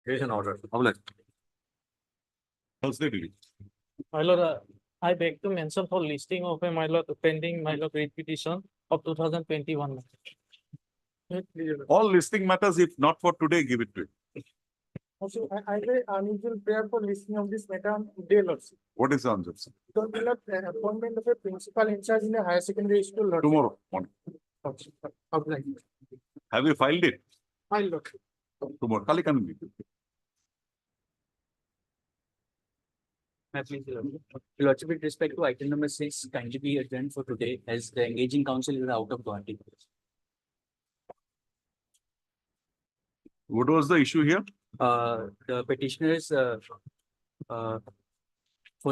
There is an order. Thursday delivery. My lord, I beg to mention for listing of a my lord pending my lord writ petition of 2021. All listing matters, if not for today, give it to it. Also, I will unusual prayer for listing of this matter on today, Lordship. What is the answer, sir? So, the appointment of a principal in charge in a higher secondary school, Lordship. Tomorrow morning. Outline. Have you filed it? My lord. Tomorrow. Kali can be. Lordship, with respect to item number 6, kindly be adjourned for today as the engaging counsel is out of Guwahati. What was the issue here? The petitioners for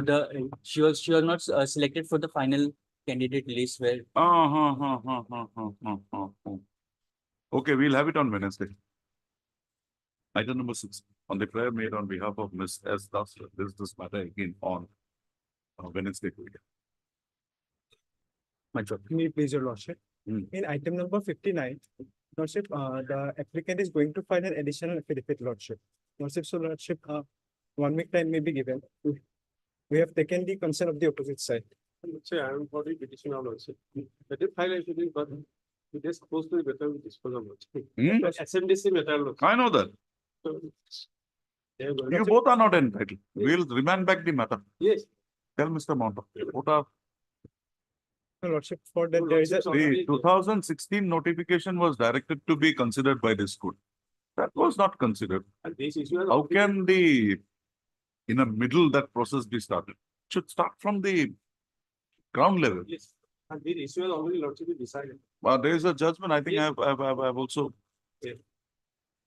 the she was not selected for the final candidate list where Okay, we'll have it on Wednesday. Item number 6, on the prayer made on behalf of Ms. S. Das, this matter again on Wednesday. my job. May please, your Lordship. Hmm. In item number 59, Lordship, the applicant is going to file an additional affidavit, Lordship. Lordship, so Lordship, 1 week time may be given. We have taken the consent of the opposite side. Say, I am for the petition of also. That is file actually, but it is supposed to be better with disposal also. SMDC matter also. I know that. So, they are going You to- both are not entitled. We'll remand back the matter. Yes. Tell Mr. Monta. What are No, Lordship, for that there is a. the 2016 notification was directed to be considered by this court. That was not considered. And this issue. has How already- can in the middle that process be started? Should start from the ground level. Yes. And this issue has already lordship decided. There is a judgment. I think I've also,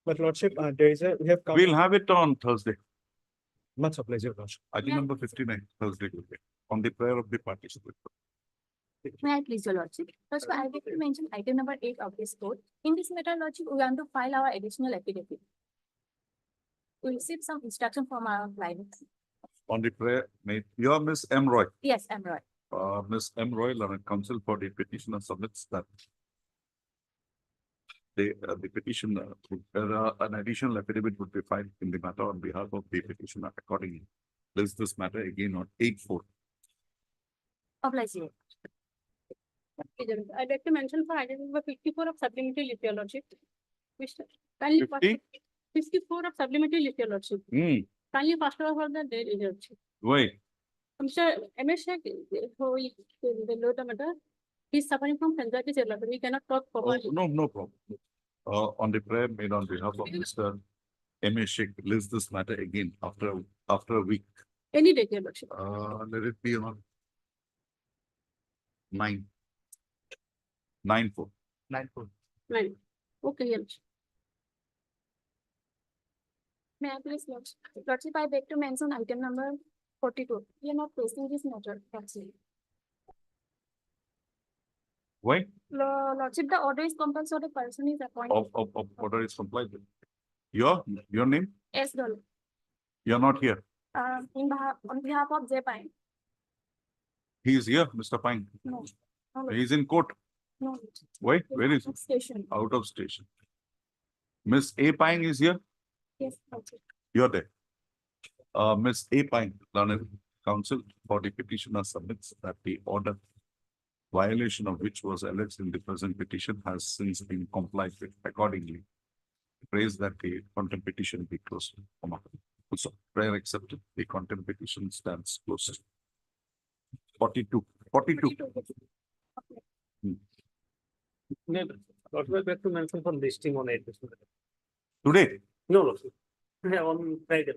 But Lordship, there is a, we have come. we'll have it on Thursday. Much obliged, your Lordship. Item number 59, Thursday will be on the prayer of the participant. May I please, your Lordship? First, I would like to mention item number 8 of this code. In this matter, Lordship, we want to file our additional affidavit. We received some instruction from our client. On the prayer made, you are Miss M. Roy. Yes, I'm right. Miss M. Roy, Learned Counsel for the petitioner submits that the petition, an additional affidavit would be filed in the matter on behalf of the petitioner accordingly. List this matter again on 8/4. Oblige you. I'd like to mention for item number 54 of supplementary list, your Lordship. Kindly 50? 54 of supplementary list, your Lordship. Kindly first of all the date, your Lordship. Wait, Mr. M.S. Sheikh, who is the low matter, he's suffering from anxiety, your Lordship. We cannot talk properly. no problem. On the prayer made on behalf of Mr. M. A. Sheikh, list this matter again after a week. Any date, your Lordship. Let it be on 9/4. 9/4. 9. Okay, your Lordship. May I please, Lordship? Lordship, I beg to mention item number 42. We are not facing this matter, actually. Why? Lordship, the order is compulsory, so the person is appointed. Of order is complied with. Your name? Yes, Dollar. You're not here. On behalf of J. Pine. He is here, Mr. Pine. No. No, He is in court. no. Why? Where is he? Station. Out of station. Miss A. Pine is here. Yes, Lordship. You're there. Miss A. Pine, Learned Counsel for the petitioner submits that the order violation of which was alleged in the present petition has since been complied with accordingly. Praise that the contempt petition be closed. Also, prayer accepted, the contempt petition stands closed. 42. Lordship, I beg to mention for listing on 8. Today, No, Lordship. Yeah, on Friday.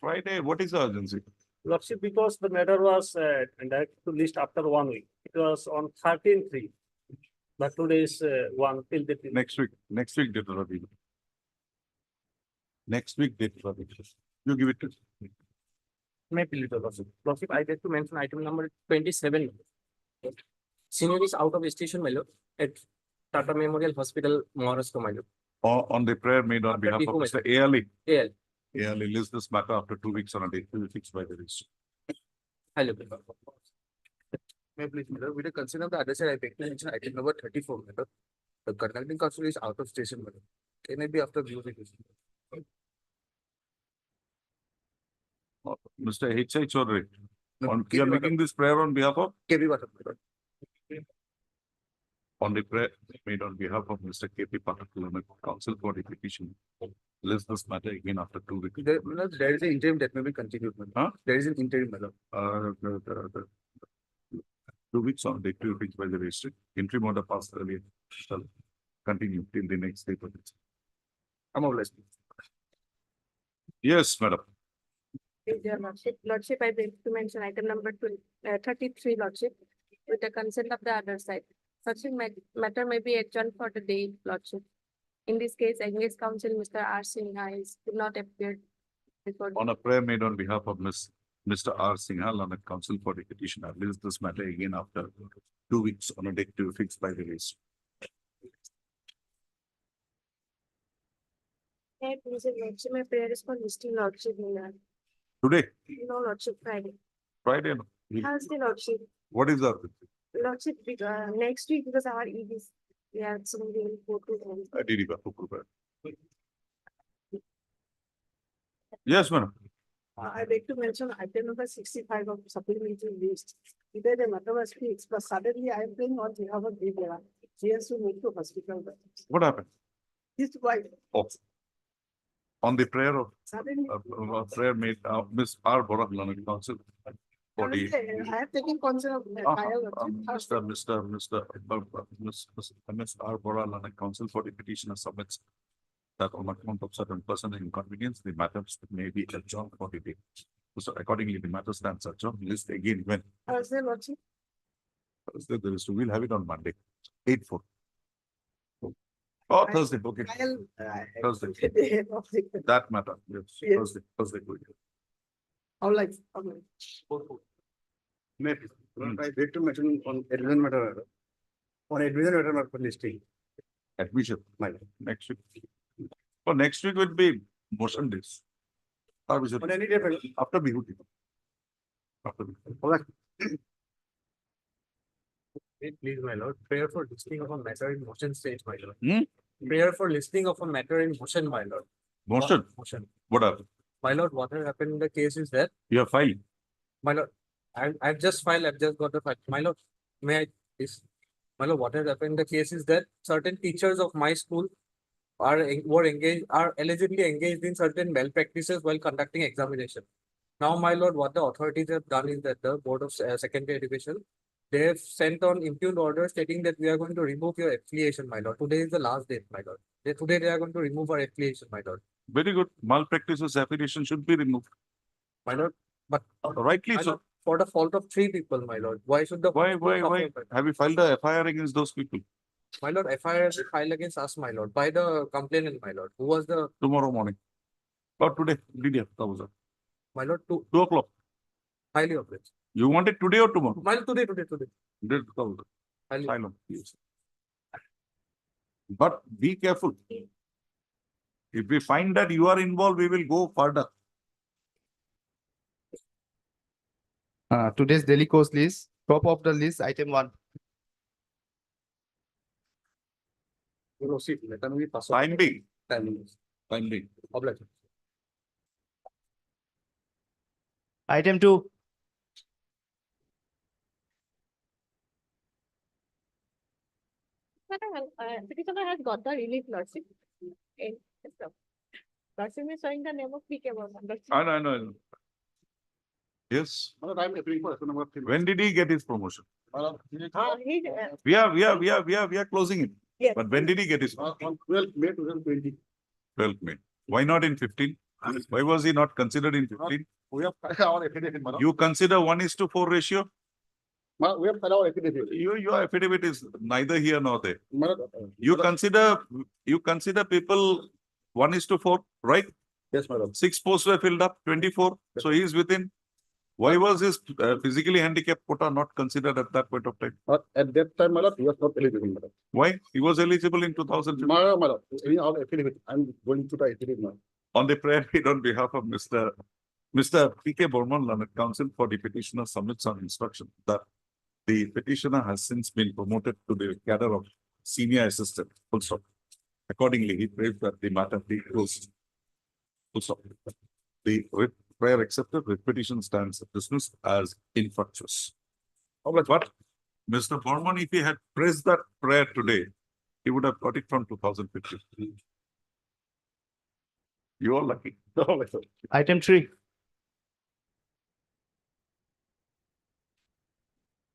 Friday, what is the urgency? Lordship, because the matter was directed to list after 1 week. It was on 13/3. But today is 1 till the. Next week date Ravi. Next week date Ravi. You give it to. May please, your Lordship. Lordship, I'd like to mention item number 27. Senior is out of station, my lord, at Tata Memorial Hospital, Maharashtra, my lord. On the prayer made on After behalf of Tiku Mr. A.L.E. AL. A.L.E. list this matter after 2 weeks on a date will be fixed by the registrar. Hello. May I please, Miller, with the consent of the other side, I beg to mention item number 34, Miller. The conducting counsel is out of station, Miller. Can it be after view? Mr. H. I. Chaudhary. No, You are KP making this prayer on behalf of, KP Pathak, my lord. on the prayer made on behalf of Mr. K. P. Pathak, counsel for the petition. List this matter again after 2 weeks. My lord, there is an interim that may be continued, my lord. Huh? There is an interim, my lord. The 2 weeks on date to fixed by the registry. Interim order passed earlier shall continue till the next day. I'm obliged. Yes, madam. Your lordship, I beg to mention item number 33, lordship, with the consent of the other side. Such a matter may be adjourned for the day, lordship. In this case, engaged counsel, Mr. R. Sinha, did not appear before. On a prayer made on behalf of Mr. R. Singhal on a counsel for the petition, I list this matter again after 2 weeks on a date to fixed by the registry. Hey, please, lordship, my prayer is for listing lordship, Today, no lordship, Friday. Friday, no. Thursday, lordship. What is that? Lordship, next week, because our ED is, we have some really go to them. Yes, madam. I beg to mention item number 65 of supplementary list. Either the matter was fixed, but suddenly I am paying on behalf of Divya. She has to move to hospital. What happened? This why Oh. On the prayer of, suddenly. prayer made, Ms. R. Bora, counsel for the. I have taken concern of. Ms. R. Bora, counsel for the petitioner submits that on account of certain personal inconvenience, the matters may be adjourned for the day. So accordingly, the matter stands adjourned. List again when Thursday, lordship. Thursday there is, we'll have it on Monday, 8/4. Oh, Thursday, okay, Thursday. That matter, yes, Yes. Thursday, good. All right. I beg to mention on admission matter. On admission matter for listing. Admission, My lord. next week. For next week would be motion days. Or we should- On any day, my lord. After Bihuti. After Bihuti. Please, my lord, prayer for listing of a matter in motion stage, my lord. Hmm? Prayer for listing of a matter in motion, my lord. Motion, Motion. what happened? My lord, what has happened in the case is that, You have filed. my lord, I've just filed, I've just got the file. My lord, may I, please? My lord, what has happened in the case is that certain teachers of my school are allegedly engaged in certain malpractices while conducting examination. Now, my lord, what the authorities have done is that the Board of Secondary Education, they have sent on impugned order stating that we are going to remove your affiliation, my lord. Today is the last date, my lord. Today they are going to remove our affiliation, my lord. Very good. Malpractices affiliation should be removed. My lord, but Rightly my so. lord, for the fault of 3 people, my lord. Why should the Why? school suffer, my lord? Have you filed a FIR against those people? My lord, FIR is filed against us, my lord, by the complainant, my lord, who was the, Tomorrow morning. Or today, DDF, 1,000. my lord, 2 o'clock. highly of it. You want it today or tomorrow? My lord, today. Did 1,000. Highly. Silent, yes. But be careful. If we find that you are involved, we will go further. Today's daily course list, top of the list, item 1. You know, see, let me pass. Time being, Time. time being. Obliged. Item 2. Petitioner has got the relief, lordship. And so, lordship is showing the name of PK Burman. I know. Yes. My lord, I am appealing for item number 3. When did he get his promotion? My lord, We are closing it. Yes. But when did he get his on 12th May 2020. 12th May? Why not in 15? Why was he not considered in 15? We have filed our affidavit, my lord. You consider 1:4 ratio? My lord, we have filed our affidavit. Your affidavit is neither here nor there. My lord, You consider people 1:4, right? Yes, my lord. 6 posts were filled up, 24, so he is within. Why was his physically handicapped quota not considered at that point of time? At that time, my lord, he was not eligible, my lord. Why? He was eligible in 2015. My lord, in our affidavit, I'm going to the affidavit now. On the prayer made on behalf of Mr. P.K. Burman, learned counsel for the petitioner submits on instruction that the petitioner has since been promoted to the cadre of senior assistant, full stop. Accordingly, he prays that the matter be closed. Full stop. The writ prayer accepted, writ petition stands dismissed as infructuous. But Mr. Borman, if he had pressed that prayer today, he would have got it from 2015. You are lucky. Item 3.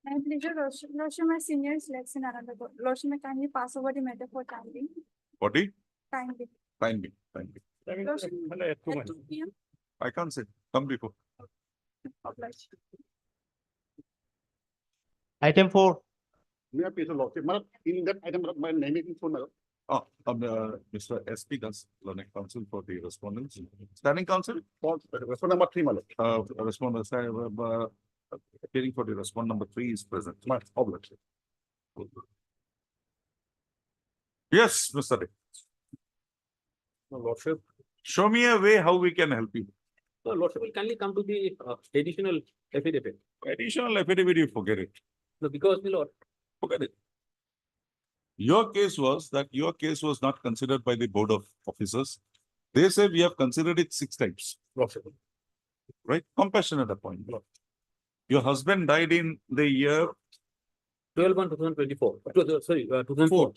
My pleasure, Lordship, my senior is Lexin Ananda. Lordship, may kindly pass over the matter for time being. Body, Time being. fine me, fine me. Lordship, at 2 p.m. I can't say, come before. Obliged. Item 4. Yeah, please, Lordship. Madam, in that item, my name is for now. Mr. S.P. Das, Learning Council for the respondents. Standing council, Response number 3, madam. respondents, appearing for the respond number 3 is present. My obliged. Yes, Mr. Day. Lordship, Show me a way how we can help you. Lordship will kindly come to the additional affidavit. Additional affidavit, you forget it. No, because, my lord, Forget it. Your case was that your case was not considered by the board of officers. They say we have considered it 6 times, Lordship, right? Compassionate appointment. Your husband died in the year 12/1/2024. 2004.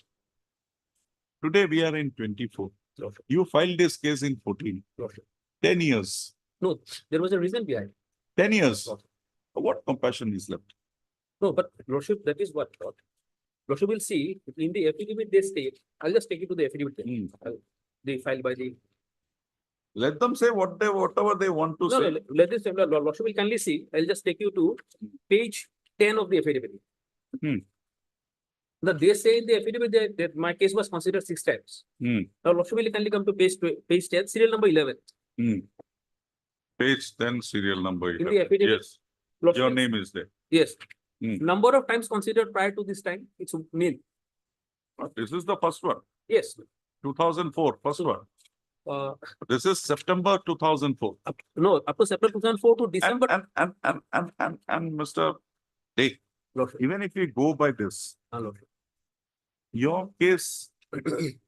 Today we are in 24. Lordship, You filed this case in 14. Lordship. 10 years. No, there was a reason behind. 10 years. Lordship. What compassion is left? No, but Lordship, that is what, Lord. Lordship will see in the affidavit they state, I'll just take you to the affidavit. There. They filed by the. Let them say whatever they want to No, say. no, let this, Lordship will kindly see, I'll just take you to page 10 of the affidavit. Hmm. Now, they say in the affidavit that my case was considered 6 times. Hmm. Now, Lordship will kindly come to page 10, serial number 11. Page 10, serial number. In the affidavit. Yes, Lordship your will- name is there. Yes. Hmm. Number of times considered prior to this time, it's nil. This is the first one, Yes. 2004, first one. This is September 2004. No, up to September 2004 to December. And Mr. Day, Lordship. even if we go by this, Lordship. your case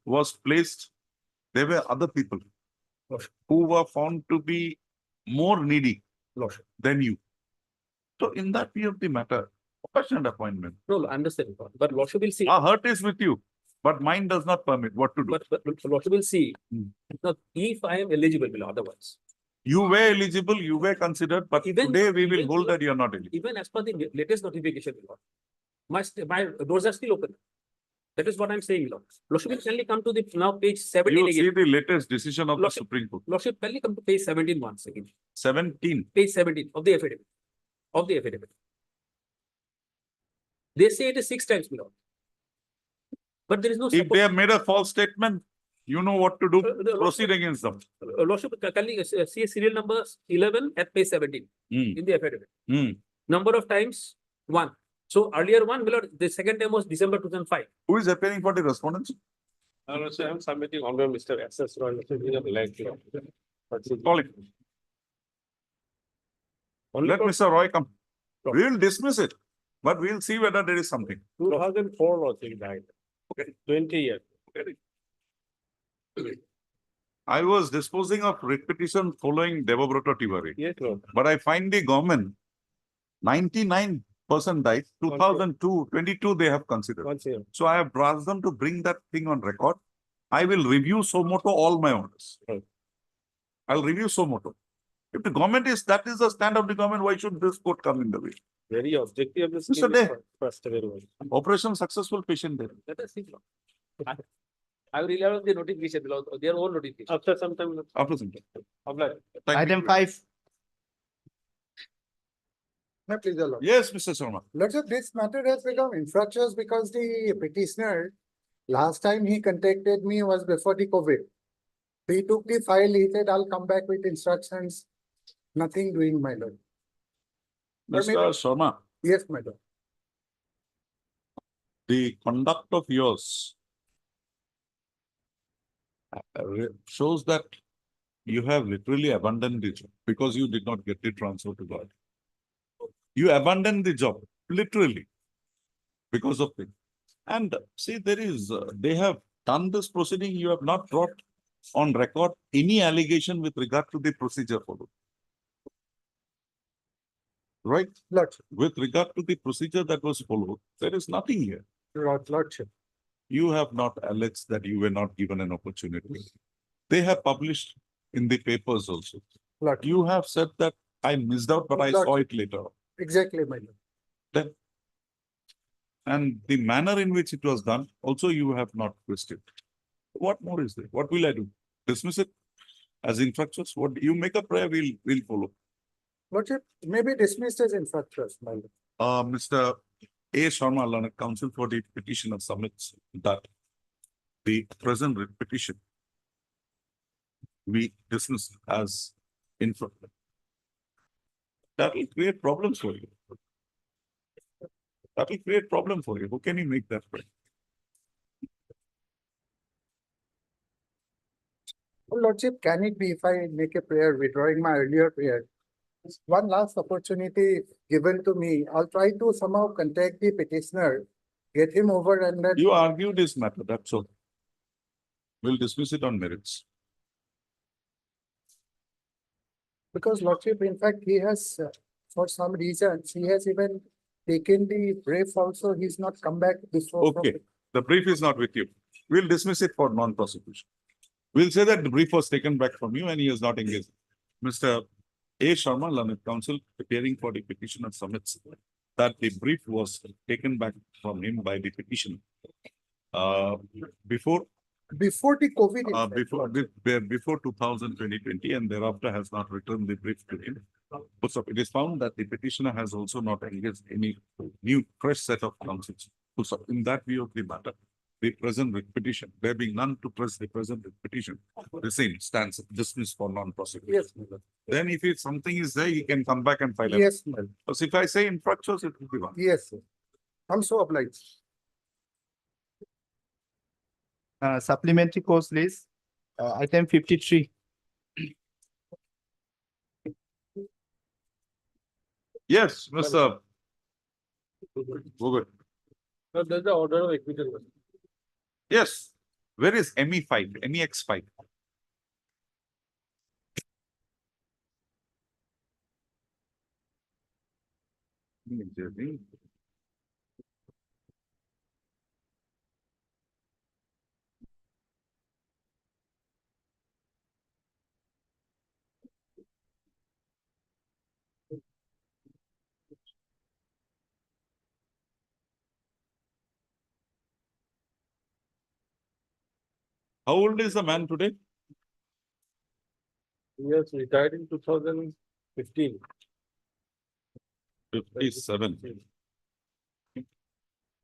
was placed, there were other people Lordship. who were found to be more needy Lordship. than you. So in that view of the matter, compassionate appointment. No, I understand, but Lordship will see. Our heart is with you, but mine does not permit what to do. But Lordship will see. Hmm. Now, if I am eligible, otherwise, You were eligible, you were considered, but Even- today we will even- hold that you are not eligible. even as per the latest notification, Lord, my doors are still open. That is what I'm saying, Lord. Lordship will kindly come to the now page 17 You see again. the latest decision of the Lordship. Supreme Court, Lordship, kindly come to page 17 once again. 17. Page 17 of the affidavit. Of the affidavit. They say it is 6 times, my lord. But there is no If they support. have made a false statement, you know what to do, the proceed against them. Lordship, kindly see serial number 11 at page 17 Hmm. in the affidavit. Hmm. Number of times, 1. So earlier one, my lord, the second time was December 2005. Who is appearing for the respondents? I'm submitting on Mr. SS. Call it. Let Mr. Roy come. We will dismiss it, but we will see whether there is something. 2004 was died. Okay. 20 years. I was disposing of writ petition following Devabrata Tiwari, Yes, Lord. but I find the government 99% died, 2002, 22 they have considered. Once here. So I have asked them to bring that thing on record. I will review so moto all my orders. Right. I'll review so moto. If the government is, that is the stand of the government, why should this court come in the way? Very objective. Mr. Day. First, very well. Operation successful, patient there. Let us see. Lord. I will rely on the notification, Lord, their own notification. After some time. After some time. Apply. Thank Item you. 5. No, please, Your Lord. Yes, Mr. Sharma. Lordship, this matter has become infructuous because the petitioner, last time he contacted me was before the COVID. He took the file, he said, I'll come back with instructions. Nothing doing, my lord. But Mr. Sharma, Yes, my lord. the conduct of yours shows that you have literally abandoned the job because you did not get the transfer to God. You abandoned the job, literally, because of it. And see, there is, they have done this proceeding, you have not brought on record any allegation with regard to the procedure followed. right? Lordship, With regard to the procedure that was followed, there is nothing here. Lordship. You have not alleged that you were not given an opportunity. They have published in the papers also. Lordship. You have said that I missed out, but I saw it later. Exactly, my lord. Then, and the manner in which it was done, also you have not questioned. What more is there? What will I do? Dismiss it as infractions? What you make a prayer, we'll follow. Lordship, maybe dismissed as infractions, my lord. Mr. A. Sharma, Learned Counsel for the petitioner submits that the present writ petition we dismiss as infraction. That will create problems for you. That will create problem for you. How can you make that right? Oh, Lordship, can it be if I make a prayer withdrawing my earlier prayer? One last opportunity given to me. I'll try to somehow contact the petitioner, get him over and then. You argue this matter, that's all. We'll dismiss it on merits. Because Lordship, in fact, he has, for some reasons, he has even taken the brief also. He's not come back before. from Okay, the brief is not with you. We'll dismiss it for non-prosecution. We'll say that the brief was taken back from you and he is not engaged. Mr. A. Sharma, Learned Counsel, appearing for the petitioner submits that the brief was taken back from him by the petitioner. Before Before the COVID. in fact, before 2020 and thereafter has not returned the brief to him. So it is found that the petitioner has also not engaged any new fresh set of counsels. So in that view of the matter, the present writ petition, there being none to press the present writ petition, the same stands dismissed for non-prosecution. Yes, my lord. Then if something is there, he can come back and file it. Yes, my lord. Because if I say infractions, it will be one. Yes, sir. I'm so obliged. Supplementary course list, item 53. Yes, Mr. Gogoi. There's the order of equitable. Yes. Where is ME5, MEX5? How old is the man today? Yes, retired in 2015. 57.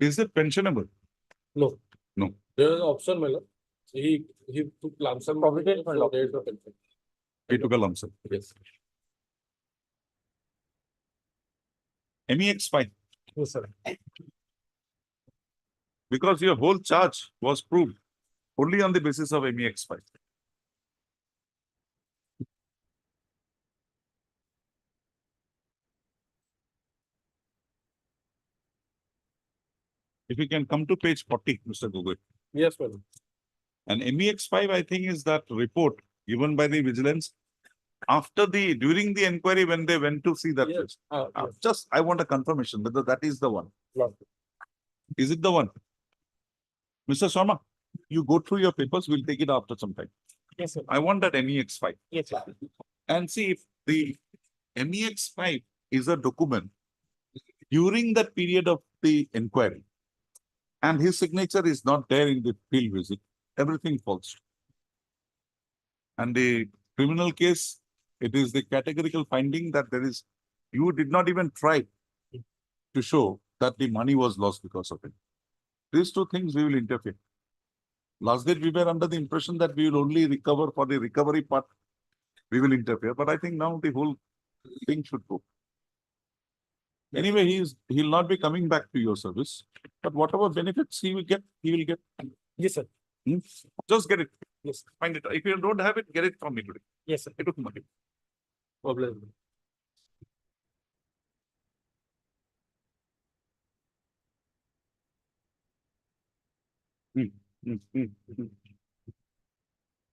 Is it pensionable? No. No. There is an option, my lord. He took lump sum. Provident fund so option. there is no pension. He took a lump sum. Yes. MEX5, Yes, sir. because your whole charge was proved only on the basis of MEX5. If you can come to page 40, Mr. Gogoi. Yes, my lord. And MEX5, I think, is that report given by the vigilance during the inquiry when they went to see that Yes. place. Just, I want a confirmation whether that is the one. Lord. Is it the one? Mr. Sharma, you go through your papers, we'll take it after some time. Yes, sir. I want that MEX5. Yes, sir. And see if the MEX5 is a document during that period of the inquiry. And his signature is not there in the field visit, everything falls. And the criminal case, it is the categorical finding that you did not even try to show that the money was lost because of it. These two things we will interfere. Last date we were under the impression that we will only recover for the recovery part. We will interfere, but I think now the whole thing should go. Anyway, he'll not be coming back to your service, but whatever benefits he will get, Yes, sir. Just get it. Yes, find it. If you don't have it, get it from me today. Yes, sir. It will come. Problem.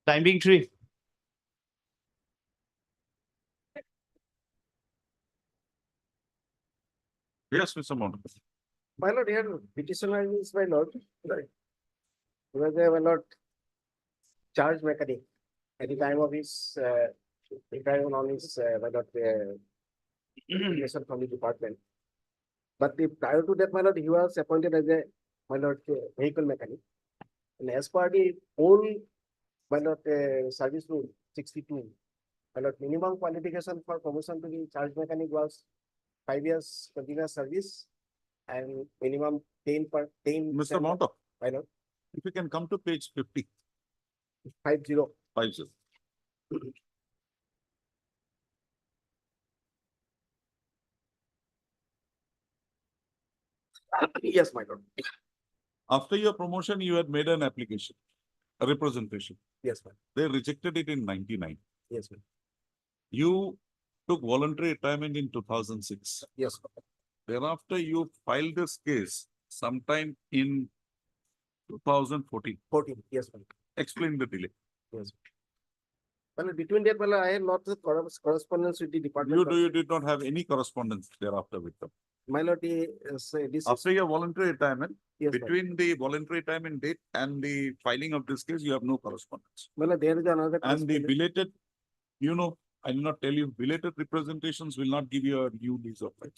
Time being 3. Yes, Mr. Mountain. My lord, here petitioner is my lord, right? Because they were not charge mechanic at the time of his, retirement on his, my lord, resignation from the department. But the, prior to that, my lord, he was appointed as a, my lord, vehicle mechanic. And as per the old, my lord, service rule 62, my lord, minimum qualification for promotion to the charge mechanic was 5 years continuous service and minimum 10 per 10. Mr. Mountain, My lord, if you can come to page 50, 50. 50. Yes, my lord. After your promotion, you had made an application, a representation. Yes, ma'am. They rejected it in 99. Yes, ma'am. You took voluntary retirement in 2006. Yes, ma'am. Thereafter, you filed this case sometime in 2014. 14. Yes, ma'am. Explain the delay. Yes. Well, between that, well, I had lots of correspondence with the department. You did not have any correspondence thereafter with them. My lord, this. After your voluntary retirement, Yes, ma'am. between the voluntary retirement date and the filing of this case, you have no correspondence. Well, there is another. And the correspondence. belated, I will not tell you, belated representations will not give you a new lease of life.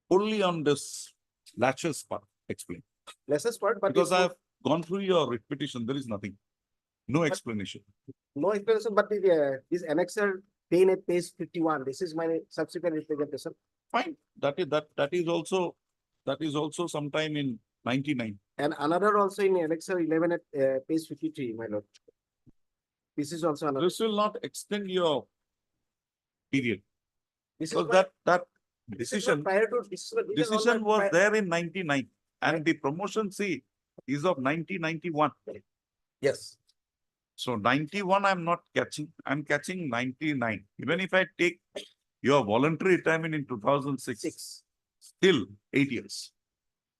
Only on this laches part, explain. Lesser part, but. Because it's I have gone through your petition, there is nothing. No explanation. No explanation, but the, this annexer 10 at page 51. This is my subsequent representation. Fine, that is also sometime in 99. And another also in annexer 11 at page 53, my lord. This is also another. This will not extend your period. This is Because my- that this is decision, my prior to this is all decision my was prior- there in 99 and the promotion C is of 1991. Yes. So 91, I'm not catching, I'm catching 99. Even if I take your voluntary retirement in 2006, 6. still 8 years.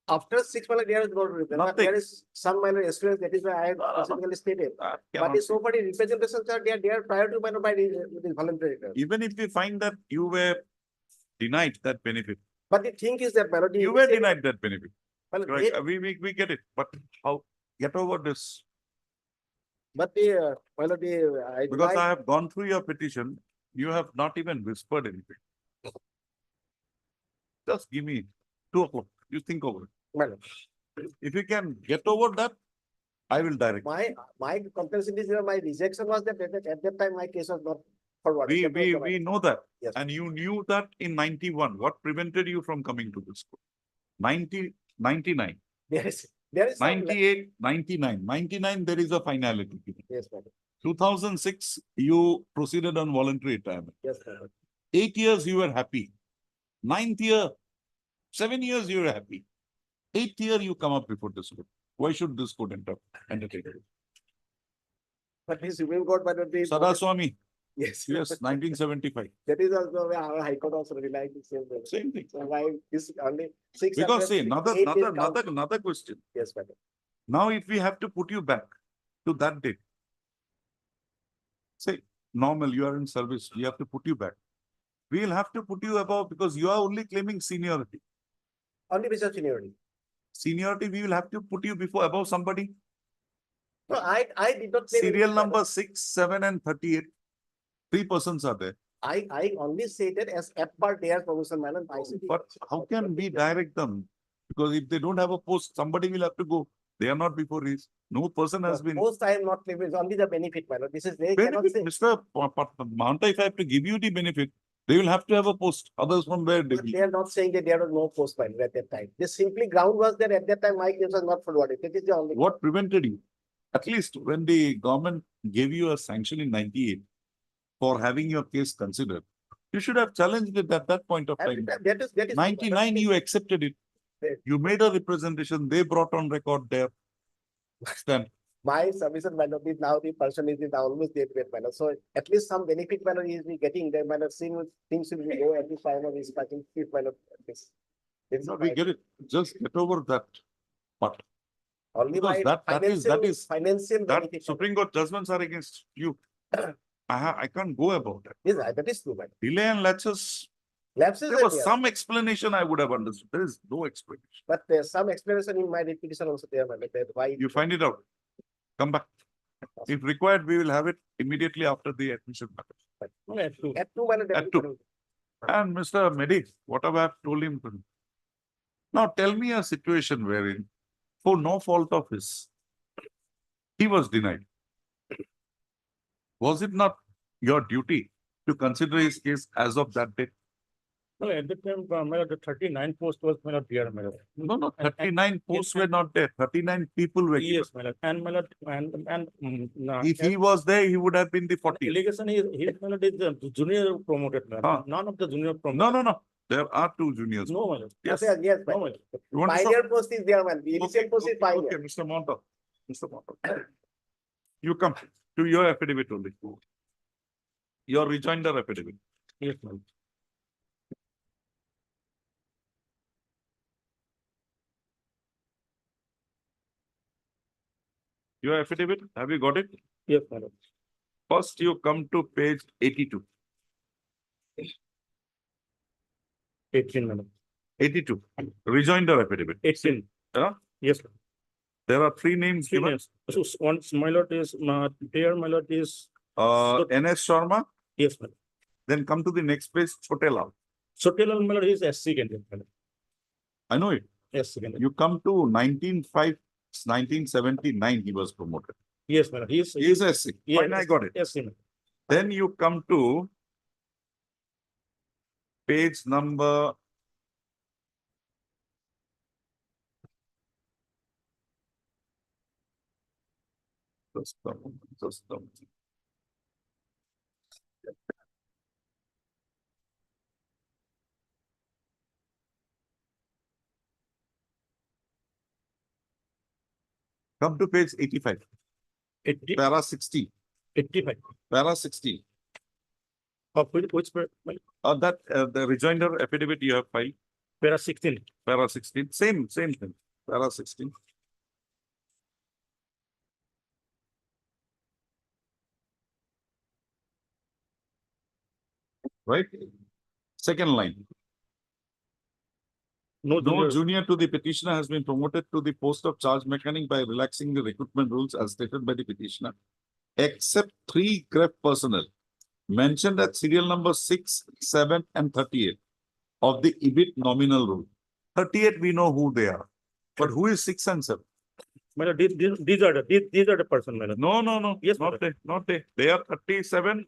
After 6 months, there is no reason. Nothing. There is some minor experience. That is why I have specifically stated. That But cannot the so far the representations are there prior to minor by the voluntary return. Even if we find that you were denied that benefit, But the thing is that melody. you were denied that benefit. Well, Right? they- We get it, but how, get over this. But the melody, Because I have gone through your petition, you have not even whispered anything. Just give me 2 o'clock, you think over it. well, If you can get over that, I will direct. my comparison is my rejection was that at that time my case was not forwarded. We know that. Yes. And you knew that in 91. What prevented you from coming to this school? 99, There is some. 98, 99. 99, there is a finality. Yes, madam. 2006, you proceeded on voluntary retirement. Yes, madam. 8 years, you were happy. 9th year, 7 years, you were happy. 8th year, you come up before this court. Why should this court entertain you? But the Supreme Court, but the. Sadaswamy, Yes. yes, 1975. That is also where our High Court also relied the same. way. Same thing. So why is only 6. Because see, another question. Yes, madam. Now, if we have to put you back to that date, say, normal, you are in service, we have to put you back. We will have to put you above because you are only claiming seniority. Only because of seniority. Seniority, we will have to put you above somebody. No, I did not say. Serial anything, number madam. 6, 7, and 38. 3 persons are there. I only stated as per their promotion, madam. I said. But how can we direct them? Because if they don't have a post, somebody will have to go. They are not before us. No person has been. Post I am not claiming, it's only the benefit, madam. This is, they cannot Benefit, say. Mr. Manta, if I have to give you the benefit, they will have to have a post. Others from where they But will. they are not saying that there was no post madam, at that time. This simply ground was that at that time my case was not forwarded. That is the only. What prevented you? At least when the government gave you a sanction in 98 for having your case considered, you should have challenged it at that point of time. That is. 99, you accepted it. Right. You made a representation. They brought on record their stand. My submission, madam, is now the person is almost dead weight, madam. So at least some benefit, madam, is we getting there, madam. Seeing things will go at the time of his parting, madam. at least. It's No, we get it. Just get over that part. only Because my that is financial that benefit. Supreme Court judgments are against you. I can't go about that. Yes, that is true, madam. Delay and laches Lapses There are was there, some explanation I would have understood. There is no explanation. but there's some explanation in my petition also there, my lord, that why. You find it out. Come back. If required, we will have it immediately after the admission matter. Well, at two. At two, my lord, At two. definitely. And Mr. Medi, whatever I've told him to do. Now tell me a situation wherein, for no fault of his, he was denied. Was it not your duty to consider his case as of that date? Well, at the time, my lord, the 39 post was my lord there, my lord. No, 39 posts were not there. 39 people were given. Yes, my lord, and my lord, If he was there, he would have been the 40. allegation is, my lord, is the junior promoted, my Huh. lord. None of the junior promoted. No. There are two juniors. No, my lord. Yes. Yes, yes, No, my lord. You want to pioneer post is there, man. The initial Okay, post is okay, pioneer. okay, Mr. Monto. Mr. Monto. You come to your affidavit only. Your rejoinder affidavit. Yes, my lord. Your affidavit, have you got it? Yes, my lord. First, you come to page 82. 18, my lord. 82. Rejoinder affidavit. 18. Huh? Yes, sir. There are three names Three given. names. So one, my lord is, there, my lord is, NS Sharma. yes, my lord. Then come to the next page, Chotela. Sotelal, my lord, is SC candidate, my lord. I know it. SC candidate. You come to 1979, he was promoted. Yes, my lord. He is. He is SC. Yeah, Fine, I got it. SC, my lord. Then you come to page number. Just a moment. Come to page 85, 80, para 60, 85. para 60. Of which, my lord? The rejoinder affidavit you have filed, Para 16. para 16, same thing, para 16. Right? Second line. No, No junior. junior to the petitioner has been promoted to the post of charge mechanic by relaxing the recruitment rules as stated by the petitioner, except 3 CREF personnel mentioned at serial number 6, 7, and 38 of the EBIT nominal rule. 38, we know who they are. But who is 6 and 7? My lord, these are the person, my lord. No. Yes, not they, not they. They are 37,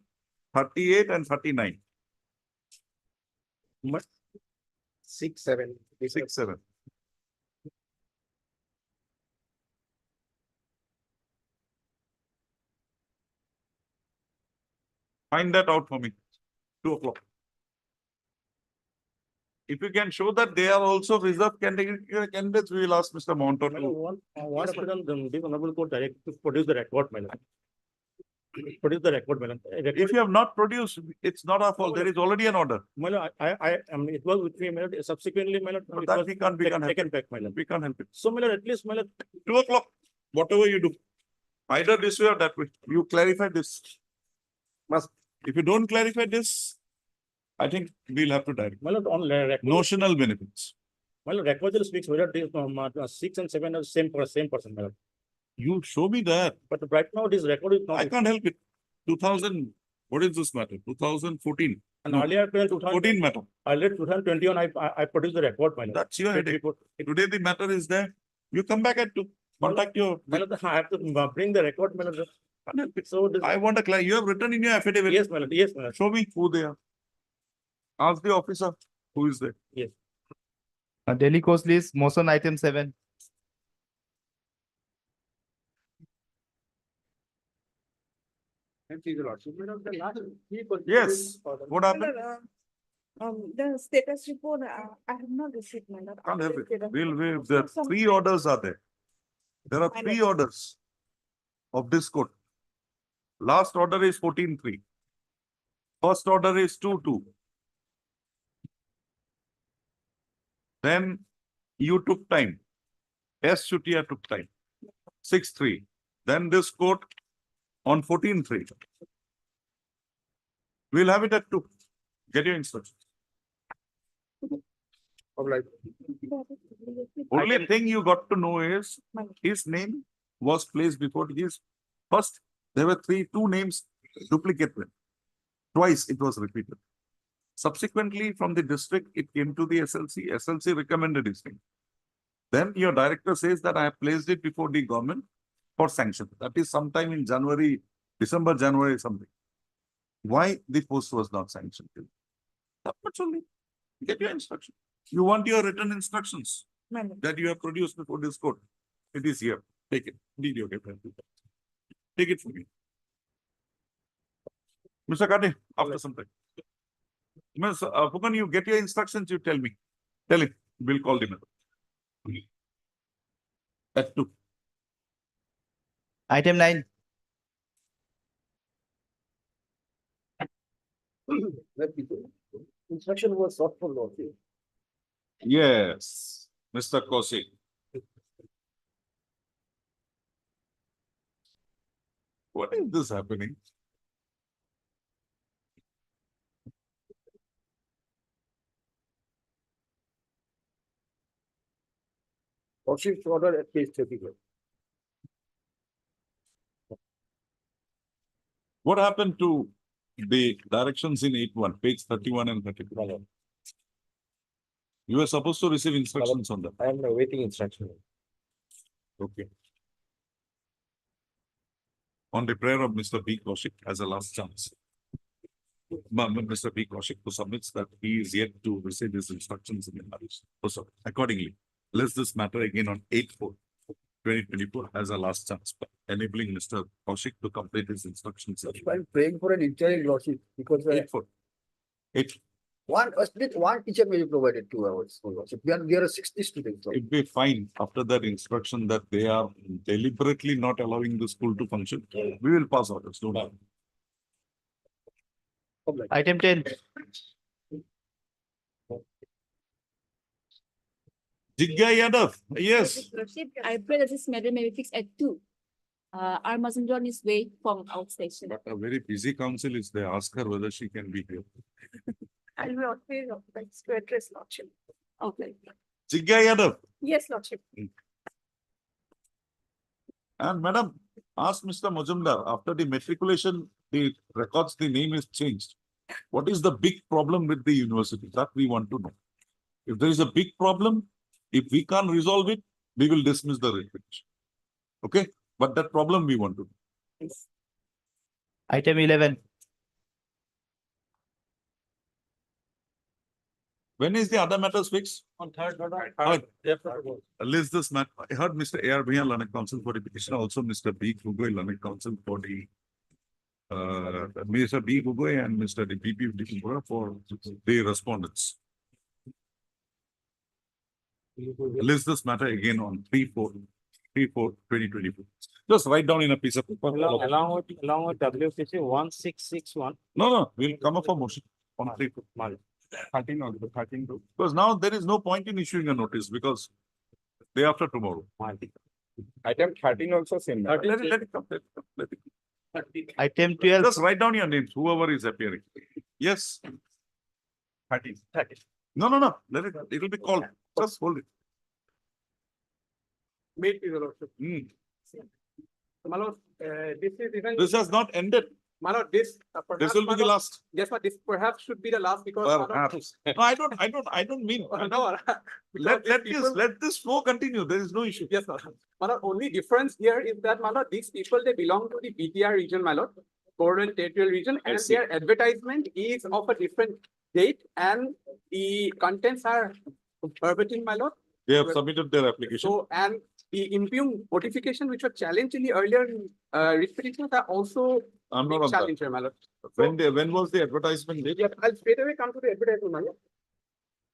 38, and 39. 6, 7. 6, 7. Find that out for me. 2 o'clock. If you can show that they are also reserved candidates, we will ask Mr. Monto My lord, to. one of them, the honorable court direct to produce the record, my lord. Produce the record, my lord. If you have not produced, it's not our fault. There is already an order. My lord, it was with me, my lord. Subsequently, my lord, But it that was we can't help taken it. back, my lord. We can't help it. So, my lord, at least, my lord, 2 o'clock, whatever you do, either this way or that way, you clarify this. Must. If you don't clarify this, I think we'll have to direct. my lord, on record. Notional benefits. My lord, record speaks whether this 6 and 7 are same person, my lord. You show me that. But right now, this record is not. I can't help it. 2000, what is this matter? 2014. And no. earlier, 2000, 14 matter. earlier 2021, I produced the record, my lord. That's your headache. Today the matter is there. You come back at 2. Contact your. My lord, I have to bring the record, my lord. Can't help it. So, this, I want a client. You have written in your affidavit. yes, my lord, yes, my lord. Show me who they are. Ask the officer who is there. Delhi Coast List, motion item 7. Yes. What happened? The status report, I have not received, my lord. Can't help After it. the- The Some- 3 orders are there. There are I 3 know. orders of this court. Last order is 14-3. First order is 2-2. Then you took time. S. Chutia took time. 6-3. Then this court on 14-3. We'll have it at 2. Get your instructions. of like. Only thing you got to know is his name was placed before his first. There were two names duplicate. Twice it was repeated. Subsequently, from the district, it came to the SLC. SLC recommended his name. Then your director says that I have placed it before the government for sanction. That is sometime in January, December, January, something. Why the post was not sanctioned? That much only. Get your instruction. You want your written instructions that you have produced before this court. It is here. Take it. Did you get that? Take it from me. Mr. Kade, after some time. Ms. Fukan, you get your instructions, you tell me. Tell him. We'll call him. At 2. Item 9. Instruction was sought for lordship. Yes, Mr. Kaushik. What is this happening? Lordship's order at page 31. What happened to the directions in 8.1, page 31 and 32? You were supposed to receive instructions on that. I am awaiting instruction. Okay. On the prayer of Mr. B. Kaushik as a last chance. Mr. B. Kaushik who submits that he is yet to receive his instructions in the marriage. So accordingly, list this matter again on 8/4/2024 as a last chance, enabling Mr. Kaushik to complete his instructions. I'm praying for an interim lordship because 8/4. 8. one teacher may be provided to our school lordship. There are 60 students. It'd be fine after that instruction that they are deliberately not allowing the school to function. We will pass orders. Don't worry. Item 10. Jigya Yadav, yes. Lordship, I pray that this matter may be fixed at 2. Our messenger on his way from outstation. But a very busy council is there. Ask her whether she can be here. I'll be always authorized to address lordship. Okay. Jigya Yadav. Yes, lordship. And madam, ask Mr. Majumdar, after the matriculation, the records, the name is changed. What is the big problem with the university? That we want to know. If there is a big problem, if we can't resolve it, we will dismiss the request. Okay? But that problem we want to know. Item 11. When is the other matters fixed? On third. List this matter. I heard Mr. A.R. Bhiyan, Learning Council for the petition, also Mr. B. Gugoi, Learning Council for the Mr. B. Gugoi and Mr. B.P. Dikubra for the respondents. List this matter again on 3/4/2024. Just write down in a piece of paper. Along with WPC 1661. No, we'll come up for motion on 3/4. 13 also, 13 to. Because now there is no point in issuing a notice because day after tomorrow. Item 13 also same. Let it come. Let it come. Item 12. Just write down your names, whoever is appearing. Yes. 13. No. Let it. It will be called. Just hold it. Meet with the lordship. My lord, this is even. This has not ended. My lord, this. This will be the last. Yes, but this perhaps should be the last because. my lord- Perhaps. No, I don't mean. No. because these people- Let this flow continue. There is no issue. Yes, my lord. My lord, only difference here is that, my lord, these people, they belong to the BTR region, my lord, Border and Territorial region, I and see. their advertisement is of a different date and the contents are verbatim, my lord. They have submitted their application. So, and the impugned notification which were challenged in the earlier writ petitions are also I'm not being on that. challenged here, my lord. When was the advertisement date? Yes, I'll straight away come to the advertisement, my lord.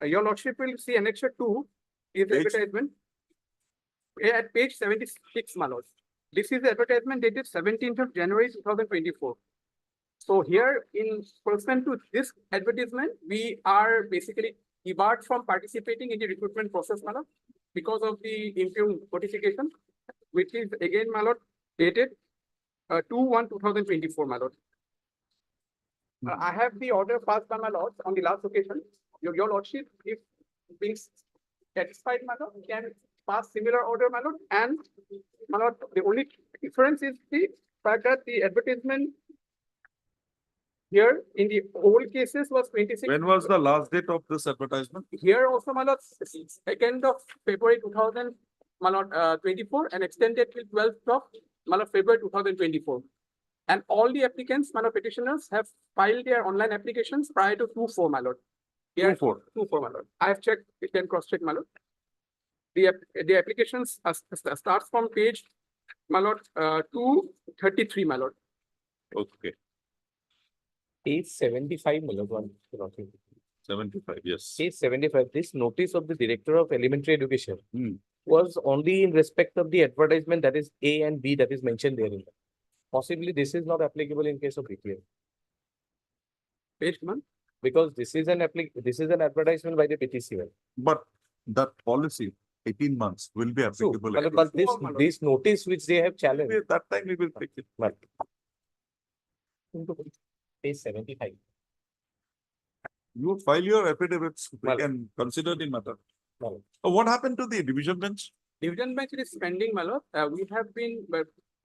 Your lordship will see annexure 2 is the Page? advertisement. At page 76, my lord. This is the advertisement dated 17th of January 2024. So here in pursuant to this advertisement, we are basically debarred from participating in the recruitment process, my lord, because of the impugned notification, which is again, my lord, dated 2/1/2024, my lord. I have the order passed by my lords on the last occasion. Your lordship, if being satisfied, my lord, can pass similar order, my lord, and my lord, the only difference is the fact that the advertisement here in the old cases was 26. When was the last date of this advertisement? Here also, my lord, 2nd of February 2000, my lord, 24, and extended till 12th of, my lord, February 2024. And all the applicants, my lord, petitioners have filed their online applications prior to 2/4, my lord. They are 2/4. 2/4, my lord. I have checked, it can cross-check, my lord. The applications starts from page, my lord, 233, my lord. Okay, Page 75, my lord, one, Your Lordship. 75, yes. Page 75, this notice of the Director of Elementary Education Hmm. was only in respect of the advertisement, that is A and B, that is mentioned therein. Possibly this is not applicable in case of BPL, Page one. because this is an advertisement by the PTC. But that policy, 18 months, will be True, applicable. but across. this notice which they have challenged, Maybe at that time we will take it. but page 75. You file your affidavits, we Well- can consider the matter. Well- What happened to the division bench? Division bench is pending, my lord. We have been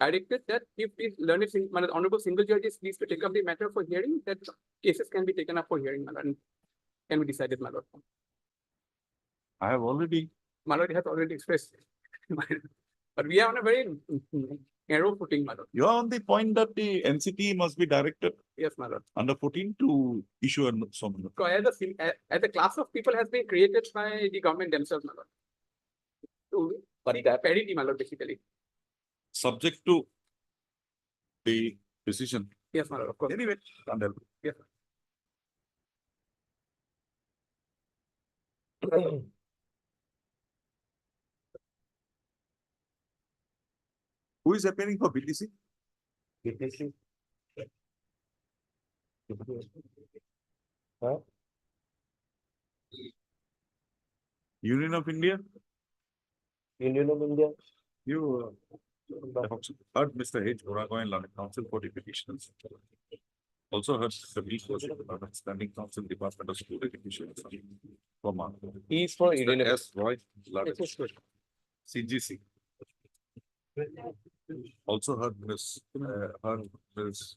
directed that if the learned, my lord, honorable single judge is pleased to take up the matter for hearing, that cases can be taken up for hearing, my lord, and can be decided, my lord. I have already, My lord has already expressed. But we are on a very narrow footing, my lord. you are on the point that the NCT must be directed Yes, my lord. under 14 to issue a summons. Because as a class of people has been created by the government themselves, my lord. To But the parity, my lord, basically. Subject to the decision. Yes, my lord, of course. Anyway, can't help. Yes. Who is appearing for BTC? PTC. Huh? Union of India? Union of India. You heard Mr. H. Buragoy and Learned Council for the petitions. Also heard the B. Standing Council Department of School Education. From He is for Union of S. Roy, Learned Yes, yes, CGC. Also heard Miss, Miss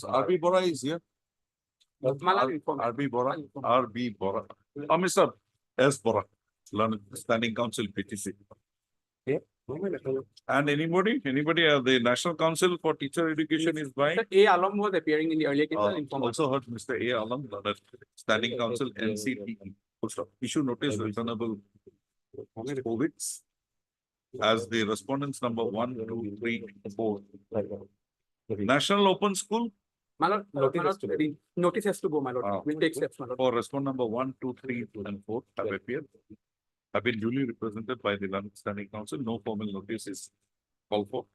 R.B. Bora is here. My lord, informed. R.B. Bora, R.B. Bora. Mr. S. Bora, Learned Standing Council PTC. And anybody, the National Council for Teacher Education is by. Sir, A. Alam was appearing in the earlier case, I'll inform. Also heard Mr. A. Alam, Learned Standing Council NCT. Issue notice returnable COVID as the respondents number 1, 2, 3, 4. National Open School My lord, Notice my has lord, to go. the notice has to go, my lord. Ah. We'll take steps, my lord. for respond number 1, 2, 3, and 4 have Right. appeared. Have been duly represented by the Learned Standing Council. No formal notice is called for.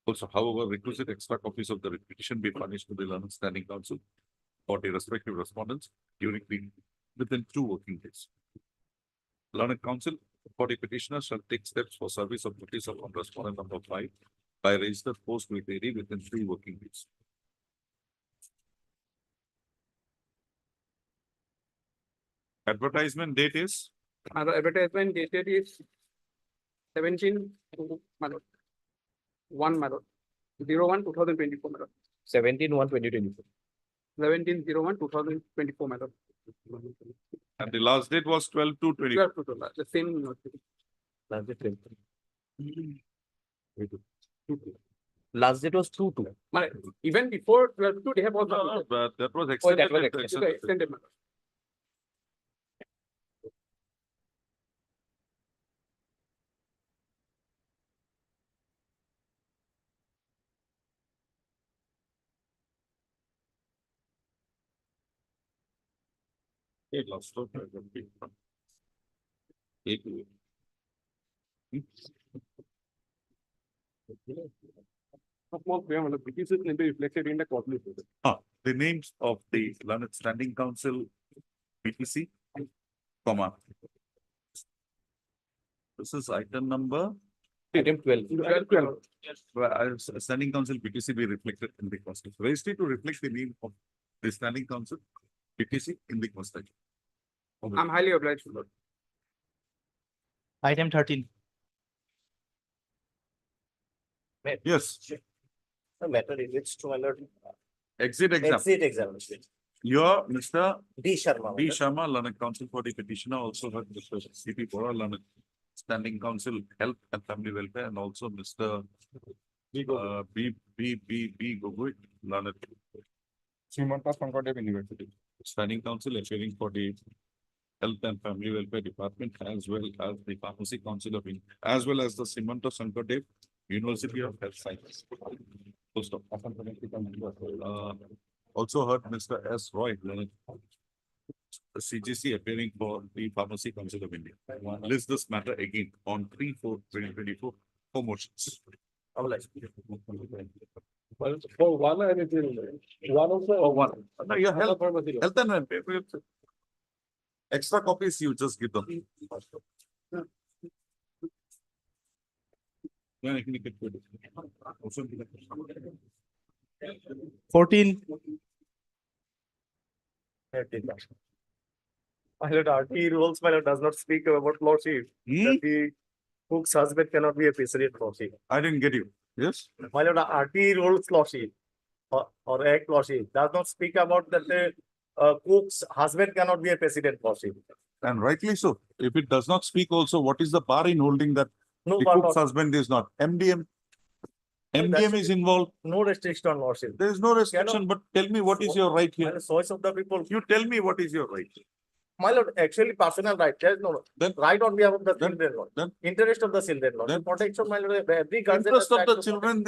Also, however, requisite extra copies of the petition be furnished to the Learned Standing Council for the respective respondents within 2 working days. Learned Council for the petitioner shall take steps for service of notice upon respondent number 5 by registered post with AD within 3 working days. Advertisement date is Our advertisement dated is 17, my lord. 1, my lord. 01/2024, my lord. 17/1/2024. 17/01/2024, my lord. and the last date was 12/2/20. 12 to 12, the same notice. Last date 12. Last date was 2/2. My, even before 12 to, they have also. No, but that was Oh, extended. that was with the extended. Extended, my lord. एक last one, I will be- एक minute. More clear, my lord, because it will be reflected in the quarterly. report. The names of the Learned Standing Council, BTC, comma. This is item number, Item 12. 12. Standing Council BTC be reflected in the constitution. Register to reflect the name of the Standing Council BTC in the constitution. I'm highly obliged, my lord. Item 13. Yes, The matter relates to my lord, exit exam. exit examination. Your Mr. D Sharma. my D. lord. Sharma, learned counsel for the petitioner, also heard Mr. C.P. Bora, learned standing counsel, health and family welfare, and also Mr. B. Gogoi, learned Srimanta Sankadev University. standing counsel appearing for the health and family welfare department, as well as the pharmacy council of India, as well as the Srimanta Sankadev University of Health Sciences. Post of. Also heard Mr. S. Roy, learned CGC appearing for the Pharmacy Council of India. List this matter again on 3/4/2024 for motions. Obliged. For one, I mean, one also. Oh, one. No, your health, Pharmacy. health and welfare. Extra copies you just give them. Yeah, I can get good. 14. My lord, RT rules, my lord, does not speak about lordship. That the cook's husband cannot be a president lordship. I didn't get you. Yes? My lord, RT rules lordship or act lordship does not speak about that the cook's husband cannot be a president lordship. And rightly so. If it does not speak also, what is the bar in holding that No, the bar cook's not- husband is not? MDM. No, MDM that's- is involved. no restriction on lordship. There is no restriction, but tell me what is your right My here? lord, choice of the people. You tell me what is your right. My lord, actually personal right, there is no Then- right on behalf of the then- children, lord. then- Interest of the children, lord. then- Protection, my lord, every guardian Interest has of the right to children,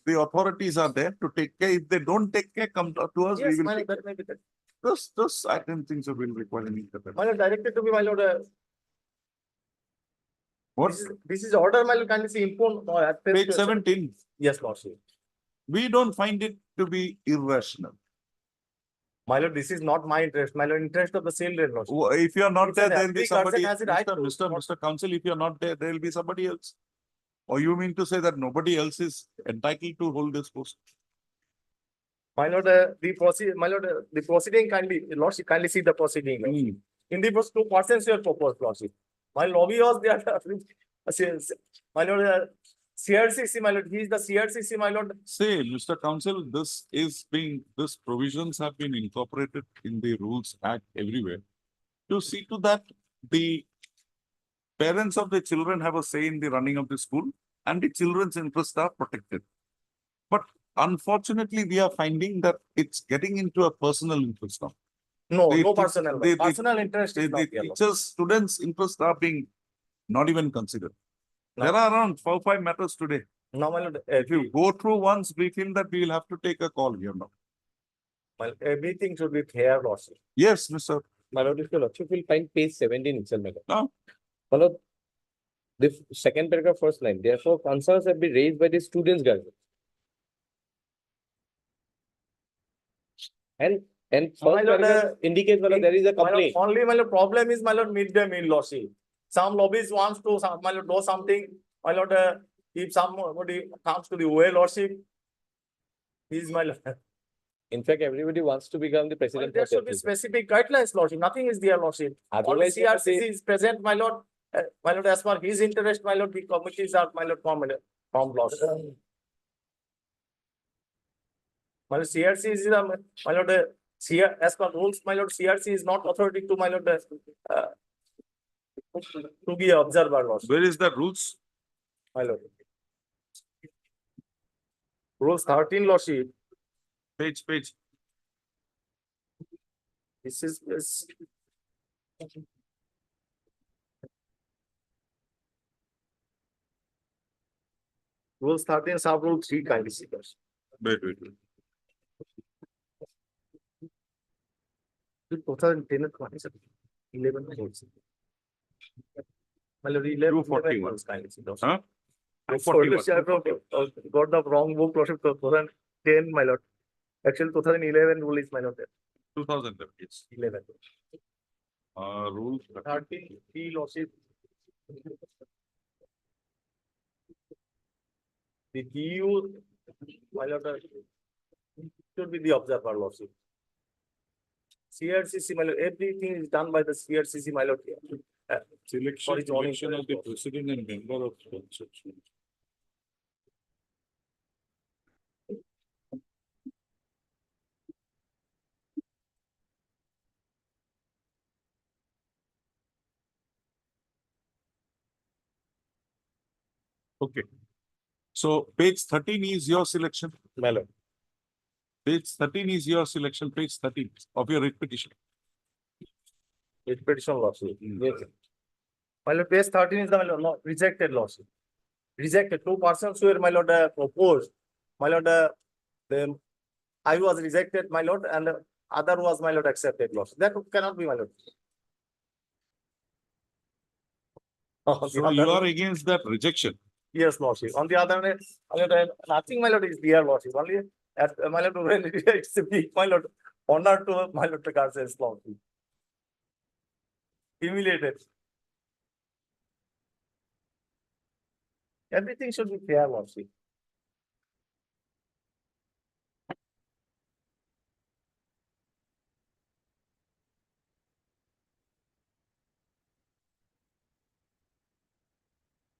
the authorities are there to take care. If they don't take care, come to us, protect. we Yes, will my take. lord, that may be that. This, I don't think so will require any. My lord, directed to be, my lord, What? this is order, my lord, kindly see inform. Page 17, Yes, lordship. we don't find it to be irrational. My lord, this is not my interest, my lord, interest of the children, lordship. If you are not It's there, an there will be every guardian somebody, has a right to- Mr. Council, if you are not there, there will be somebody else. Or you mean to say that nobody else is entitled to hold this post? My lord, my lord, the proceeding kindly, lordship, kindly see the proceeding. lordship. In the first 2% you are proposed, lordship. My lobby was there. My lord, CRCC, my lord, he is the CRCC, my lord. Say, Mr. Council, this provisions have been incorporated in the Rules Act everywhere. To see to that the parents of the children have a say in the running of the school and the children's interests are protected. But unfortunately, we are finding that it's getting into a personal interest now. No, The- no the- personal, the- personal interest The is not there. lord. teachers, students' interests are being not even considered. No. There are around 4-5 matters today. No, my lord, If you go through once, we feel that we will have to take a call here now. everything should be fair, lordship. Yes, Mr. My lord, if your lordship will find page 17 itself, my lord. No. My lord, the second paragraph, first line, therefore concerns have been raised by the students' guardian. And My first lord, paragraph indicates whether there is a My lord, complaint. only, my lord, problem is, my lord, midday meal, lordship. Some lobbies wants to, my lord, do something, my lord, if somebody comes to the OA, lordship, he is my lord. In fact, everybody wants to become the Well, president. there of their should be children. specific guidelines, lordship. Nothing is there, lordship. Only Otherwise, you know, CRCC is present, my lord. My lord, as per his interest, my lord, the committees are, my lord, from lordship. My lord, CRC is, my lord, as per rules, my lord, CRC is not authority to, my lord, to be observer, lordship, Where is the rules? my lord. Rules 13, lordship. Page. This is. Rules 13, sub rule 3, kindly see, lordship. Wait. 2010 at 11 rules. My lord, 11 241. rules, kindly see, lordship. Huh? I 241. got the wrong book, lordship, 2010, my lord. Actually, 2011 rule is, my lord, 2000, yes. 11. Rules. 13, P, lordship. The DU, my lord, should be the observer, lordship. CRCC, my lord, everything is done by the CRCC, my lord. Selection Joining of the president and member of council. Okay. So page 13 is your selection. My lord. Page 13 is your selection, page 13 of your writ petition. It's petition lawsuit. Yes. My lord, page 13 is the, my lord, no, rejected lawsuit. Rejected, 2 persons were, my lord, proposed. My lord, the, I was rejected, my lord, and the other was, my lord, accepted lawsuit. That cannot be, my lord. On the So you other- are against that rejection. Yes, lordship. On the other hand, my lord, nothing, my lord, is dear lordship. Only at my lord, when it's a big, my lord, honor to my lord, the Garza's lordship. Humiliated. Everything should be fair, lordship.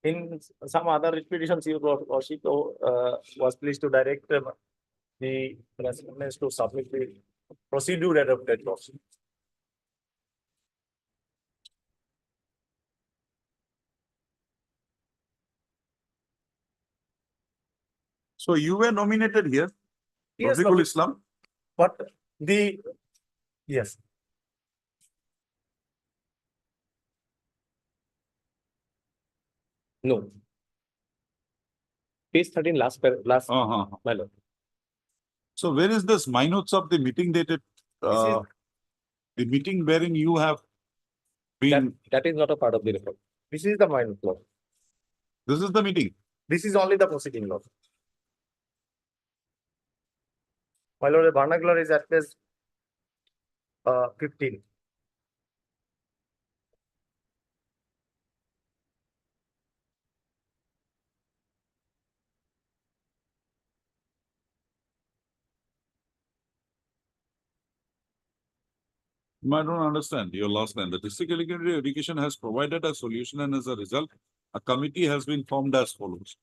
In some other expeditions, your lordship was pleased to direct the respondents to submit the procedure adopted lordship. So you were nominated here, Yes, Rafiqul lordship, Islam. but the, yes. No. Page 13, last, last, Uh-huh. my lord. So where is this minutes of the meeting dated? is- The meeting wherein you have been, That is not a part of the report. This is the minor law. this is the meeting. This is only the proceeding law. My lord, the vernacular is at least 15. I don't understand your last line. The district elementary education has provided a solution and as a result, a committee has been formed as follows.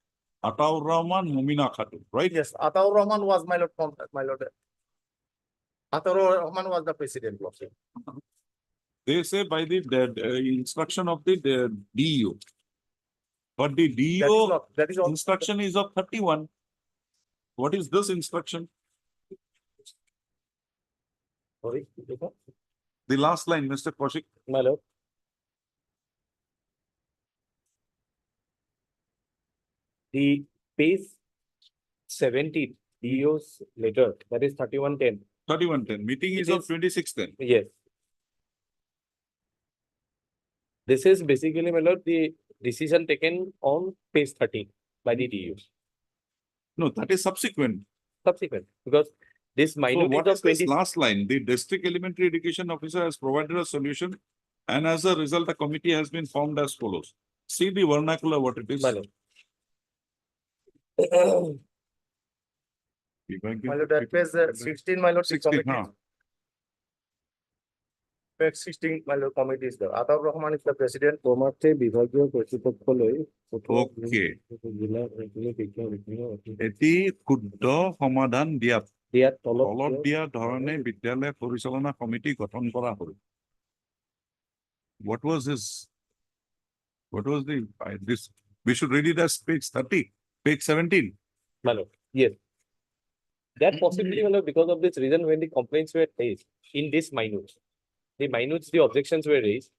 Ataur Rahman, Mumina Khatun, right? Yes, Ataur Rahman was my lord, my lord. Ataur Rahman was the president. Lordship. They say by the instruction of the DEO. But the That is DEO not, that is all. instruction is of 31. What is this instruction? Sorry, The last line, Mr. Kaushik. my lord. The page 17, DO's letter, that is 3110. 3110. Meeting It is of is- 2610. Yes. This is basically, my lord, the decision taken on page 13 by the DU. No, that is subsequent. Subsequent, because this So minute what is is of this 20. last line? The district elementary education officer has provided a solution and as a result, a committee has been formed as follows. See the vernacular, what it is. My lord. My lord, that page 16, my lord, the 16, committee. huh? Page 16, my lord, committee is there. Ataur Rahman is the president. Okay. এটি ক্ষুদ্ৰ সমাধান দিয়াত They are তলত দিয়া ধৰণে বিদ্যালয় পৰিচালনা সমিতি গঠন কৰা হ'ল। What was this? What was this? We should read it as page 30, page 17. My lord, yes. That possibly, my lord, because of this reason when the complaints were raised in this minutes. The minutes, the objections were raised.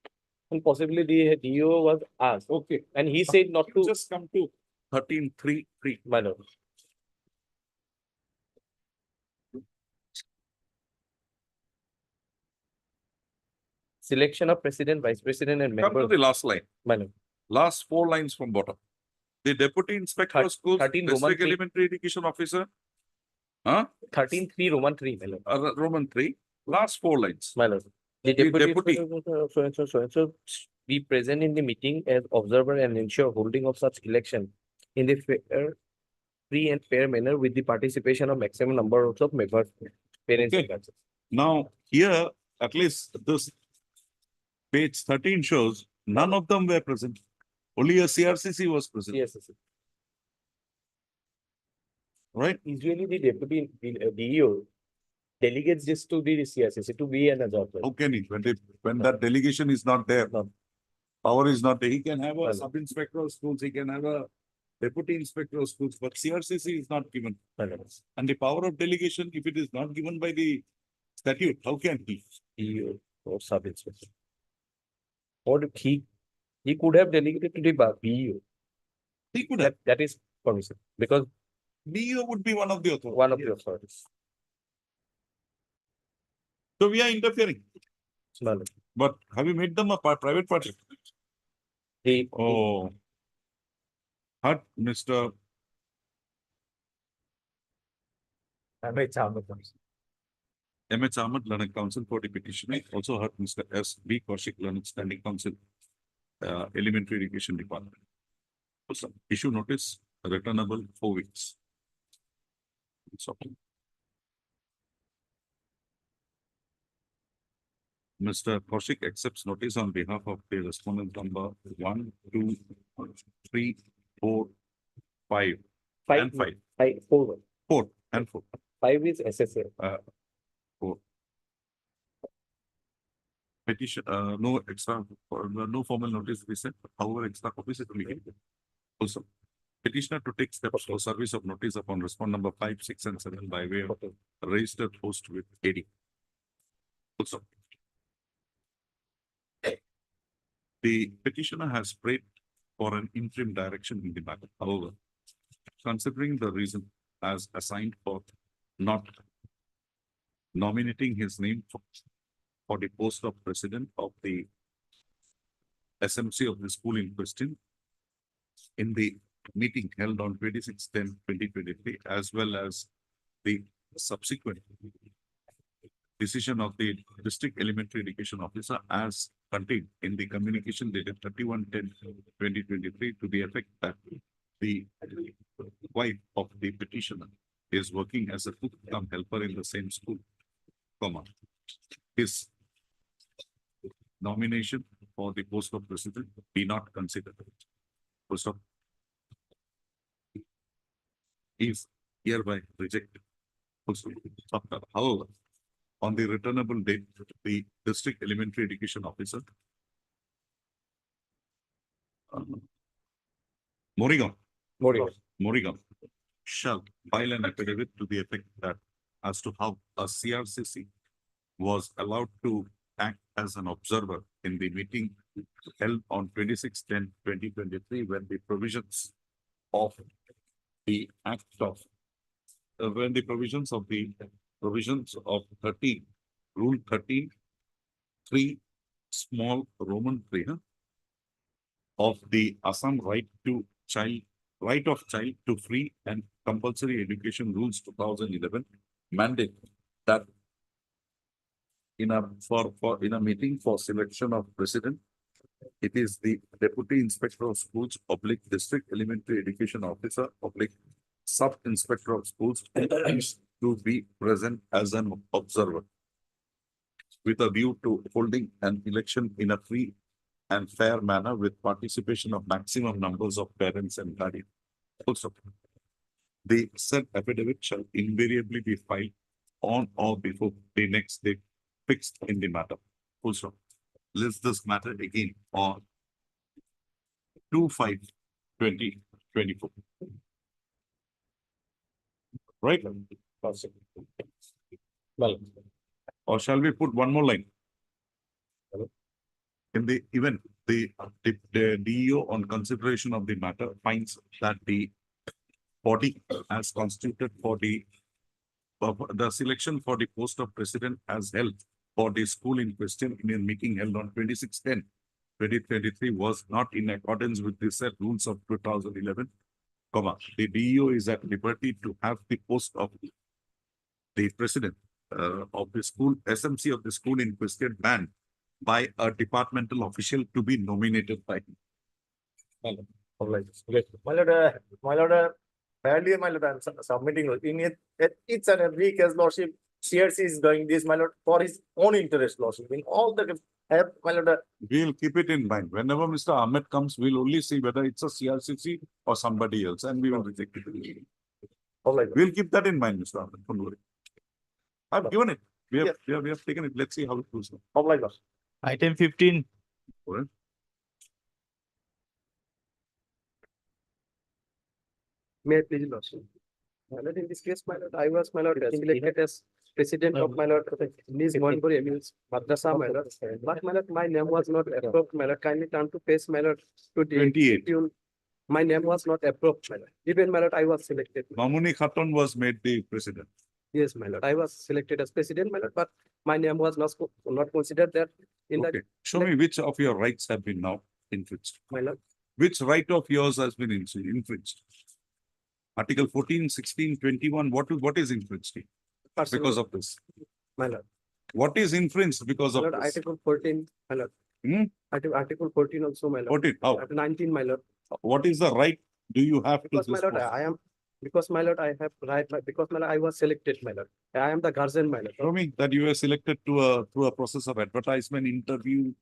And possibly the DO was asked. Okay. And he said not to, Just come to 13.3.3. my lord. Selection of president, vice president and Come to members, the last line. my lord. Last 4 lines from bottom. The deputy inspector of schools, 13 Roman district 3. elementary education officer. Huh? 13-3, Roman 3, my lord. Roman 3, last 4 lines. My lord. The The deputy, deputy. so and so be present in the meeting as observer and ensure holding of such election in the fair, free and fair manner with the participation of maximum number of members, parents and Okay. guardians. Now, here, at least this page 13 shows none of them were present. Only a CRCC was present, Yes, right? usually the deputy DEO delegates this to the CRCC to be an observer. How can he, when that delegation is not there, No. power is not there, he can have a Well. sub-inspector of schools, he can have a deputy inspector of schools, but CRCC is not given. And the power of delegation, if it is not given by the statute, how can he? DEO or sub-inspector. Or he could have delegated to the BEO. He could have, That is permissible because DEO would be one of the authorities. one of the authorities. So we are interfering, Small. but have you made them a private party? Oh. Hurt Mr. M.H. Ahmed. M.H. Ahmed, Learned Council for the petition, also hurt Mr. S.B. Kaushik, Learned Standing Council, Elementary Education Department. Also, issue notice, returnable 4 weeks. It's okay. Mr. Kaushik accepts notice on behalf of the respondent number 1, 2, 3, 4, 5, and 5. 4. 4 and 4. 5 is SSA. Petition, no extra, no formal notice we sent, however, extra copies it will be given. Also, petitioner to take steps for service of notice upon respond number 5, 6, and 7 by way of registered post with AD. Also, the petitioner has prayed for an interim direction in the matter. However, considering the reason as assigned for not nominating his name for the post of president of the SMC of the school in question in the meeting held on 26/10/2023, as well as the subsequent decision of the district elementary education officer as contained in the communication dated 31/10/2023 to the effect that the wife of the petitioner is working as a cook-cum helper in the same school, comma, his nomination for the post of president be not considered. Full stop. Is hereby rejected. Full stop. However, on the returnable date, the district elementary education officer Morrigan shall file an affidavit to the effect that as to how a CRCC was allowed to act as an observer in the meeting held on 26/10/2023, when the provisions of the act of when the provisions of 13, Rule 13, 3, small Roman 3, of the Assam right of child to free and compulsory education rules 2011 mandate that in a meeting for selection of president, it is the deputy inspector of schools, district elementary education officer, sub-inspector of schools to be present as an observer with a view to holding an election in a free and fair manner with participation of maximum numbers of parents and guardians. Also, the said affidavit shall invariably be filed on or before the next date fixed in the matter. Also, list this matter again on 2/5/2024. Right? Well, Or shall we put one more line? In the event the DEO on consideration of the matter finds that the body as constituted for the selection for the post of president as held for the school in question in a meeting held on 26/10/2023 was not in accordance with the said rules of 2011, comma, the DEO is at liberty to have the post of the president of the school, SMC of the school in question banned by a departmental official to be nominated by him. My lord, fairly, my lord, I'm submitting in each and every case, lordship, CRC is doing this, my lord, for his own interest lordship, in all the, have, my lord, We'll keep it in mind. Whenever Mr. Ahmed comes, we'll only see whether it's a CRCC or somebody else and we will reject it. all like. We'll keep that in mind, Mr. Ahmed. Don't worry. I've given it. We have taken it. Let's see how it goes. All like us. Item 15, May I please lordship? My lord, in this case, my lord, I was, my lord, selected as president of my lord, Ms. Mohanpuri Emils Madrasa, my lord. But my lord, my name was not approved, my lord, kindly turn to page, my lord, to the 28. tune. My name was not approved, my lord. Even, my lord, I was selected. Mamuni Khatun was made the president. Yes, my lord, I was selected as president, my lord, but my name was not considered that in Okay. the, Show me which of your rights have been now infringed. my lord. Which right of yours has been infringed? Article 14, 16, 21, what is infringed Personal, because of this? my lord. What is infringed because My of lord, this? Article 14, my lord. Hmm? Article 14 also, my lord. 14, how? Article 19, my lord. What is the right do you have to Because my this? lord, process? I am, because my lord, I have right, because my lord, I was selected, my lord. I am the guardian, my lord. Show me that you were selected to through a process of advertisement, interview.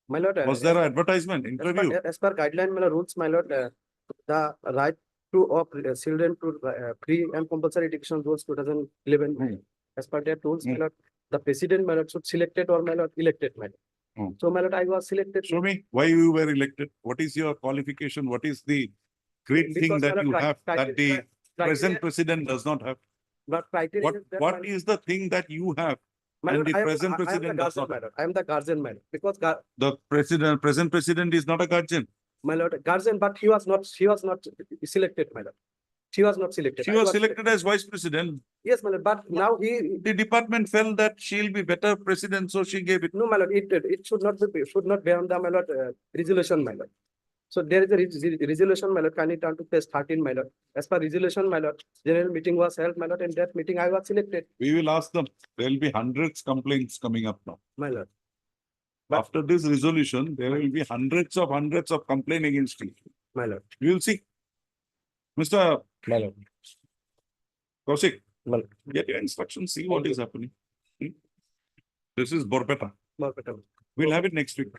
My lord. Was there an advertisement, interview? As per guideline, my lord, rules, my lord, the right to of children to free and compulsory education rules 2011. Hmm. As per that rules, my Hmm. lord, the president, my lord, should selected or my lord, elected, my lord. Hmm. So, my lord, I was selected. Show me why you were elected. What is your qualification? What is the great thing Because, my that lord, you have that the present criteria- president does not have? But criteria is that, my What lord, is the thing that you have my and lord, the I am- present I am the president does guardian, not my have? lord. I am the guardian, my lord, because The present president is not a guardian. my lord, guardian, but he was not selected, my lord. She was not selected. She I was selected as vice president. Yes, my lord, but now he, The department felt that she'll be better president, so she gave it. no, my lord, it should not be on the, my lord, resolution, my lord. So there is a resolution, my lord, kindly turn to page 13, my lord. As per resolution, my lord, general meeting was held, my lord, in that meeting I was selected, We will ask them. There'll be hundreds complaints coming up now. my lord. But- After this resolution, there will be hundreds of complaint against you. My lord. We will see. Mr. My lord. Kaushik, Well- get your instructions, see what is happening. Hmm? This is Borpeta. Borpeta. We'll have it next week.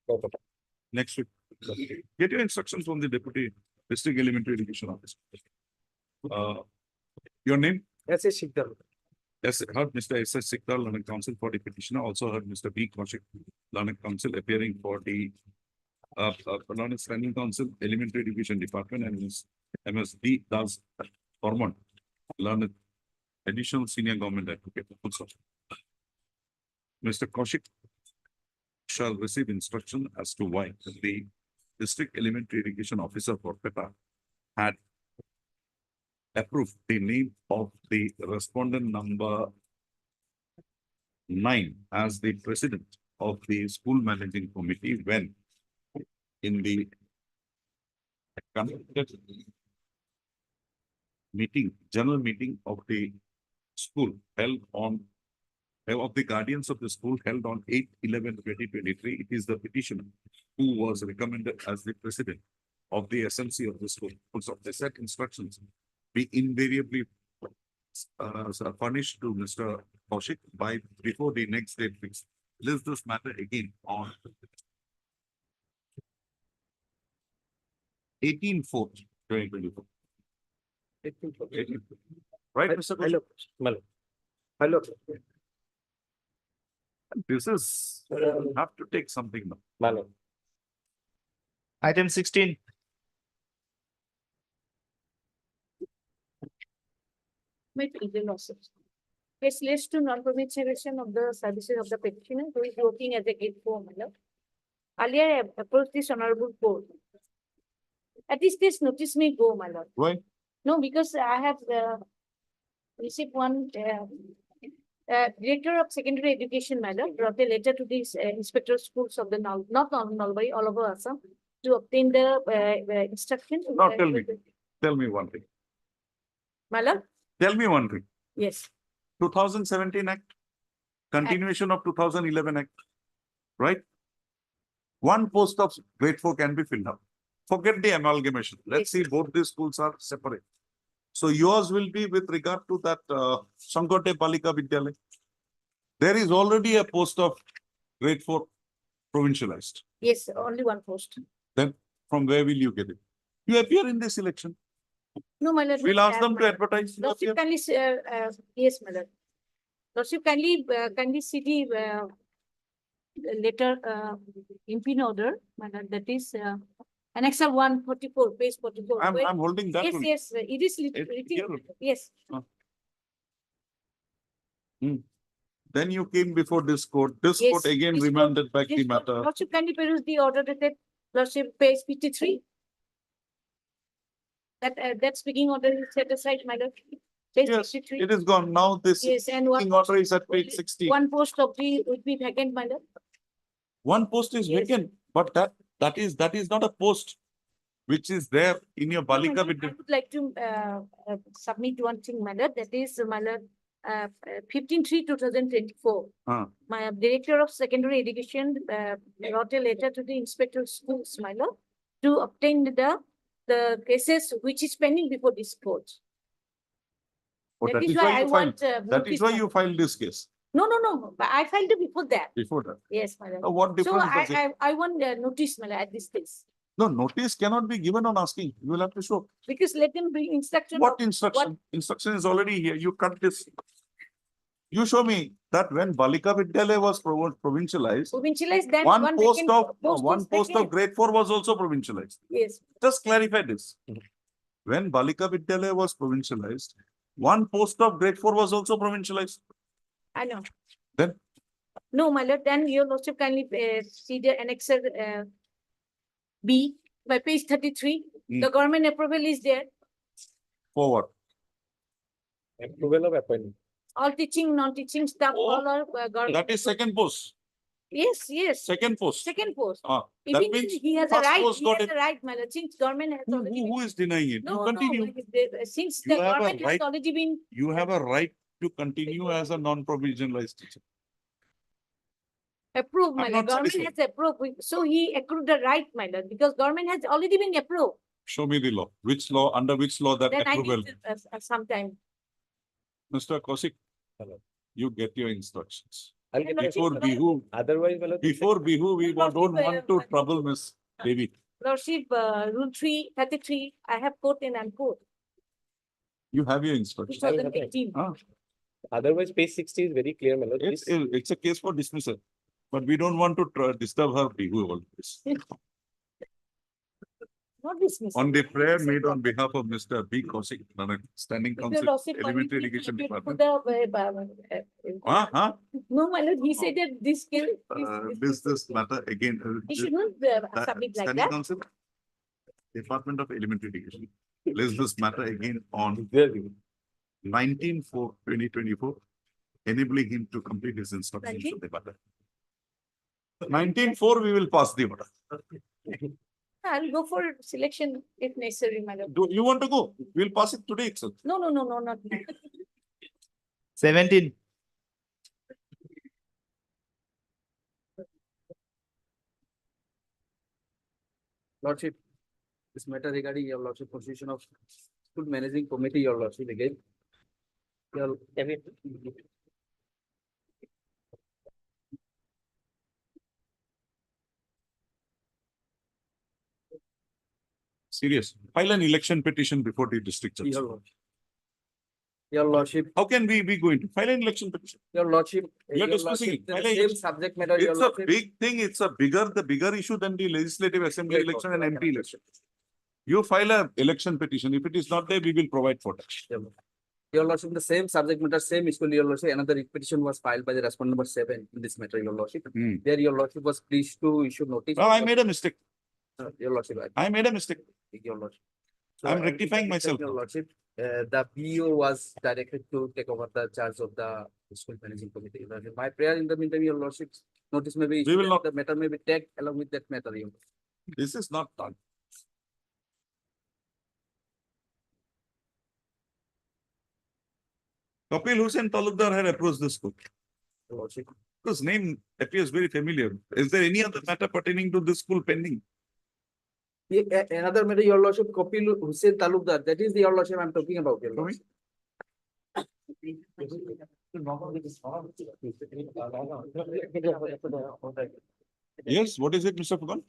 Borpeta. Next week. Get your instructions from the Deputy District Elementary Education Officer. Your name? S.A. Shikdar. Yes, heard Mr. S.S. Sikdar, Learning Council for the petitioner. Also heard Mr. B. Kaushik, Learning Council appearing for the Learning Standing Council, Elementary Education Department, and Ms. M.S.D. Das Ormond, Learned Additional Senior Government Advocate. Also, Mr. Kaushik shall receive instruction as to why the District Elementary Education Officer for PETA had approved the name of the respondent number 9 as the president of the school managing committee when in the conducted meeting, general meeting of the school held on of the guardians of the school held on 8/11/2023. It is the petitioner who was recommended as the president of the SMC of the school. Also, the set instructions be invariably furnished to Mr. Kaushik by before the next date fixed. List this matter again on 18/4/2024. 18. Right, Mr. Kaushik? Hello, my lord. Hello, This is, have to take something now. my lord. item 16, With legal losses. Case leads to non-permission of the services of the petitioner who is working as a gate for mother. Earlier, I approached this honorable court. At this stage, notice me go, my lord. Why? No, because I have received one Director of Secondary Education, madam, wrote a letter to the inspector schools of the not Nalbari, all over Assam, to obtain the instruction. Now tell me one thing. Madam, Tell me one thing. yes, 2017 Act, continuation of 2011 Act, right? One post of grade 4 can be filled up. Forget the amalgamation. Let's see both these schools are separate. So yours will be with regard to that Sankote Balika Vidyalaya. There is already a post of grade 4 provincialized. Yes, only one post. Then from where will you get it? You appear in this election. No, my lord. We'll ask them to advertise. You Lordship appear. kindly, yes, my lord. Lordship kindly see the letter, impine order, my lord, that is, annexure 144, page 44. I'm where- holding that Yes, one. yes, it is It- written, here. yes. Then you came before this court. This Yes, court again this court- remanded back the This court- matter. Lordship kindly peruse the order dated, Lordship, page 53. That speaking order is set aside, my lord. Page Yes, 53. it is gone. Now this Yes, and speaking order is at page 60. one post of the would be vacant, my lord. One post is Yes. vacant, but that is not a post which is there in your No, my Balika lord, I Vidya. would like to submit one thing, my lord, that is, my lord, 15/3/2024. My Director of Secondary Education wrote a letter to the Inspector of Schools, my lord, to obtain the cases which is pending before this court. Oh, That is why I you filed. want. That is notice, why my you lord. filed this case No, but I filed it before that. before that. Yes, my lord. What So difference does it? I want notice, my lord, at this case, No, notice cannot be given on asking. You will have to show. because let them bring instruction. What instruction? Instruction is already here. You cut this. You show me that when Balika Vidyalaya was provincialized, Provincialized, then one vacant post was of vacant. grade 4 was also provincialized. Yes, Just clarify this. When Balika Vidyalaya was provincialized, one post of grade 4 was also provincialized. I know. Then? No, my lord, then your lordship kindly see the annexure B by page 33. The government approval is there. Forward. Approval of appointment. All teaching, non-teaching staff, Oh, all are government. That is second post. Yes, yes, Second post. second post. That Even means he has a first right, post he got has it. a right, my lord, since government has already. Who is denying it? You No, continue. since You the have a government has right- already been You have a right to continue as a non-provisionalized teacher. approved, my I'm lord, not government satisfied. has approved, so he accrued the right, my lord, because government has already been approved. Show me the law. Which law, under which law that Then I approval? need sometime. Mr. Kaushik, Hello. you get your instructions. I'll get get it. Before Bihu, Otherwise, my lord. before Bihu, we No, don't no, want to trouble Miss Devi. Lordship, Rule 333, I have quote and unquote, You have your instructions. 2018. Ah, Otherwise, page 60 is very clear, my lord. It's a case for dismissal, but we don't want to disturb her Bihu always. Not dismissed. On the prayer made on behalf of Mr. B. Kaushik, Standing If your Council, lordship Elementary permit me to Education repeat for Department. No, my lord, he said that this skill. This matter again. He should not submit like Standing that. Council, Department of Elementary Education. List this matter again on 19/4/2024, enabling him to complete his instructions of the matter. 19/4, we will pass the order. I'll go for selection if necessary, my lord. Do you want to go? We'll pass it today itself. No, not now. 17. Lordship, this matter regarding your lordship position of school managing committee, your lordship again. Your, Serious. File an election petition before the district judge. your lordship. Your lordship, How can we be going to file an election petition? your lordship. We are your discussing lordship, it. the File same election. subject matter, your It's a lordship. big thing. It's a the bigger issue than the legislative assembly Yes, election okay. and MP election. You file a election petition. If it is not there, we will provide for that. Your lordship, the same subject matter, same school, your lordship, another petition was filed by the respondent number 7 in this matter, your lordship. There your lordship was pleased to issue notice. Well, I made a mistake. Your lordship, I made a mistake. your lordship. I'm I rectifying request myself Your now. lordship, the PO was directed to take over the charge of the school managing committee. Your lordship. My prayer in the meantime, your lordship, notice may be We will issued, not- the matter may be tagged along with that matter. Your lordship. This is not done. Kapil Hussain Talukdar had approached this school. Your lordship. His name appears very familiar. Is there any other matter pertaining to this school pending? Another matter, your lordship, Kopil Hussain Talukdar, that is the your lordship I'm talking about. Your lordship. Yes, what is it, Mr. Pagan?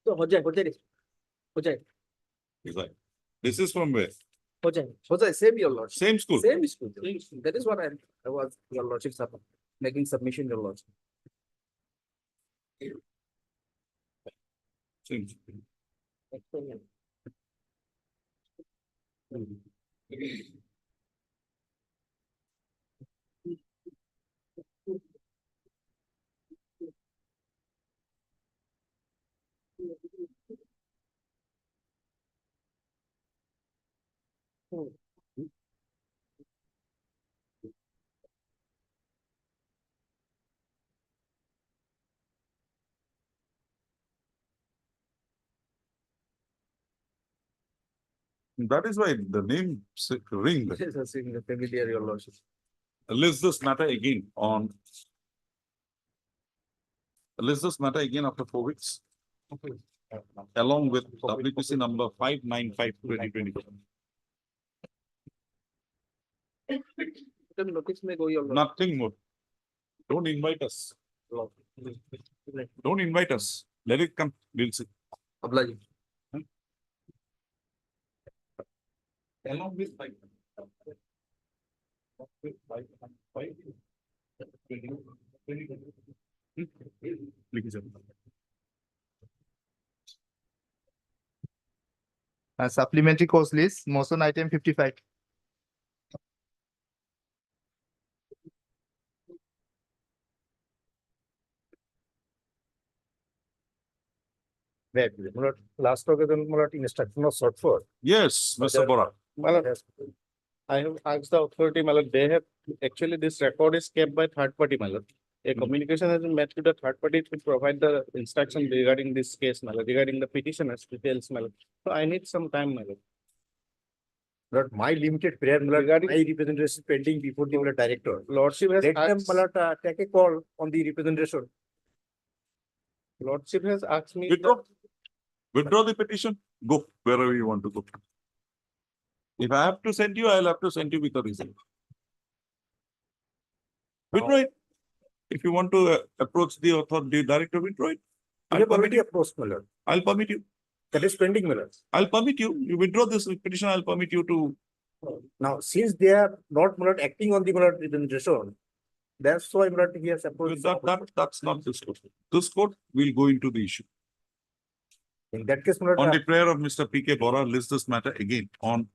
So, Hojai. He's like, this is from where? Hojai, same your lordship. Same school. Same school. That is what I was, your lordship, making submission, your lordship. Same school. That is why the name ring. Yes, I think the familiar, your lordship. List this matter again on. List this matter again after 4 weeks. Along with WPC number 595/2020. Then notice may go your lordship. Nothing more. Don't invite us. Don't invite us. Let it come. We'll see. Ablaji. Along with five. Supplementary course list, motion item 55. Last occasion, instruction was sought for. Yes, Mr. Bora. I have asked the authority, they have, actually this record is kept by third party, A communication has been made to the third party to provide the instruction regarding this case, regarding the petitioner's details, So I need some time, But my limited prayer, Regarding- my representation pending before the director. Lordship has Let them, asked, take a call on the representation. Lordship has asked me. Withdraw. Withdraw the petition. Go wherever you want to go. If I have to send you, I'll have to send you with a reason. Withdraw it. If you want to approach the authority director, withdraw it. You I'll have permit already you. approached, Muller. I'll permit you. That is pending, Muller. I'll permit you. You withdraw this petition, I'll permit you to. Now, since they are not Muller acting on the Muller representation, that's why Muller he has approached. That's not this court. This court will go into the issue. In that case, Muller. On the prayer of Mr. P.K. Bora, list this matter again on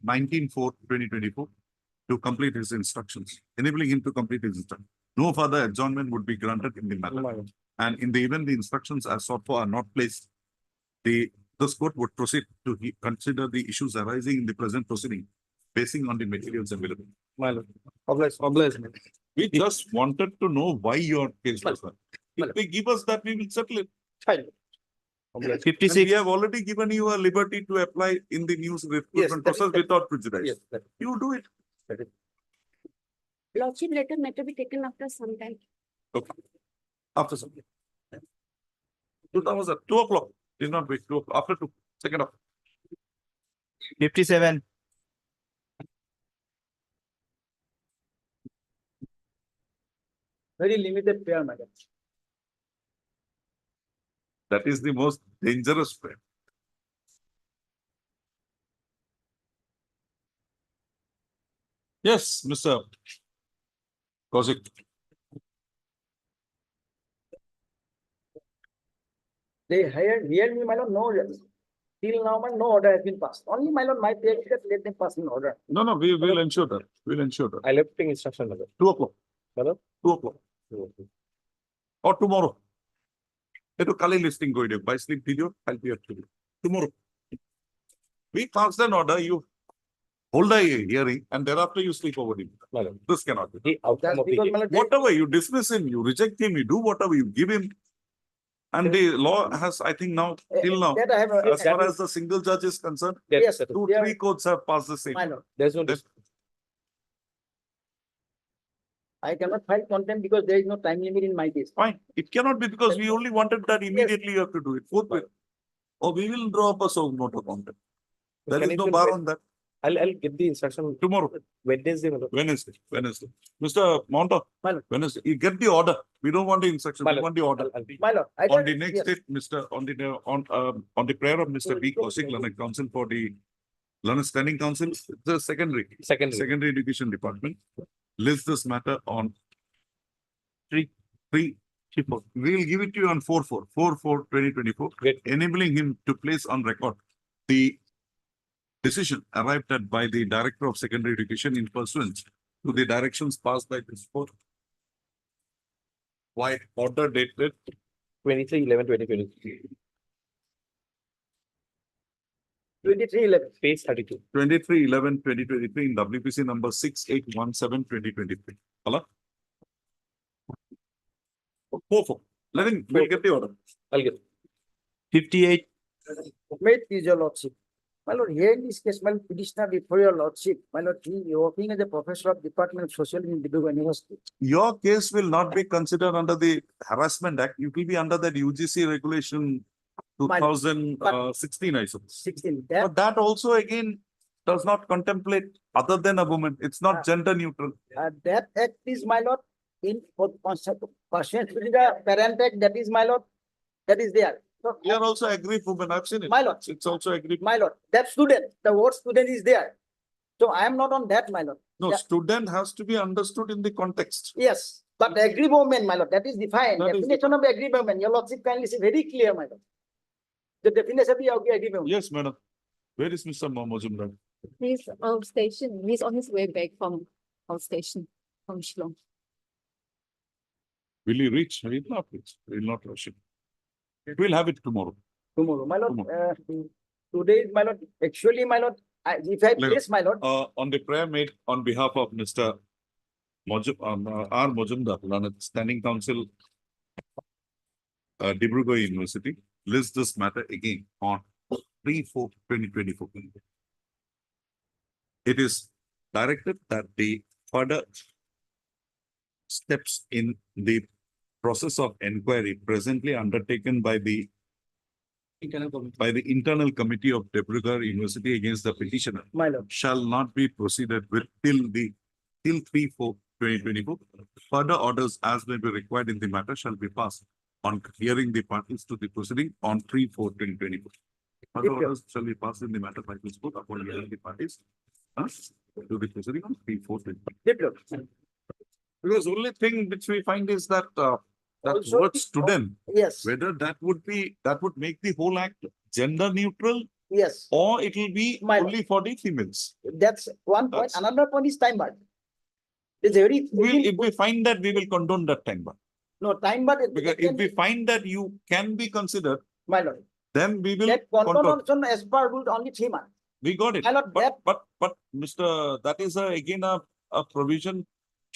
19/4/2024 to complete his instructions, enabling him to complete his instructions. No further adjournment would be granted in the matter. And in the event the instructions as sought for are not placed, this court would proceed to consider the issues arising in the present proceeding, basing on the materials available. We just wanted to know why your case was heard. If they give us that, we will settle it. And 56. we have already given you a liberty to apply in the news recruitment that is- process without prejudice. Yes, that- You do it. Lordship, let the matter be taken after some time. Okay. After some. 2 o'clock. Is not wait, 2 o'clock. After 2, second off. 57. Very limited prayer, madam. That is the most dangerous prayer. Yes, Mr. Kaushik. They hired me, my lord, no, till now, no order has been passed. Only, my lord, my prayer is that let them pass an order. No, we will ensure that. We'll ensure that. I left instruction, 2 o'clock. Hello? 2 o'clock. Or tomorrow. It Kali listing going to by sleep video, I'll be up to you. Tomorrow. We pass an order, you hold a hearing and thereafter you sleep over him. This cannot be. The outcome That's of the because, case. my lord, Whatever you dismiss him, you reject him, you do whatever you give him. And the law has, I think now, till now, that I have, as far as the single judge is concerned, yes, 2, they are- 3 courts have passed the same. my lord, There's no. Yes. I cannot file contempt because there is no time limit in my case. Fine. It cannot be because we only wanted that immediately you have to do it. Forthwith. or we will draw up a so motor content. There Can is it no be bar Wed- on that. I'll get the instruction Tomorrow, Wednesday. my lord. Wednesday. Mr. Monta, My lord. Wednesday, you get the order. We don't want the instruction, My we lord. want the order. My lord. I On don't- the next yes. date, on the prayer of Mr. B. Kaushik, Learned Council for the Learned Standing Council, the secondary education department, list this matter on three, we will give it to you on 4/4/2024, Great. enabling him to place on record the decision arrived at by the Director of Secondary Education in pursuance to the directions passed by this court. Why order dated 23/11/2023. 23/11. Page 32. 23/11/2023 in WPC number 6817/2023. Hello? 4/4. We'll get the order. I'll get. 58, May it please your lordship. My lord, here in this case, my petitioner before your lordship, my lord, he working as a professor of Department of Social in Dibrugarh University. Your case will not be considered under the Harassment Act. It will be under that UGC regulation My- 2016, I suppose. 16, that, But that also again does not contemplate other than a woman. It's not gender neutral. that act is, my lord, in pursuant to the parent act, that is, my lord, that is there. So, We are also aggrieved women. I've seen it. my lord, It's also aggrieved. my lord, that student, the word student is there. So I am not on that, my lord. No, Yeah. student has to be understood in the context. Yes, but the agree woman, my lord, that is defined. That is Definition of agree woman, your lordship kindly is very clear, my lord. The definition of the agree woman. Yes, madam. Where is Mr. Majumdar? He's station, he's on his way back from our station, from Shillong. Will he reach? He will not reach. He will not rush it. We'll have it tomorrow. Tomorrow, my lord, today, my lord, actually, my lord, if I Let- place, my lord, On the prayer made on behalf of Mr. R. Majumdar, Learned Standing Council, Dibrugarh University, list this matter again on 3/4/2024. It is directed that the further steps in the process of inquiry presently undertaken by the internal committee of Dibrugarh University against the petitioner my lord, shall not be proceeded with till 3/4/2024. Further orders as may be required in the matter shall be passed on hearing the parties to the proceeding on 3/4/2024. Further Thank you. orders shall be passed in the matter by this court upon hearing the parties to the proceeding on 3/4/2024. Deep Lord. Because only thing which we find is that that Also word the- student, Yes, whether that would make the whole act gender neutral yes, or it will be My- only for the females. that's one point. That's- Another point is time bar. It's very, If we find that, we will condone that time bar. no, time bar. Because if we find that you can be considered, My lord, then we will that control. condonation as per rule only 3 months. We got it. My lord, that, But Mr. That is again a provision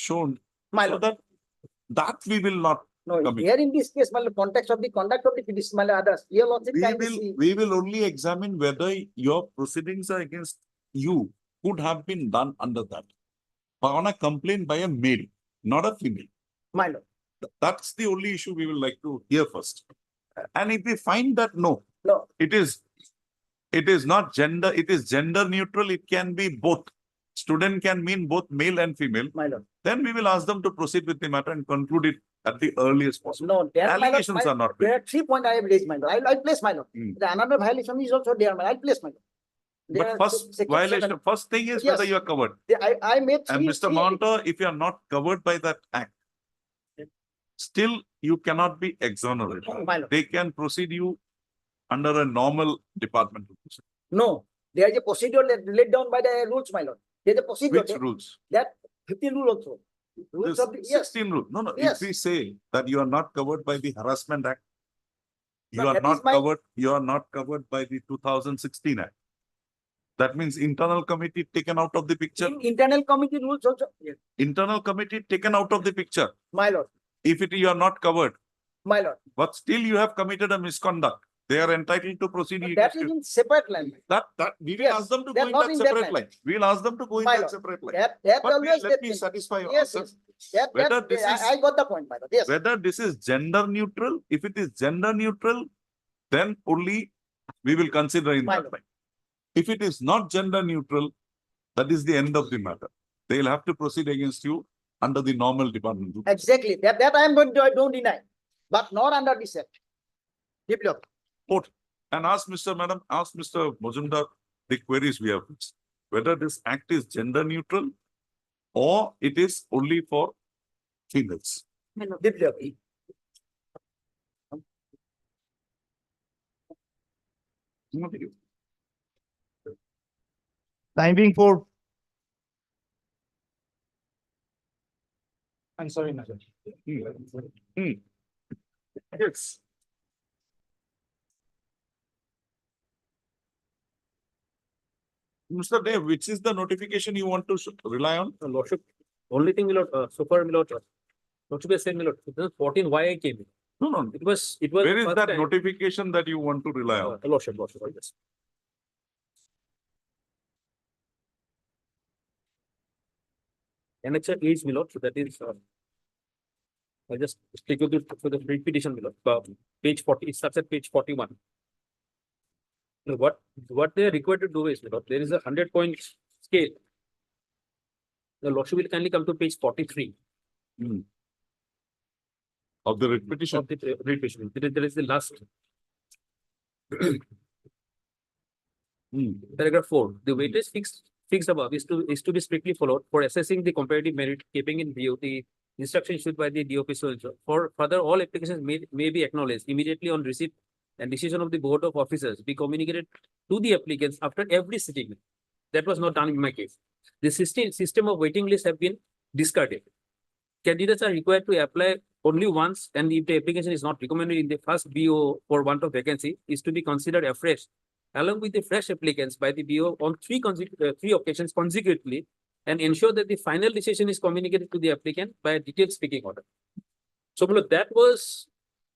shown my so lord, that we will not. no, commit. here in this case, my lord, context of the conduct of the petition, my lord, others, your lordship kindly see. We will only examine whether your proceedings are against you could have been done under that. On a complaint by a male, not a female. My lord, That's the only issue we will like to hear first. And if we find that no, no, it is not gender, it is gender neutral, it can be both. Student can mean both male and female. my lord, Then we will ask them to proceed with the matter and conclude it at the earliest possible. no, there, my lord, Allegations are not made. there are 3 points I have raised, my lord. I'll place, my lord. Hmm. The another violation is also there, my lord. I'll place, my lord. There But are first second- violation, first thing is whether Yes. you are covered. I made And three- Mr. three- Monta, if you are not covered by that act, still you cannot be exonerated. My lord, They can proceed you under a normal departmental procedure. no, there is a procedure laid down by the rules, my lord. There's a procedure, Which rules? that 15 rule also. Rules This of the, yes, 16 rule. No, if Yes. we say that you are not covered by the Harassment Act, you But are that is not my- covered, you are not covered by the 2016 Act. That means internal committee taken out of the picture, internal committee rules also, internal committee taken out of the picture. my lord, If you are not covered, my lord. but still you have committed a misconduct, they are entitled to proceed That against is you. in separate line. That, we will Yes, ask them to they go are in not that in that separate line. line. We'll ask them to go in My that lord, separate line. That But always. let me that- satisfy your Yes, answer. yes. Whether this is- I got the point, my lord, yes. Whether this is gender neutral, if it is gender neutral, then only we will consider in My that lord. way. If it is not gender neutral, that is the end of the matter. They'll have to proceed against you under the normal department. rules. Exactly, that I am going to, I don't deny, but not under this act. Develop. Quote, and ask Mr. Mojumdar the queries we have raised, whether this act is gender neutral or it is only for females. Develop. Time being for I'm sorry, Madam. Yes. Mr. Dev, which is the notification you want to rely on? Lordship, only thing, so far, Lordship has said, 2014, why I came in. No. It was. Where is first that time- notification that you want to rely on? Lordship, yes. Annexure is, my lord, so that is, I just take you to the petition, my lord, page 40, it starts at page 41. Now, what they are required to do is, my lord, there is a 100-point scale. The lordship will kindly come to page 43 Of the writ petition? of the writ petition. There is the last. Paragraph 4, the weightage fixed above is to be strictly followed for assessing the comparative merit, keeping in view the instruction issued by the DOP. So for further, all applications may be acknowledged immediately on receipt and decision of the Board of Officers be communicated to the applicants after every sitting. That was not done in my case. The system of waiting lists have been discarded. Candidates are required to apply only once, and if the application is not recommended in the first BO for want of vacancy, is to be considered afresh, along with the fresh applicants by the BO on three occasions consecutively, and ensure that the final decision is communicated to the applicant by a detailed speaking order. So, that was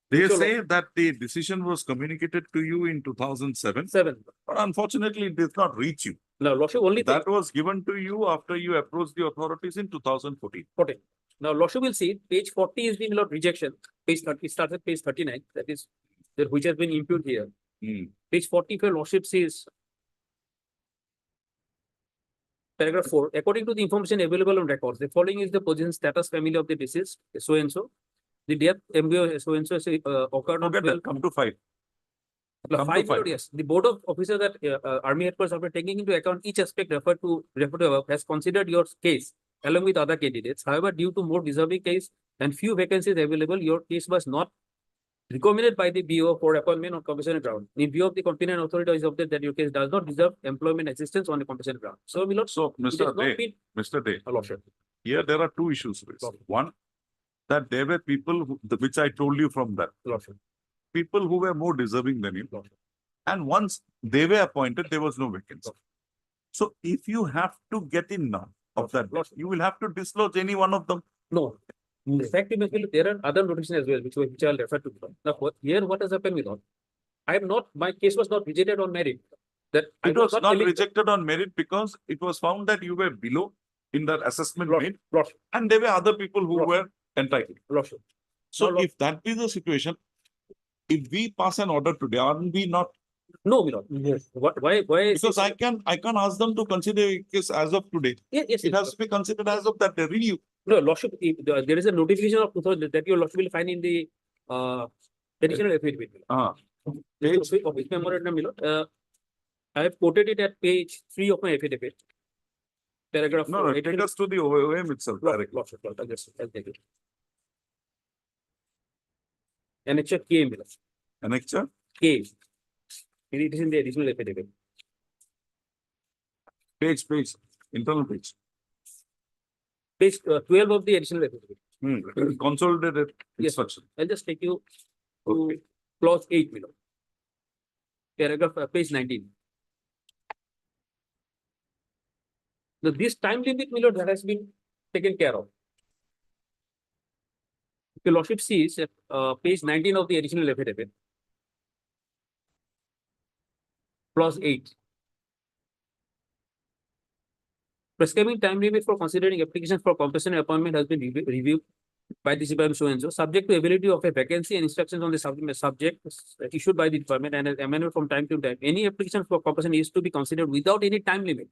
They So, say that the decision was communicated to you in 2007, 7. but unfortunately it did not reach you. Now, Lordship, only thing, That was given to you after you approached the authorities in 2014. 14. Now, Lordship will see page 40 is the rejection. Page 30 starts at page 39. That is, which has been imputed here. Page 40, for Lordship says, paragraph 4, according to the information available on records, the following is the position status family of the deceased, so and so. The death MBO so and so occurred on Forget 12. that, come to 5. Come to 5 5. yes. The Board of Officers that Army headquarters, after taking into account each aspect referred to above, has considered your case along with other candidates. However, due to more deserving case and few vacancies available, your case was not recommended by the BO for appointment on compensation ground. In view of the competent authority is observed that your case does not deserve employment assistance on a compensation ground. So, my lord, So, it has not been Mr. Day, a lordship. here there are two issues raised. Okay. One, that there were people which I told you from that, Lordship. people who were more deserving than you. Lordship. And once they were appointed, there was no vacancy. So if you have to get in now of that, Lordship. you will have to dislodge any one of them. No. In fact, there are other notifications as well, which I'll refer to. Now, here, what has happened with all? My case was not rejected on merit. That I It was not telling- rejected on merit because it was found that you were below in the assessment made, Lordship. and there were other people who Lordship. were entitled. Lordship. So No, if that be the situation, if we pass an order today, are we not? No, my lord. Yes. Why? Because I can ask them to consider a case as of today. Yes. It has to be considered as of that review. No, lordship, there is a notification of 2000 that your lordship will find in the additional affidavit. Page- Of which memorandum, my lord. I have quoted it at page 3 of my affidavit. Paragraph. No, take us to the OM itself directly. Lordship, I'll take it. Annexure K, my lord. Annexure, K. It is in the additional affidavit. page, internal page. Page 12 of the additional affidavit. Consolidated Yes. instruction. I'll just take you to clause 8 below. Paragraph, page 19. Now, this time limit, my lord, that has been taken care of. The lordship sees at page 19 of the additional affidavit. Clause 8. Prescribing time limit for considering applications for compensation appointment has been reviewed by the CPM so and so, subject to availability of a vacancy and instructions on the subject issued by the department and as amended from time to time. Any application for compensation is to be considered without any time limit.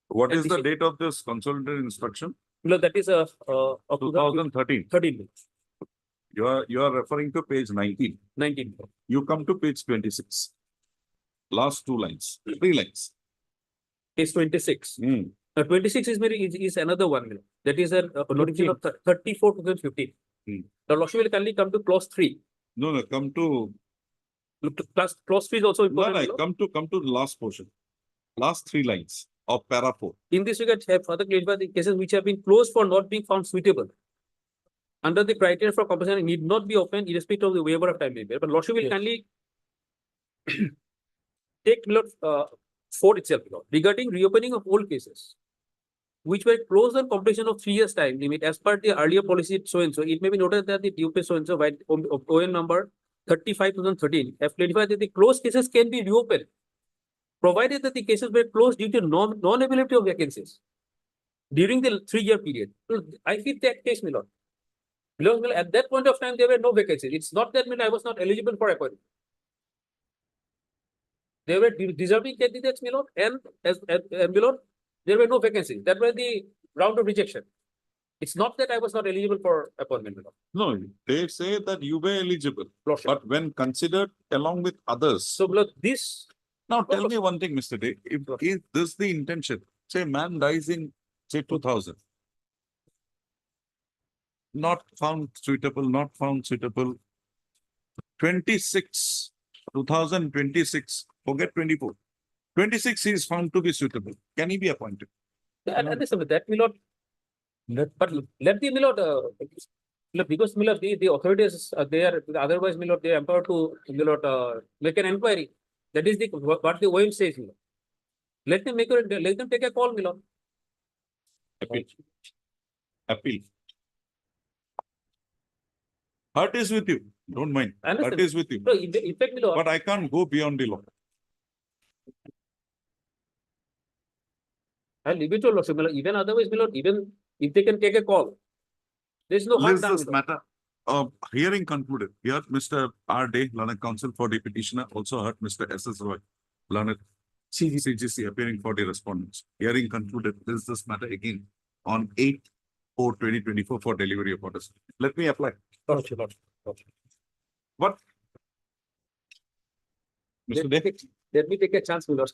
What And is this the is- date of this consolidated instruction? No, that is of 2013. 13, You are referring to page 19. 19. You come to page 26. Last 2 lines, 3 lines. Case 26. Hmm. 26 is another one. That is a notification of 34 2015. Hmm. The Lordship will kindly come to clause 3. No, come to, Look to clause 3 is also no, important. my lord. come to the last portion. Last 3 lines of para 4. In this regard, have further clarified the cases which have been closed for not being found suitable. Under the criteria for compensation need not be opened irrespective of the waiver of time limit. But Lordship will Yes. kindly take my lord, 4 itself, my lord, regarding reopening of old cases, which were closed on completion of 3 years time limit as per the earlier policy so and so. It may be noted that the DUP so and so by OM number 35/2013 have clarified that the closed cases can be reopened, provided that the cases were closed due to non-availability of vacancies during the 3-year period. So I feel that case, my lord. Because, my lord, at that point of time, there were no vacancies. It's not that, my lord, I was not eligible for appointment. They were deserving candidates, my lord, and my lord, there were no vacancies. That was the round of rejection. It's not that I was not eligible for appointment, my lord. No, they say that you were eligible, Lordship. but when considered along with others. So, my lord, this, Now, tell me one thing, Mr. Day, if this the intention, say man dies in, say 2000. Not found suitable, not found suitable. 26, 2026, forget 24. 26 is found to be suitable. Can he be appointed? and understand that, my lord. But let the, my lord, look, because, my lord, the authorities, they are, otherwise, my lord, they are empowered to, my lord, make an inquiry. That is the, what the OM says, my lord. Let them let them take a call, my lord. Appeal. Appeal. Heart is with you, don't mind. I Heart understand. is with you. No, in fact, my lord, But I can't go beyond the law. I'll leave it to Lordship, my lord. Even otherwise, my lord, even if they can take a call, there's no harm List done, this my lord. matter. Hearing concluded. Here, Mr. R. Day, learned counsel for the petitioner, also heard Mr. S.S. Roy, learned CGC appearing for the respondents. Hearing concluded. This matter again on 8/4/2024 for delivery of orders. Let me apply. Lordship. What? Mr. Day, Let me take a chance, my lord.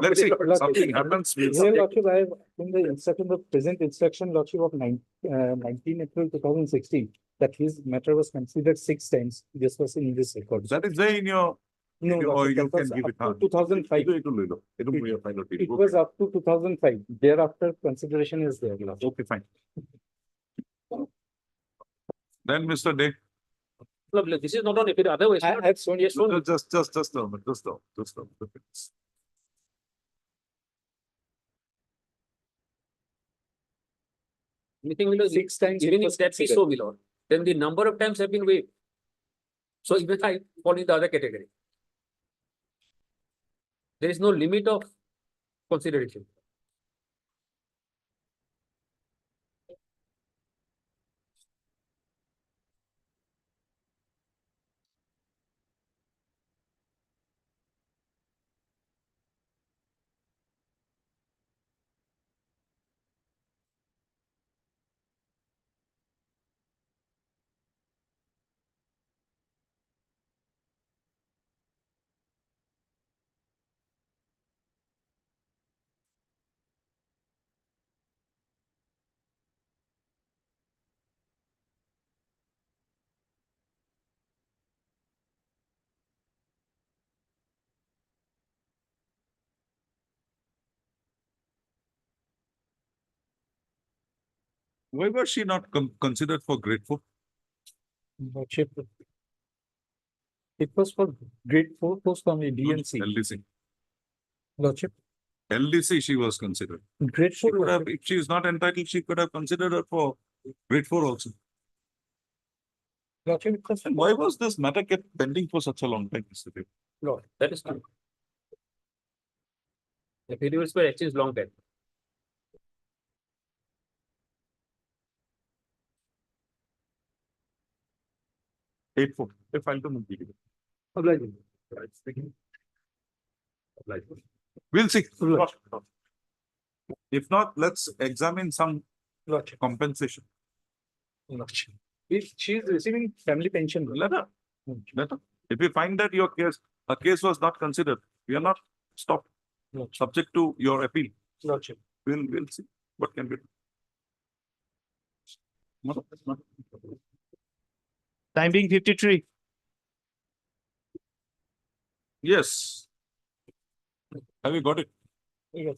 let's see, something happens. we'll Here, see. Lordship, I have in the instruction, the present instruction, Lordship of 19 April 2016, that his matter was considered 6 times. This was in this record. That is there in your, No, or Lordship, you that was can give up it to hard. 2005. It'll be a final. It was up to 2005. Thereafter, consideration is there, Lordship. Okay, fine. Then, Mr. Day, Look, this is not on appeal, otherwise. I have shown, yes, shown. just a moment, just a moment. Anything, my lord, 6 times. even it if was that be considered. so, my lord, then the number of times have been waived. So even I fall in the other category. There is no limit of consideration. Why was she not considered for grade 4? Lordship. It was for grade 4 post only, DNC. LDC. Lordship, LDC she was considered. grade She 4. could have, if she is not entitled, she could have considered her for grade 4 also. Lordship, it was. And why was this matter kept pending for such a long time, Mr. Dev? No, that is true. The periods were exchanged long time. 8-4. They filed to be given. Obliging. Right, speaking. Obliging. We'll see. If not, let's examine some Lordship. compensation. Lordship. If she is receiving family pension. Let her. If we find that a case was not considered, we are not stopped. Subject to your appeal. Lordship. We'll see what can be done. No. Time being 53. Yes. Have you got it? Yes.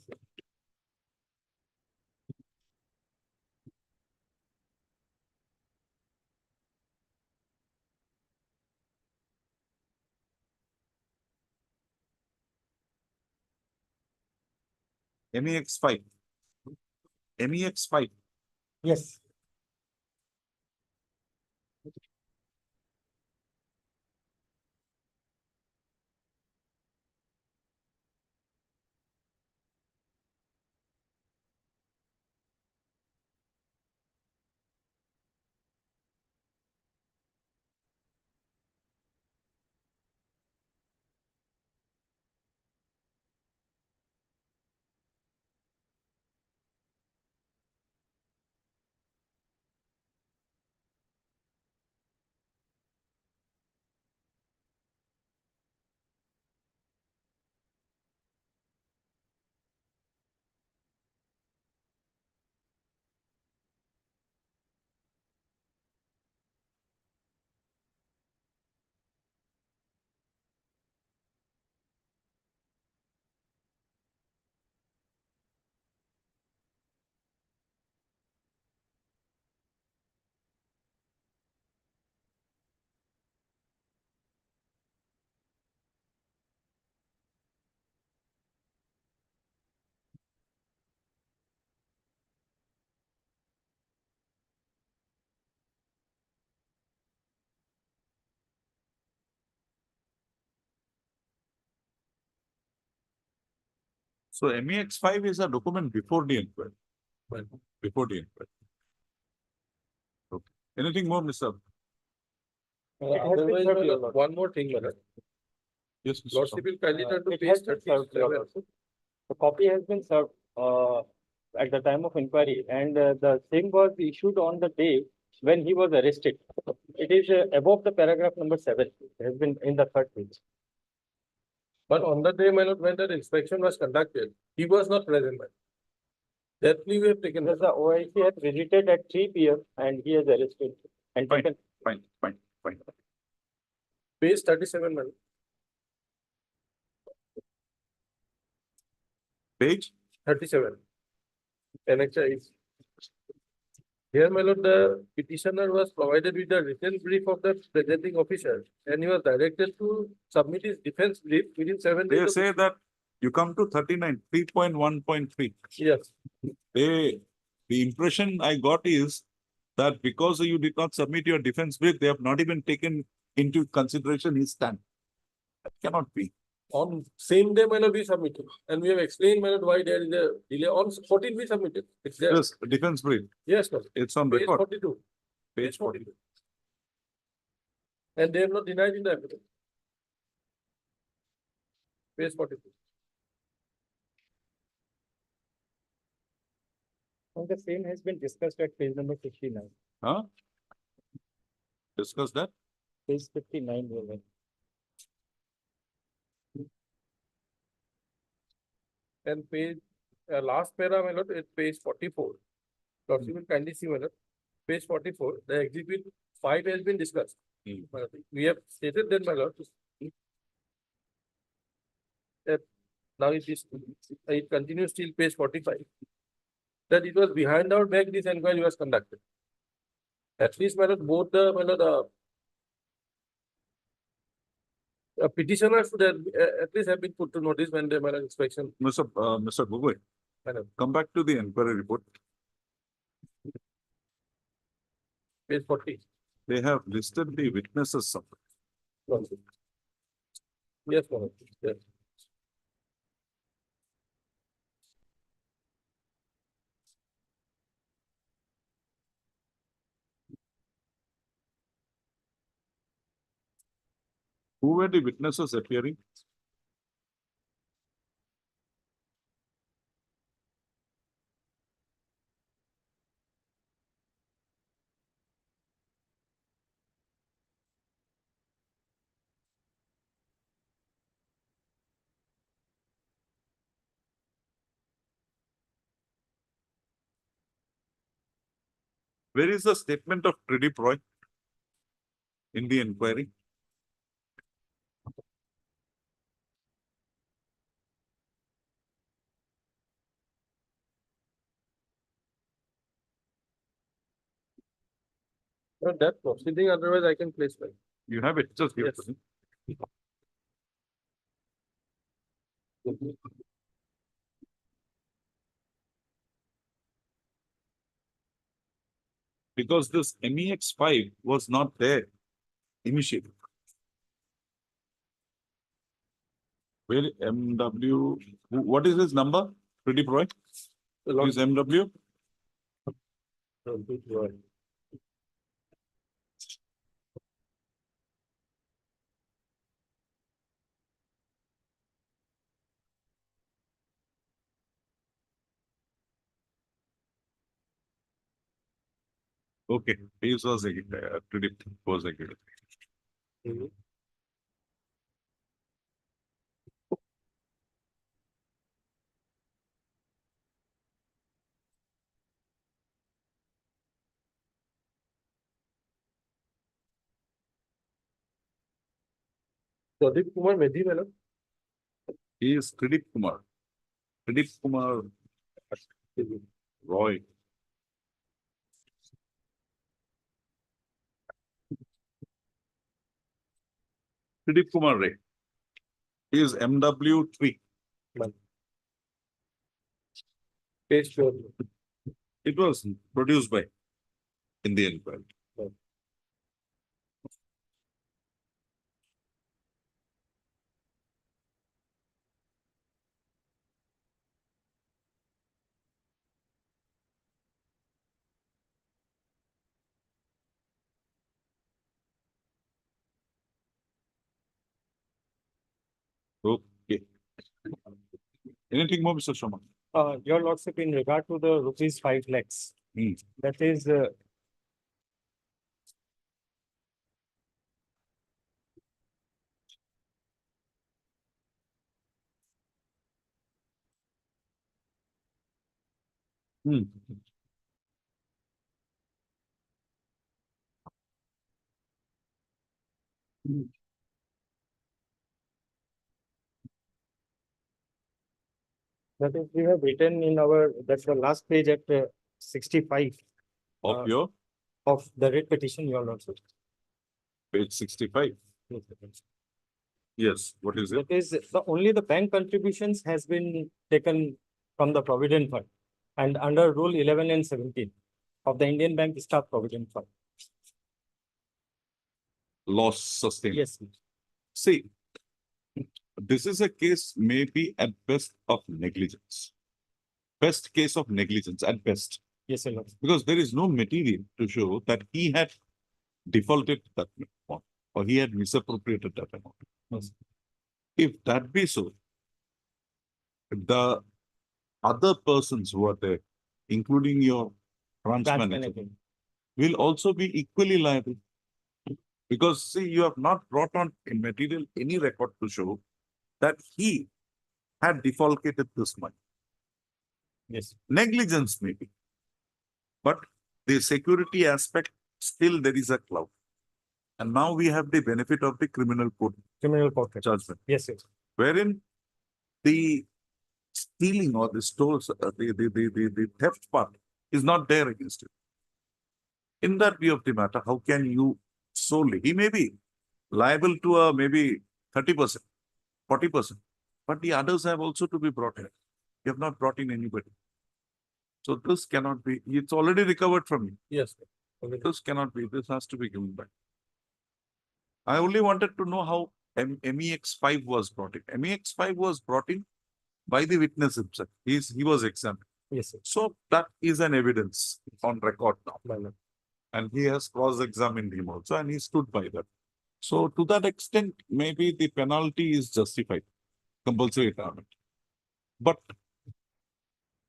MEX5. MEX5. Yes. So MEX5 is a document before the inquiry. Well, before the inquiry. Okay. Anything more, Mr. Otherwise, my lord, one more thing, my lord. Yes, Mr. Lordship will kindly turn to It page has been served, Your 37. Lordship. The copy has been served at the time of inquiry, and the same was issued on the day when he was arrested. It is above the paragraph number 7. It has been in the third page. But on the day, my lord, when the inspection was conducted, he was not present. my lord. That plea we have taken. Because the OIC had visited at 3 p.m. and he is arrested and Fine. taken. Fine. Page 37, my lord. Page 37. Annexure is. Here, my lord, the petitioner was provided with the written brief of the presenting officer and he was directed to submit his defense brief within 7 days. they of say that you come to 39, 3.1.3. Yes, The impression I got is that because you did not submit your defense brief, they have not even taken into consideration his stand. That cannot be. on same day, my lord, we submitted and we have explained, my lord, why there is a delay. On 14th, we submitted. It's there. Yes, defense brief. Yes, my lord. It's on Page record. 42. Page 42. And they have not denied in the evidence. Page 42. And the same has been discussed at page number 59. Huh? Discuss that. Page 59. we were. And page, last para, my lord, is page 44. Lordship will kindly see, my lord. Page 44, the exhibit 5 has been discussed. My lord. We have stated that, my lord. That now it continues till page 45. That it was behind our back this inquiry was conducted. At least, my lord, both the, my lord, petitioners should have, at least have been put to notice when they were inspection. Mr. Gugoi, Madam. come back to the inquiry report. Page 40. They have listed the witnesses. Lordship. Yes, my lord. Yes. Who were the witnesses appearing? Where is the statement of Pradeep Roy in the inquiry? That proceeding, otherwise I can place by. You have it, just give it Yes. to me. Because this MEX5 was not there initially. Where MW, what is his number? Pradeep Roy? Is MW? Okay, he was Pradeep was agreed. Pradeep Kumar Medhi, madam. He is Pradeep Kumar. Pradeep Kumar Roy. Pradeep Kumar Ray. He is MW3. Page 4. It was produced by Indian Inquiry. Okay. Anything more, Mr. Sharma? Your lordship, in regard to the rupees 5 lakhs, Hmm. that is, Hmm. that is, we have written in our, that's the last page at 65 Of your of the writ petition, your lordship. page 65. Yes, what is it? That is, only the bank contributions has been taken from the Provident Fund and under Rule 11 and 17 of the Indian Bank Staff Provident Fund. Loss sustained. Yes. See, this is a case maybe at best of negligence. Best case of negligence at best, Yes, your lordship. because there is no material to show that he had defaulted that amount or he had misappropriated that amount. Yes. If that be so, the other persons who are there, including your branch Branch manager, manager. will also be equally liable. Because see, you have not brought on in material any record to show that he had defalcated this money. Yes. Negligence maybe. But the security aspect, still there is a cloud. And now we have the benefit of the criminal court Criminal court records. judgment, Yes, yes. wherein the stealing or the stores, the theft part is not there against you. In that view of the matter, how can you solely, he may be liable to a maybe 30%, 40%, but the others have also to be brought in. You have not brought in anybody. So this cannot be, it's already recovered from you. Yes. This cannot be, this has to be given back. I only wanted to know how MEX5 was brought in. MEX5 was brought in by the witness himself. He was examined. Yes, sir. So that is an evidence on record now. My lord. And he has cross-examined him also and he stood by that. So to that extent, maybe the penalty is justified, compulsory retirement. But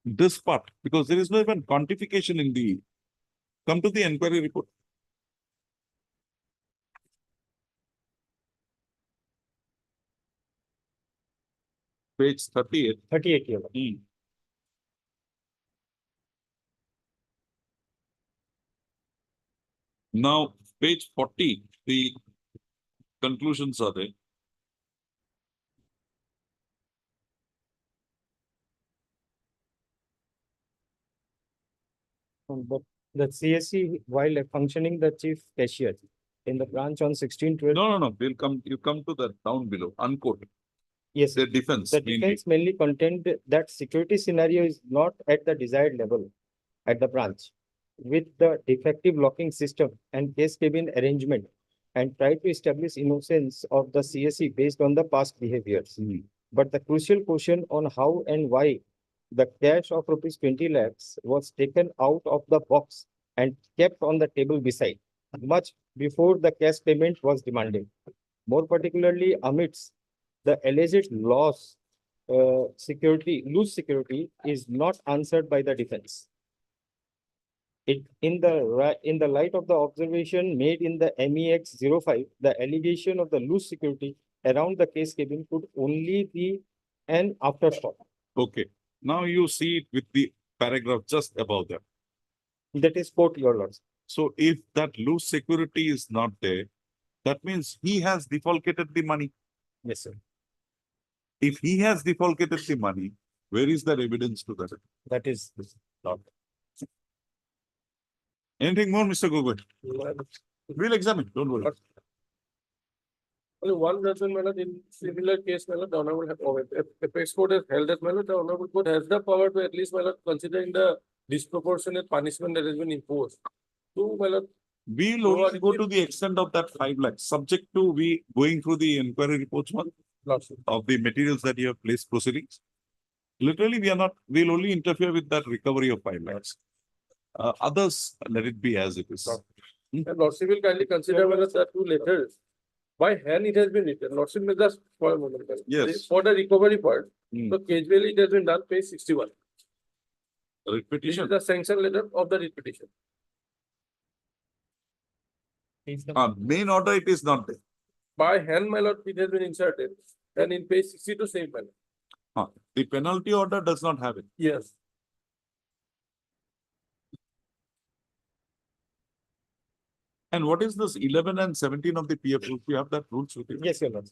this part, because there is no even quantification in the, come to the inquiry report. Page 38. 38 year. Now, page 40, the conclusions are there. But the CSC, while functioning the chief cashier in the branch on 16/12. No, we'll come, you come to the down below, unquote, Yes, the defense. the mainly. defense mainly contend that security scenario is not at the desired level at the branch with the defective locking system and case cabin arrangement and try to establish innocence of the CSE based on the past behaviors. But the crucial question on how and why the cash of rupees 20 lakhs was taken out of the box and kept on the table beside, much before the cash payment was demanded. More particularly amidst the alleged loss, loose security is not answered by the defense. In the light of the observation made in the MEX 05, the allegation of the loose security around the case cabin could only be an aftershock. Okay, now you see it with the paragraph just above that. That is quote, your lords. So if that loose security is not there, that means he has defalcated the money. Yes, sir. If he has defalcated the money, where is there evidence to that? That is not. Anything more, Mr. Gogoi? We'll examine, don't worry. Only one reason, my lord, in similar case, my lord, the honorable have power. If Apex Court has held that, my lord, the honorable court has the power to at least, my lord, considering the disproportionate punishment that has been imposed. To, my lord, We'll only go to the extent of that 5 lakhs, subject to we going through the inquiry reports one lordship. of the materials that you have placed proceedings. Literally, we'll only interfere with that recovery of 5 lakhs. Others, let it be as it is. And lordship will kindly consider, my lord, the two letters. By hand it has been written. Lordship may just for a moment. my lord. Yes. For the recovery part, Hmm. so casually it has been done, page 61. This is Repetition. the sanction letter of the repetition. Main order, it is not there. By hand, my lord, it has been inserted. And in page 62, same, my lord. The penalty order does not have it. Yes. And what is this 11 and 17 of the PF rules? You have that rules with you? Yes, your lords.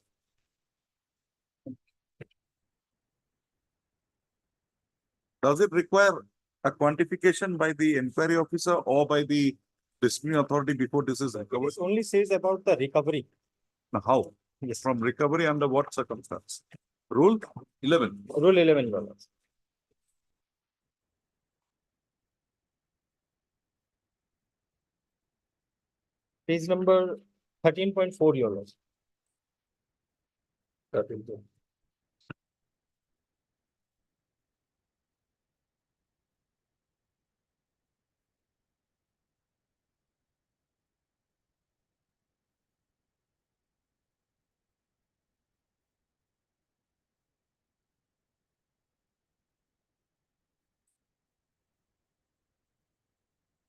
Does it require a quantification by the inquiry officer or by the disciplinary authority before this is recovered? This only says about the recovery. Now, how? Yes. From recovery under what circumstance? Rule 11. Rule 11, your lords. Page number 13.4, your lords.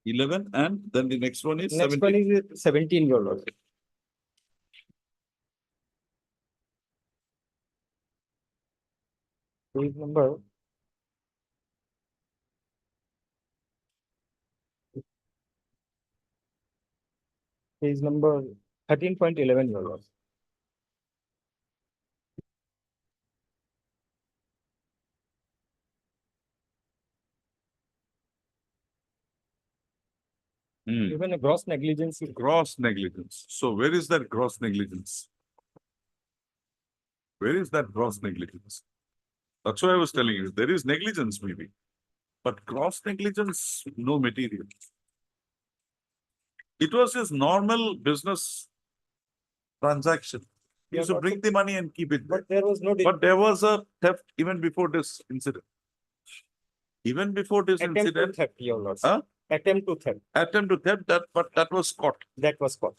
Eleven, and then the next one is Next one 17. is 17, your lords. Page number. Page number 13.11, your lords. Even a gross negligence. Gross negligence. So where is that gross negligence? Where is that gross negligence? That's why I was telling you, there is negligence maybe, but gross negligence, no material. It was his normal business transaction. He used to bring the money and keep it there. But there was no. But there was a theft even before this incident. Even before this Attempt to incident, theft, your lords. Huh? Attempt to theft, attempt to theft, but that was caught. that was caught.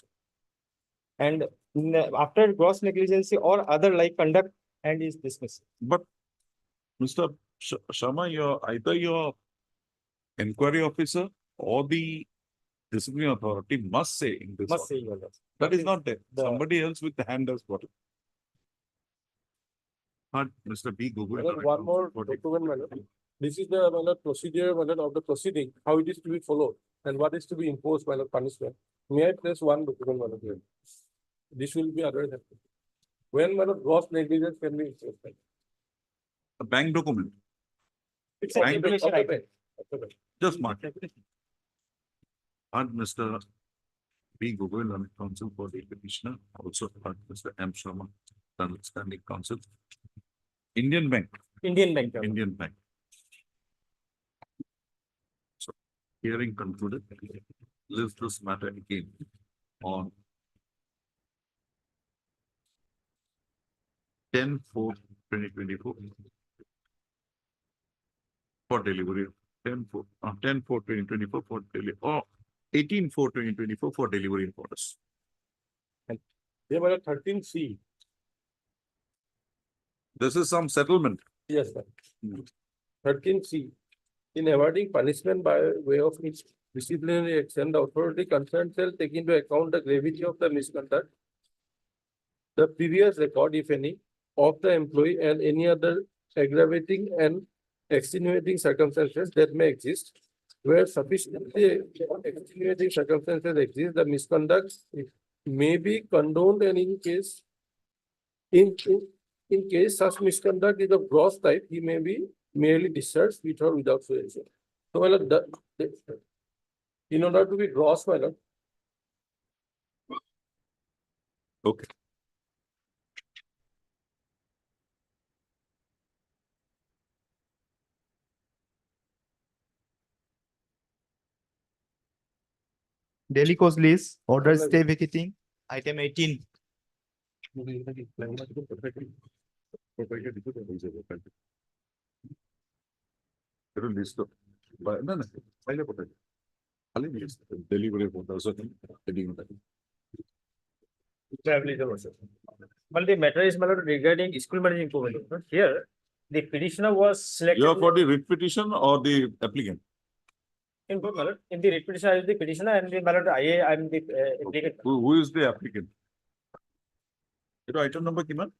And after gross negligence or other like conduct and is dismissed. But Mr. Sharma, either your inquiry officer or the disciplinary authority must say in this. Must order. say, Your Lordship. That is not there. The- Somebody else with the hand has got it. But Mr. B. Gugul. One more document, my lord. This is the, my lord, procedure, my lord, of the proceeding, how it is to be followed and what is to be imposed, my lord, punishment. May I place one document, my lord, here? This will be other than. When, my lord, gross negligence can be imposed. A bank document. It's Bank information item. Just mark it. And Mr. B. Gugul, Learned Counsel for the petitioner, also heard Mr. M. Sharma, Learned Standing Counsel. Indian Bank, Indian Bank. Your Lordship. Indian Bank. So, hearing concluded, list this matter again on 10/4/2024 for delivery, 10/4/2024 for delivery, or 18/4/2024 for delivery in orders. Yeah, my lord, 13C. This is some settlement. Yes, sir. Hmm. 13C. In awarding punishment by way of its disciplinary action, the authority concerned shall take into account the gravity of the misconduct, the previous record, if any, of the employee and any other aggravating and extenuating circumstances that may exist. Where sufficiently extenuating circumstances exist, the misconduct may be condoned, and in case in case such misconduct is of gross type, he may be merely discharged with or without suspension. So, my lord, in order to be gross, my lord, Okay. Delhi Coast List, order stay vacating, item 18. Pero listo. No, pahले पता खाली list delivery होता है heading होता है. Well, the matter is, my lord, regarding school managing committee. Here, the petitioner was selected. You are for the writ petition or the applicant? In both, my lord. In the writ petition, I am the petitioner, and the, my lord, I am the applicant. Who is the applicant? Itu item number kiman?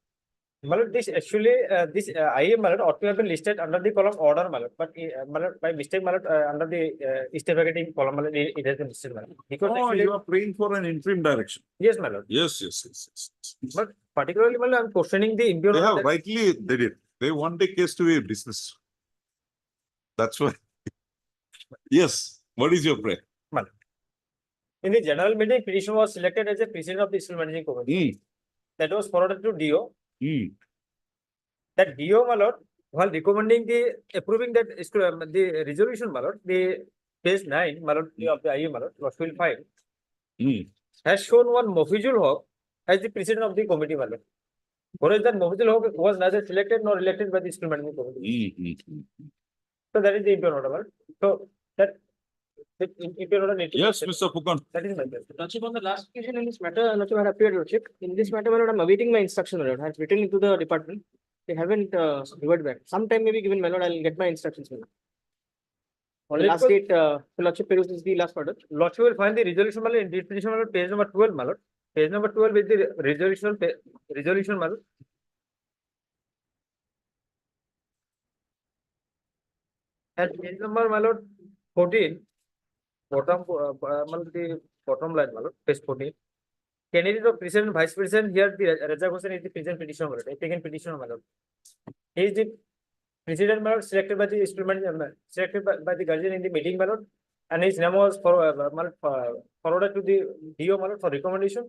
My lord, this actually, this IA, my lord, ought to have been listed under the column order, my lord, but my lord, by mistake, my lord, under the stay vacating column, my lord, it has been listed, my lord. Because Oh, actually, you are praying for an interim direction. yes, my lord. Yes. But particularly, my lord, I am questioning the They impure. have rightly did it. They want the case to be dismissed. That's why. Yes, what is your prayer? In the general meeting, petition was selected as a president of the school managing committee. That was forwarded to DO. That DO, my lord, while recommending the approving that the resolution, my lord, the page 9, my lord, of the IA, my lord, Lordship will find, has shown one Mofizul Haq as the president of the committee, my lord. Whereas that Mofizul Haq was neither selected nor elected by the school management committee. So that is the impure order, my lord. So that the impure order need to. Yes, Mr. Fukan. That is my question. Lordship, on the last occasion in this matter, Lordship had appeared, Lordship. In this matter, my lord, I'm awaiting my instruction, my lord. I have written into the department. They haven't reverted back. Sometime maybe given, my lord, I'll get my instructions, my lord. On the Let last us- date, Lordship peruses the last order. Lordship will find the resolution, my lord, in this petition, my lord, page number 12, my lord. Page number 12 with the resolution, my lord. And page number, my lord, 14, bottom, my lord, the bottom line, my lord, page 14. Candidate of president, vice president, here the Raja Hussain is the president petitioner, my lord, applicant petitioner, my lord. He is the president, my lord, selected by the instrument, selected by the guardian in the meeting, my lord. And his name was forwarded to the DO, my lord, for recommendation.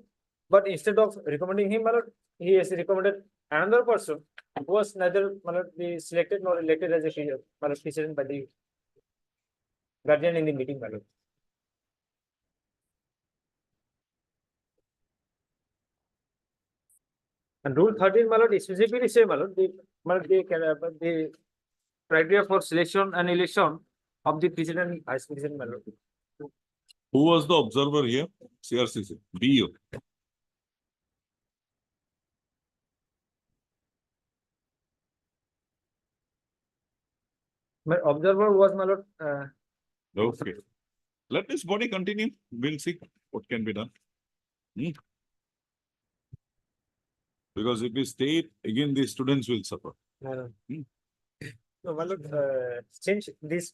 But instead of recommending him, my lord, he has recommended another person who was neither, my lord, be selected nor elected as a my lord, president by the guardian in the meeting, my lord. And rule 13, my lord, is specifically say, my lord, the criteria for selection and election of the president and vice president, my lord. Who was the observer here? CRCC, BU. My observer was, my lord, Okay. Let this body continue. We'll see what can be done. Hmm. Because if we stay, again, the students will suffer. no, Hmm. my lord, change this,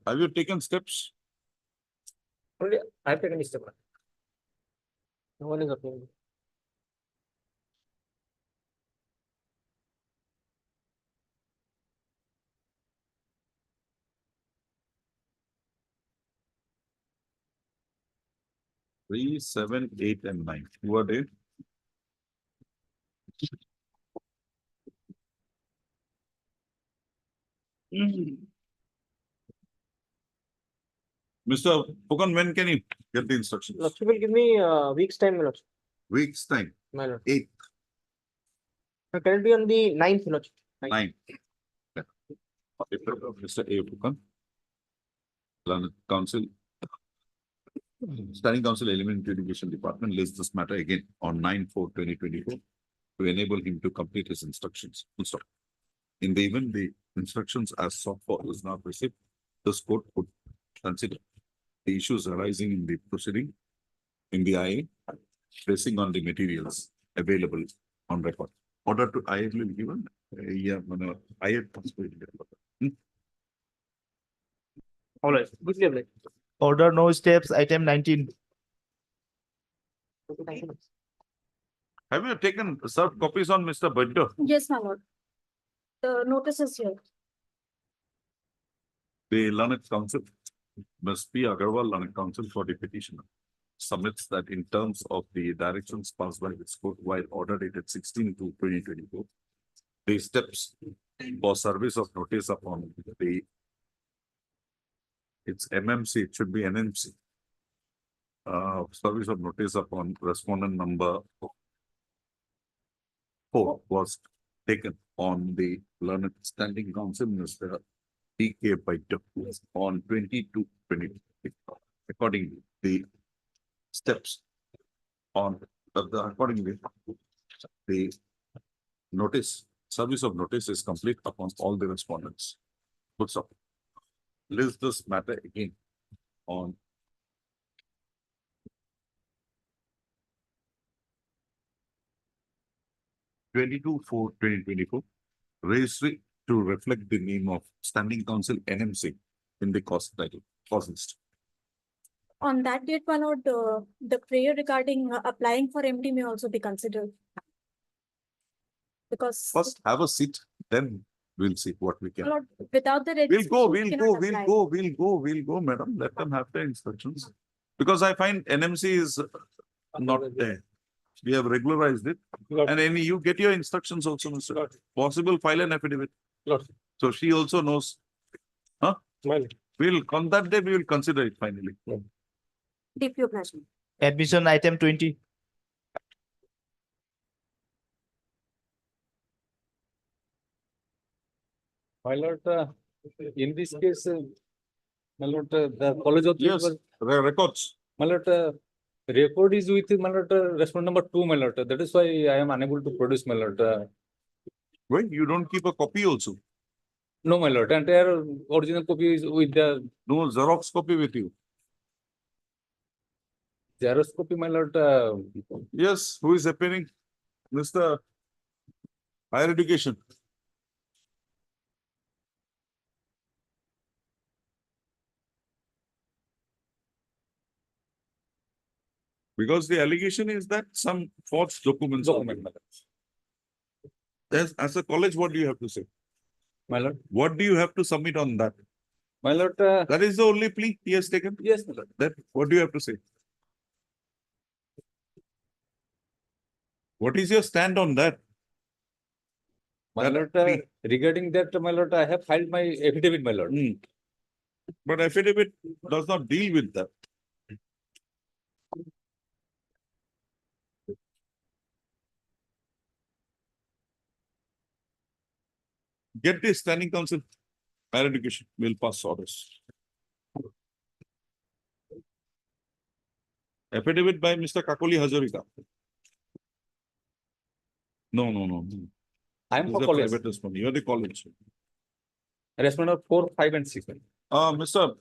Have you taken steps? only I have taken this step. No one is appearing. Three, 7, 8, and 9. Who are they? Mr. Pukan, when can you get the instructions? Lordship will give me week's time, my lordship. Week's time, My lord. 8, Can it be on the 9th, my lordship? 9. Mr. A. Pukan. Learned Council. Standing Council Elementary Education Department lists this matter again on 9/4/2024 to enable him to complete his instructions. Full stop. In the event the instructions as sought for is not received, this court could consider the issues arising in the proceeding in the IA, basing on the materials available on record. Order to IA will be given. Yeah, IA. All right, quickly apply. Order no steps, item 19. Have you taken served copies on Mr. Baddo? Yes, my lord. The notice is here. The Learned Council, Ms. P. Agarwal, Learned Council for the petitioner, submits that in terms of the directions passed by this court while order dated 16/2/2024, the steps for service of notice upon the it's MMC, it should be NMC. Service of notice upon respondent number 4 was taken on the Learned Standing Council, Mr. T.K. Baito, on 22/20. Accordingly, the steps on accordingly, the notice, service of notice is complete upon all the respondents. Good stop. List this matter again on (22/4/2024), registry to reflect the name of Standing Council NMC in the cost title, cost list. On that date, my lord, the prayer regarding applying for MD may also be considered. Because, First, have a seat, then we'll see what we my can. lord, without the We'll registration. go, we we'll cannot go, apply. we'll go, madam. Let them have the instructions. Because I find NMC is not there. We have regularized it. And then you get your instructions also, Mr. Possible file an affidavit. Lordship. So she also knows. Huh? My lord. We'll, on that day, we will consider it finally. Deeply obliged. Admission item 20. My lord, in this case, my lord, the college of. Yes, records. My lord, record is with, my lord, respondent number 2, my lord. That is why I am unable to produce, my lord. Why you don't keep a copy also? No, my lord, entire original copy is with the No Xerox copy with you. Xerox copy, my lord. Yes, who is appearing? Mr. Higher Education. Because the allegation is that some forged documents. are Document, there. As a college, what do you have to say? my lord. What do you have to submit on that? My lord, That is the only plea he has taken. yes, my lord. That, what do you have to say? What is your stand on that? My That lord, plea. regarding that, my lord, I have filed my affidavit, my lord. But affidavit does not deal with that. Get the Standing Council, Higher Education, will pass orders. Affidavit by Mr. Kakoli Hazarika. No. I am This for is a college. private response. You are the college. Respondent 4, 5 and 6. Mr.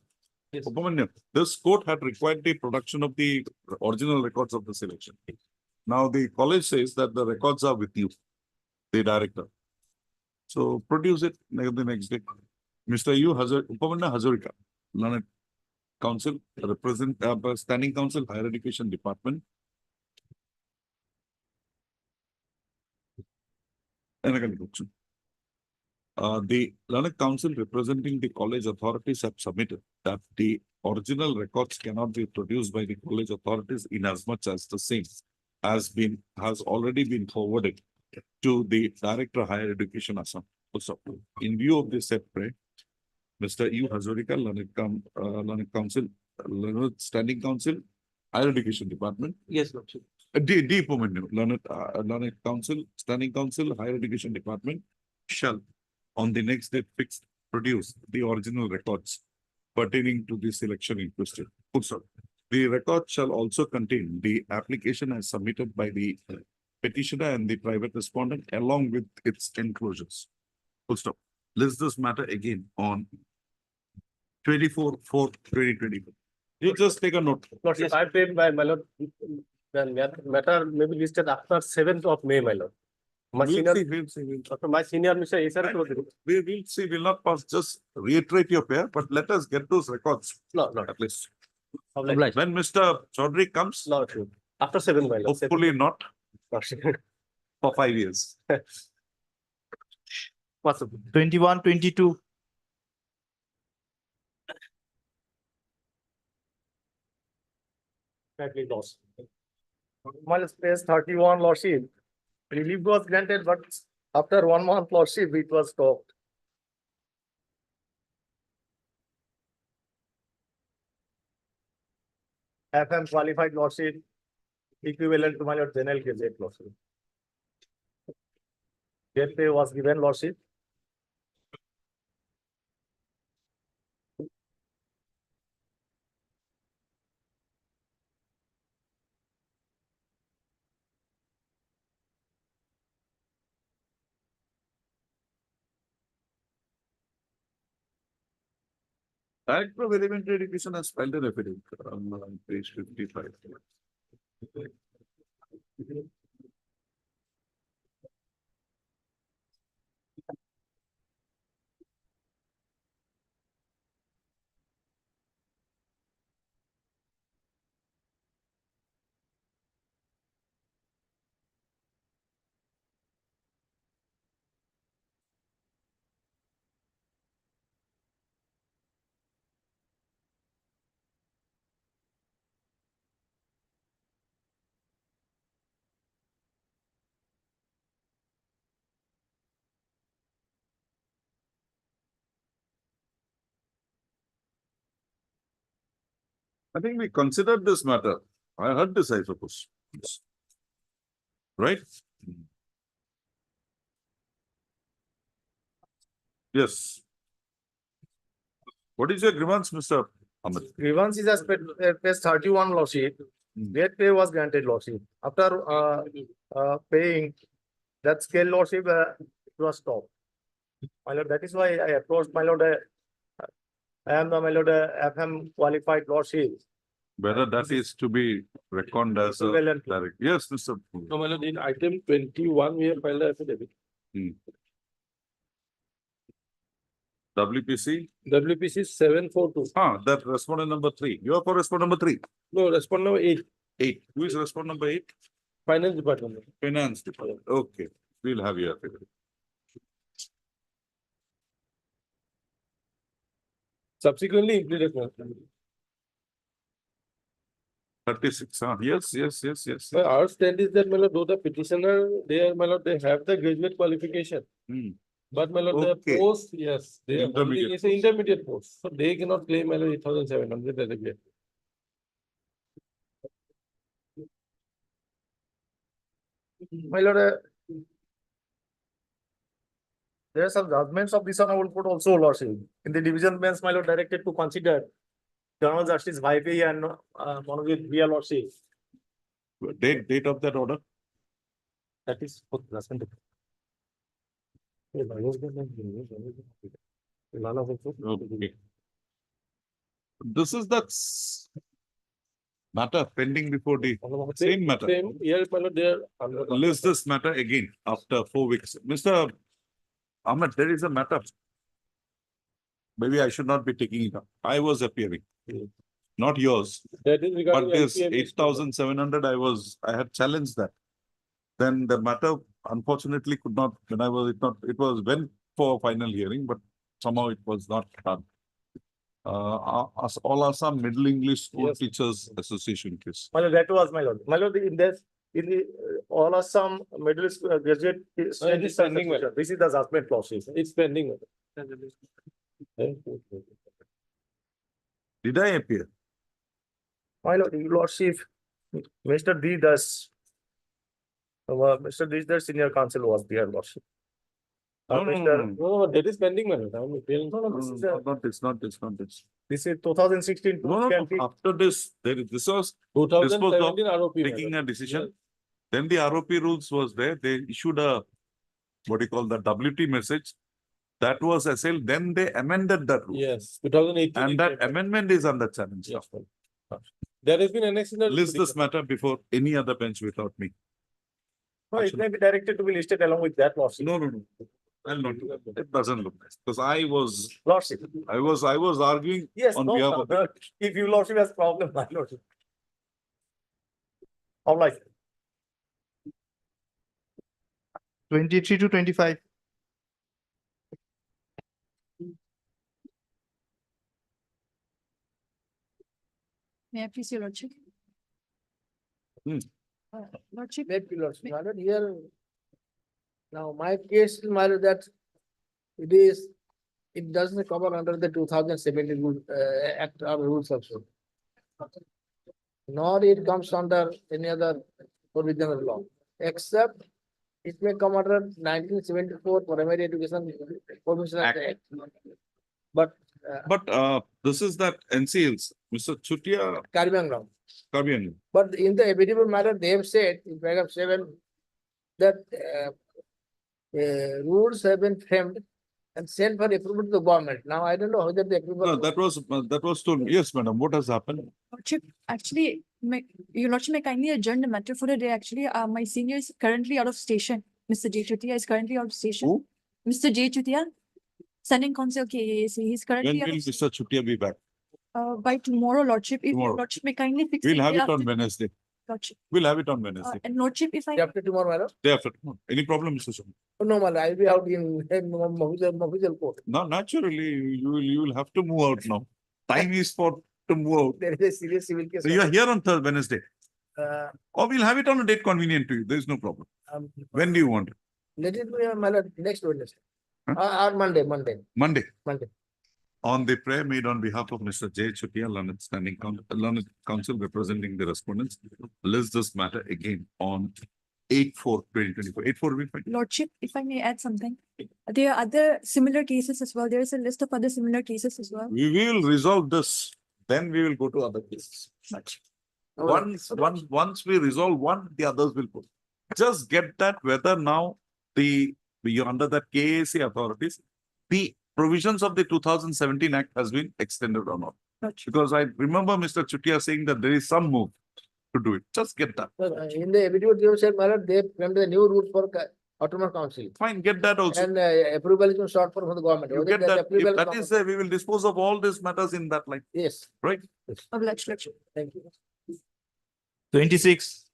Yes. Upamanyu, this court had required the production of the original records of the selection. Now the college says that the records are with you, the director. So produce it the next day. Mr. Upamanyu Hazarika, learned counsel, standing counsel, higher education department. The learned counsel representing the college authorities have submitted that the original records cannot be produced by the college authorities in as much as the same has already been forwarded to the Director Higher Education Assam. Also, in view of this said prayer, Mr. U. Hazarika, learned counsel, learned standing counsel, Higher Education Department. Yes, Lordship. D. Upamanyu, learned counsel, standing counsel, Higher Education Department shall on the next date fixed produce the original records pertaining to the selection in question. Full stop. The record shall also contain the application as submitted by the petitioner and the private respondent along with its enclosures. Full stop. List this matter again on 24/4/2024. You just take a note. Lordship, I paid my lord, the matter may be listed after 7th of May, my lord. My senior, We'll see. after my senior, Mr. Isar, We will see, will not pass, just reiterate your prayer, but let us get those records no, at least. Lordship. When Mr. Chaudhary comes, Lordship, after 7, my lord. hopefully not Lordship. for 5 years. Possible. 21, 22. Slightly lost. Mal space 31, Lordship. Relief was granted, but after 1 month, Lordship, it was stopped. FM qualified, Lordship, equivalent to my lord general gazette, Lordship. Gate pay was given, Lordship. Director of Elementary Education has filed an affidavit on page 55. I think we considered this matter. I heard this, I suppose. Yes. Right? Yes. What is your grievance, Mr. Ahmed? Grievance is as per page 31, Lordship. Gate pay was granted, Lordship. After paying that scale, Lordship, it was stopped. My lord, that is why I approached my lord. I am the my lord FM qualified, Lordship. Whether that is to be reckoned as a Equivalent. direct. Yes, Mr. No, my lord, in item 21, we have filed the affidavit. WPC. WPC 742. That respondent number 3. You are for respondent number 3. No, respondent number 8, 8. Who is respondent number 8? Finance Department. Finance Department. Okay, we'll have your affidavit. Subsequently implemented. 36. Yes. My our stand is that, my lord, though the petitioner, they are, my lord, they have the graduate qualification. Hmm. But, my lord, Okay. the post, yes, they are holding Intermediate is an intermediate post. So they cannot claim, my lord, 8,700 as a grade. My lord, there are some judgments of this honorable court also, Lordship. In the division bench, my lord, directed to consider General Justice Vaipi and Manojit Bia, Lordship. Date of that order? That is for judgment. None of it. Okay. This is the matter pending before the same matter. Same, yes, my lord, there. List this matter again after 4 weeks. Mr. Ahmed, there is a matter. Maybe I should not be taking it up. I was appearing, not yours. That is regarding. But this LPM. 8,700, I had challenged that. Then the matter unfortunately could not, it was went for final hearing, but somehow it was not done. All Assam Middle English School Yes. Teachers Association case. My lord, that was my lord. My lord, in this, in the, all Assam middle school graduate. It is pending, my lord. This is the judgment process. It's pending. Did I appear? My lord, your lordship, Mr. D. Das. Mr. D. Das senior counsel was there, lordship. No, no, no, no. No, that is pending, my lord. I'm appealing. No, no, this is a, Not this. this is 2016. No, 20. after this, this was 2017 ROP. my taking lord. a decision. Then the ROP rules was there. They issued a, what do you call the WT message. That was SL. Then they amended that rule. Yes, 2018. And that amendment is under challenge. Yes, my lord. There has been annexed in the. List this matter before any other bench without me. No, it may be directed to be listed along with that lordship. No. I'll not do that. It doesn't look nice. Because I was arguing Yes, on no, behalf of. if you lordship has problem, my lordship. How like, 23 to 25. May I please, your lordship? Hmm. Lordship, Maybe lordship, my lord, here. Now, my case is my lord, that it doesn't cover under the 2017 Act or rules also. Nor it comes under any other provision of law, except it may come under 1974 Primary Education Provision Act. But This is that NCLs, Mr. Chutia Carrying on. Kabian. But in the equitable matter, they have said in paragraph 7 that rules have been framed and sent for approval to the government. Now, I don't know whether the approval. No, that was told. Yes, madam. What has happened? lordship, actually, your lordship may kindly adjourn the matter for the day. Actually, my senior is currently out of station. Mr. J. Chutia is currently out of station. Who? Mr. J. Chutia, Sending Council KAC, he's When currently will out of, Mr. Chutia be back? by tomorrow, lordship, if your Tomorrow. lordship may kindly fix. We'll the have day it on after, Wednesday. lordship. We'll have it on Wednesday. And lordship, if I. Day after tomorrow, madam? Day after tomorrow. Any problem, Mr. Sharma? No, madam, I'll be out in official court. No, naturally, you will have to move out now. Time is to move out. There is a serious civil case. So you are here on Wednesday. Uh, Or we'll have it on a date convenient to you. There is no problem. When do you want it? Let it be, my lord, next Wednesday. Huh? Or Monday. Monday. Monday. On the prayer made on behalf of Mr. J. Chutia, Learned Council representing the respondents, list this matter again on 8/4/2024. 8/4 will be fine. Lordship, if I may add something, there are other similar cases as well. There is a list of other similar cases as well. We will resolve this, then we will go to other cases. Once we resolve one, the others will go. Just get that whether now you're under the KAC authorities, the provisions of the 2017 Act has been extended or not. Lordship. Because I remember Mr. Chutia saying that there is some move to do it. Just get that. In the video, they said, my lord, they framed the new rules for autonomous council. Fine, get that also. And approval is sought for from the government. You Whether get that. approval If that comes- is there, we will dispose of all these matters in that line, Yes, right? Lordship. thank you. 26.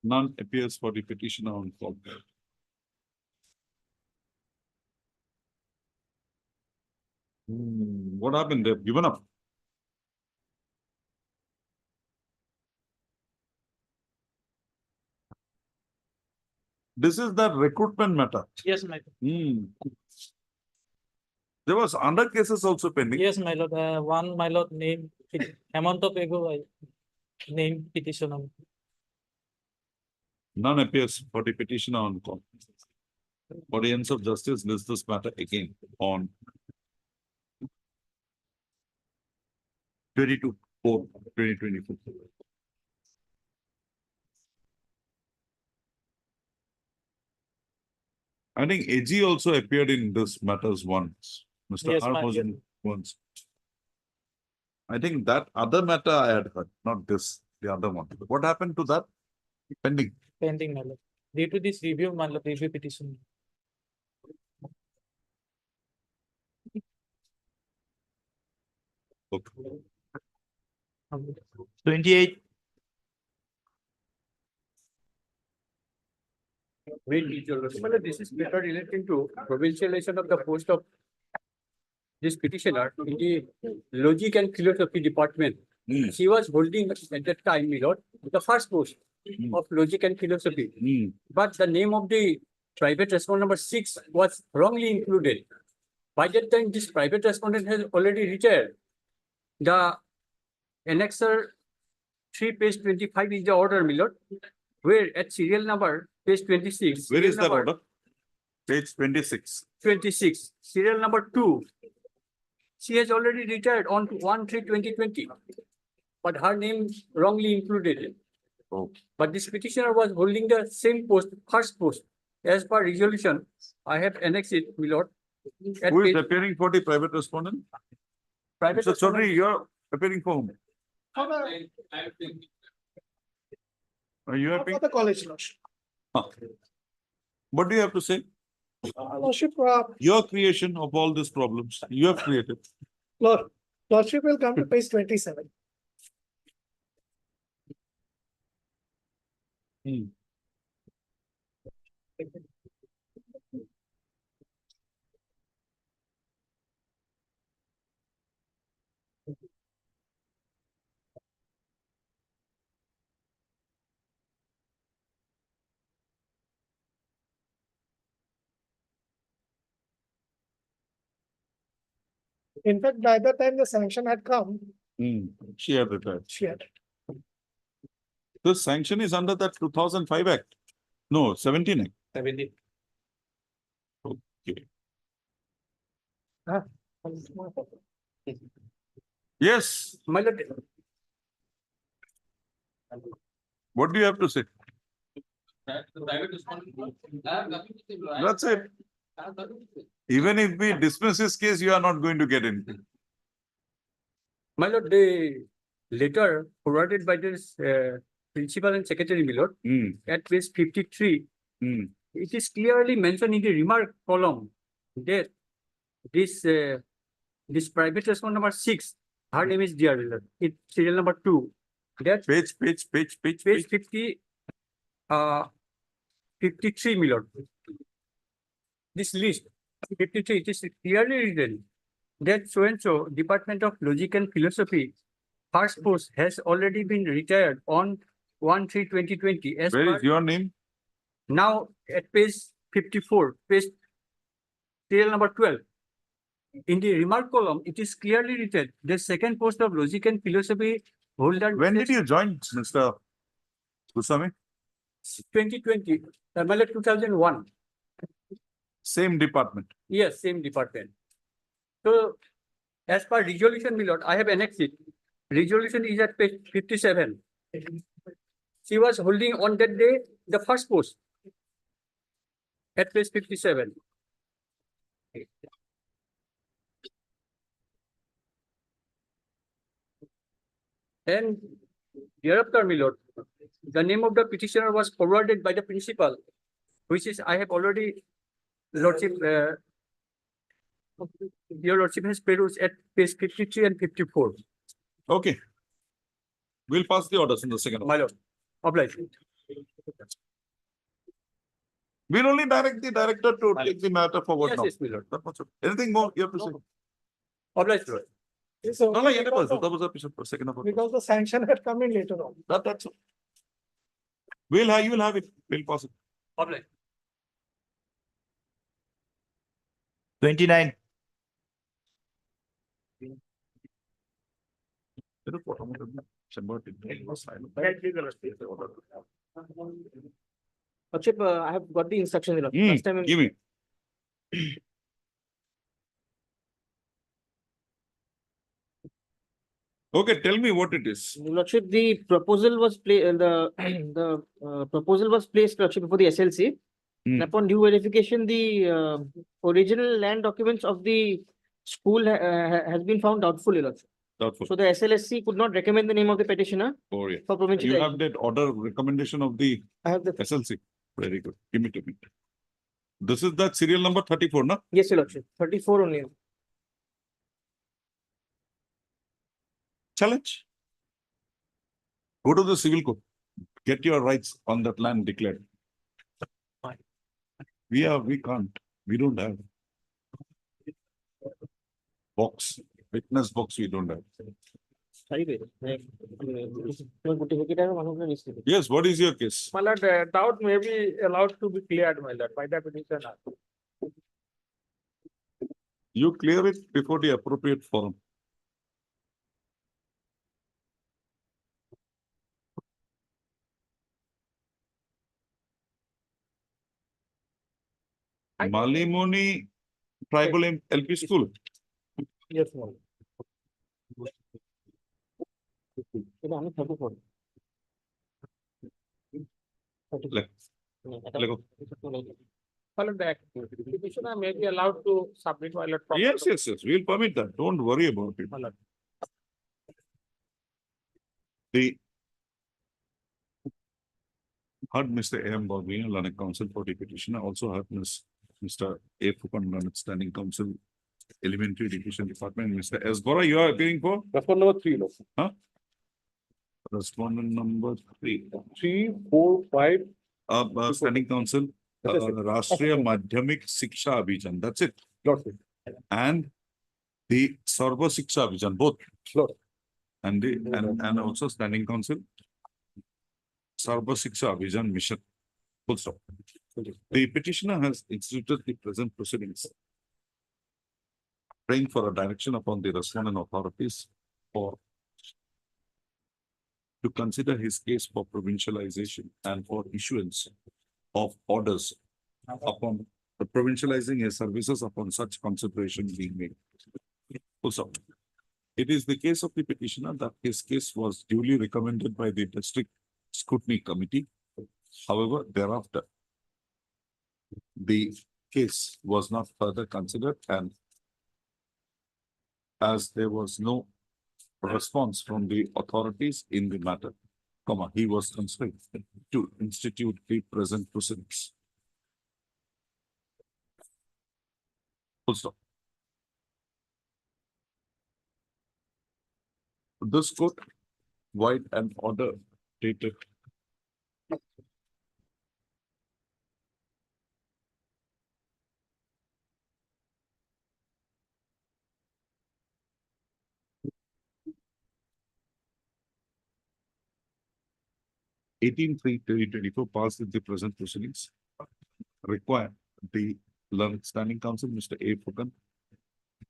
None appears for the petitioner on call. What happened? They've given up. This is the recruitment matter. Yes, my, There was under cases also pending. yes, my lord, one, my lord, name, amount of ego, name petition. None appears for the petition on call. Audience of justice lists this matter again on 22/4/2024. I think AG also appeared in this matters once. Mr. Yes, Harbhajan once. I think that other matter I had heard, not this, the other one. What happened to that? Pending. Pending, my lord. Due to this review, my lord, review petition. Okay. 28, Well, this is better relating to provincialization of the post of this petitioner in the logic and philosophy department. Hmm. She was holding at that time, my lord, the first post of logic and philosophy. Hmm. But the name of the private respondent number 6 was wrongly included. By that time, this private respondent has already retired. The annexer 3 page 25 is the order, my lord, where at serial number page 26. Where serial is that number order? Page 26. 26, serial number 2. She has already retired on 1/3/2020. But her name wrongly included. Oh. But this petitioner was holding the same post, first post. As per resolution, I have annexed it, my lord. At Who is page- appearing for the private respondent? private Mr. respondent- Chaudhary, you're appearing for whom? Are you appearing? the college, lordship. What do you have to say? Lordship, Your creation of all these problems, you have created. lordship will come to page 27. In fact, by the time the sanction had come, She had retired. she had. The sanction is under that 2005 Act. No, 17 Act. 17. Okay. Yes, My lord, what do you have to say? That's it. Even if we dismiss this case, you are not going to get anything. my lord, the letter forwarded by this principal and secretary, my lord, Hmm, at page 53, hmm. it is clearly mentioned in the remark column that this private respondent number 6, her name is dear, my lord. It's serial number 2. That Page. page 50, 53, my lord. This list, 53, it is clearly written that so and so Department of Logic and Philosophy first post has already been retired on 1/3/2020. As Where per is your name? now at page 54, page serial number 12. In the remark column, it is clearly written the second post of Logic and Philosophy holder. When did you join, Mr. Goswami? 2020, my lord, 2001. Same department. Yes, same department. So, as per resolution, my lord, I have annexed it. Resolution is at page 57. She was holding on that day the first post at page 57. And hereafter, my lord, the name of the petitioner was forwarded by the principal, which is I have already, lordship, your lordship has perused at page 53 and 54. Okay. We'll pass the orders in the second. My lord, obliged. We'll only direct the director to take the matter forward Yes, now. yes, my lord. That much. Anything more you have to say? Obliged, lord. No, no, yeah, that was a second of. Because the sanction had come in later on. That's. We'll have, you will have it. We'll pass it. Obliged. 29, Lordship, I have got the instruction, Lordship. Hmm, Last time. give me. Okay, tell me what it is. Lordship, the proposal was the proposal was placed, Lordship, before the SLC. And upon due verification, the original land documents of the school has been found doubtful, Lordship. Doubtful. So the SLSC could not recommend the name of the petitioner Oh, yeah. for provincial. You have that order recommendation of the I have the, SLC. Very good. Give me to me. This is the serial number 34, no? yes, Your Lordship, 34 only. Challenge. Go to the civil court. Get your rights on that land declared. We can't. We don't have. Box, witness box, we don't have. Yes, what is your case? My lord, doubt may be allowed to be cleared, my lord, by the petitioner. You clear it before the appropriate forum. Malimoni Tribal LP School. Yes, ma'am. I'm 34. Let go. My lord, the petitioner may be allowed to submit, my lord. proper Yes, yes, yes. We'll permit that. Don't worry about it. My lord. The heard Mr. A.M. Bobby, Learning Council for the petitioner, also heard Mr. A. Fukan, Learning Standing Council, Elementary Education Department, Mr. S. Bora, you are appearing for? Respondent number 3, Lordship. Respondent number 3. 3, 4, 5. Standing Council, Rashtriya Madhyamik Shiksha Abhijan, that's it. Lordship. And the Sarva Shiksha Abhijan, both. Lord. And and also Standing Council, Sarva Shiksha Abhijan Mission. Full stop. The petitioner has instituted the present proceedings, praying for a direction upon the respondent authorities to consider his case for provincialization and for issuance of orders upon provincializing his services upon such consideration being made. Also, it is the case of the petitioner that his case was duly recommended by the District Scrutiny Committee. However, thereafter, the case was not further considered, and as there was no response from the authorities in the matter, he was constrained to institute the present proceedings. Full stop. This court, void an order dated 18/3/2024 passed with the present proceedings, require the Learned Standing Council, Mr. A. Fukan,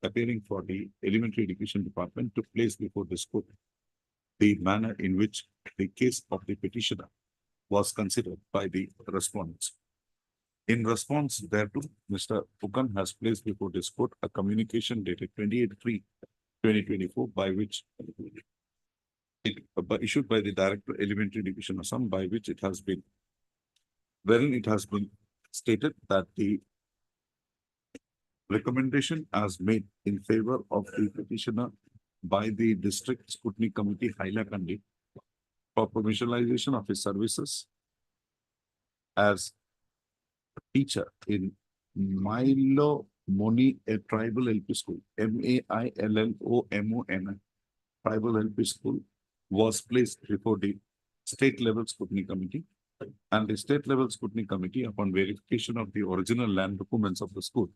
appearing for the Elementary Education Department, to place before this court the manner in which the case of the petitioner was considered by the respondents. In response thereto, Mr. Fukan has placed before this court a communication dated 28/3/2024 by which issued by the Director Elementary Education Assam, by which it has been, wherein it has been stated that the recommendation as made in favor of the petitioner by the District Scrutiny Committee, Hailakandi, for provincialization of his services as a teacher in Milo Moni, a tribal LP school, MAILLOMON, tribal LP school, was placed before the state level scrutiny committee, and the state level scrutiny committee, upon verification of the original land documents of the school,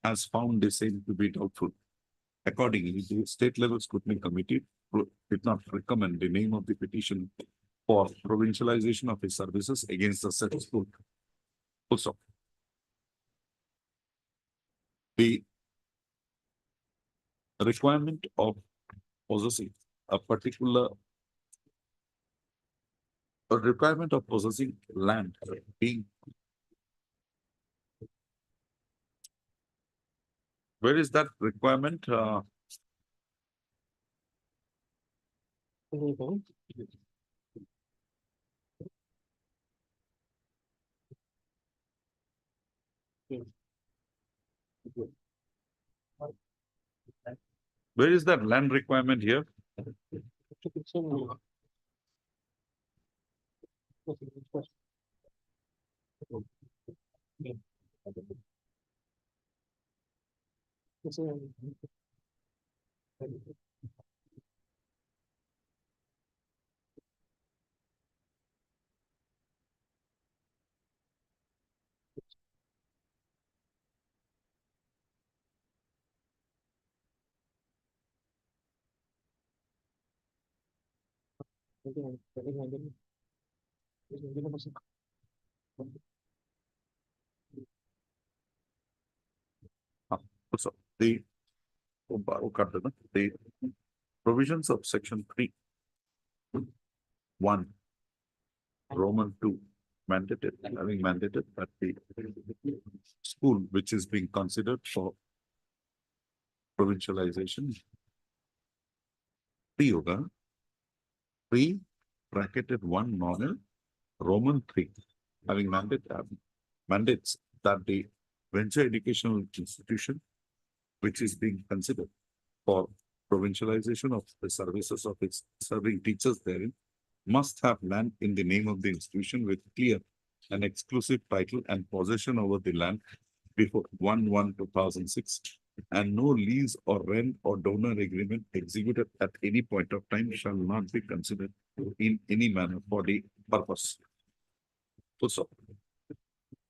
has found the same to be doubtful. Accordingly, the state level scrutiny committee did not recommend the name of the petition for provincialization of his services against the said school. Full stop. The requirement of possessing a particular a requirement of possessing land being. Where is that requirement? Where is that land requirement here? So the provisions of section 3(1) Roman 2 mandated, having mandated that the school which is being considered for provincialization. Yoga 3 bracketed 1 normal Roman 3 having mandates that the venture educational institution which is being considered for provincialization of the services of its serving teachers therein must have land in the name of the institution with clear and exclusive title and possession over the land before 1/1/2006, and no lease or rent or donor agreement executed at any point of time shall not be considered in any manner for the purpose. So,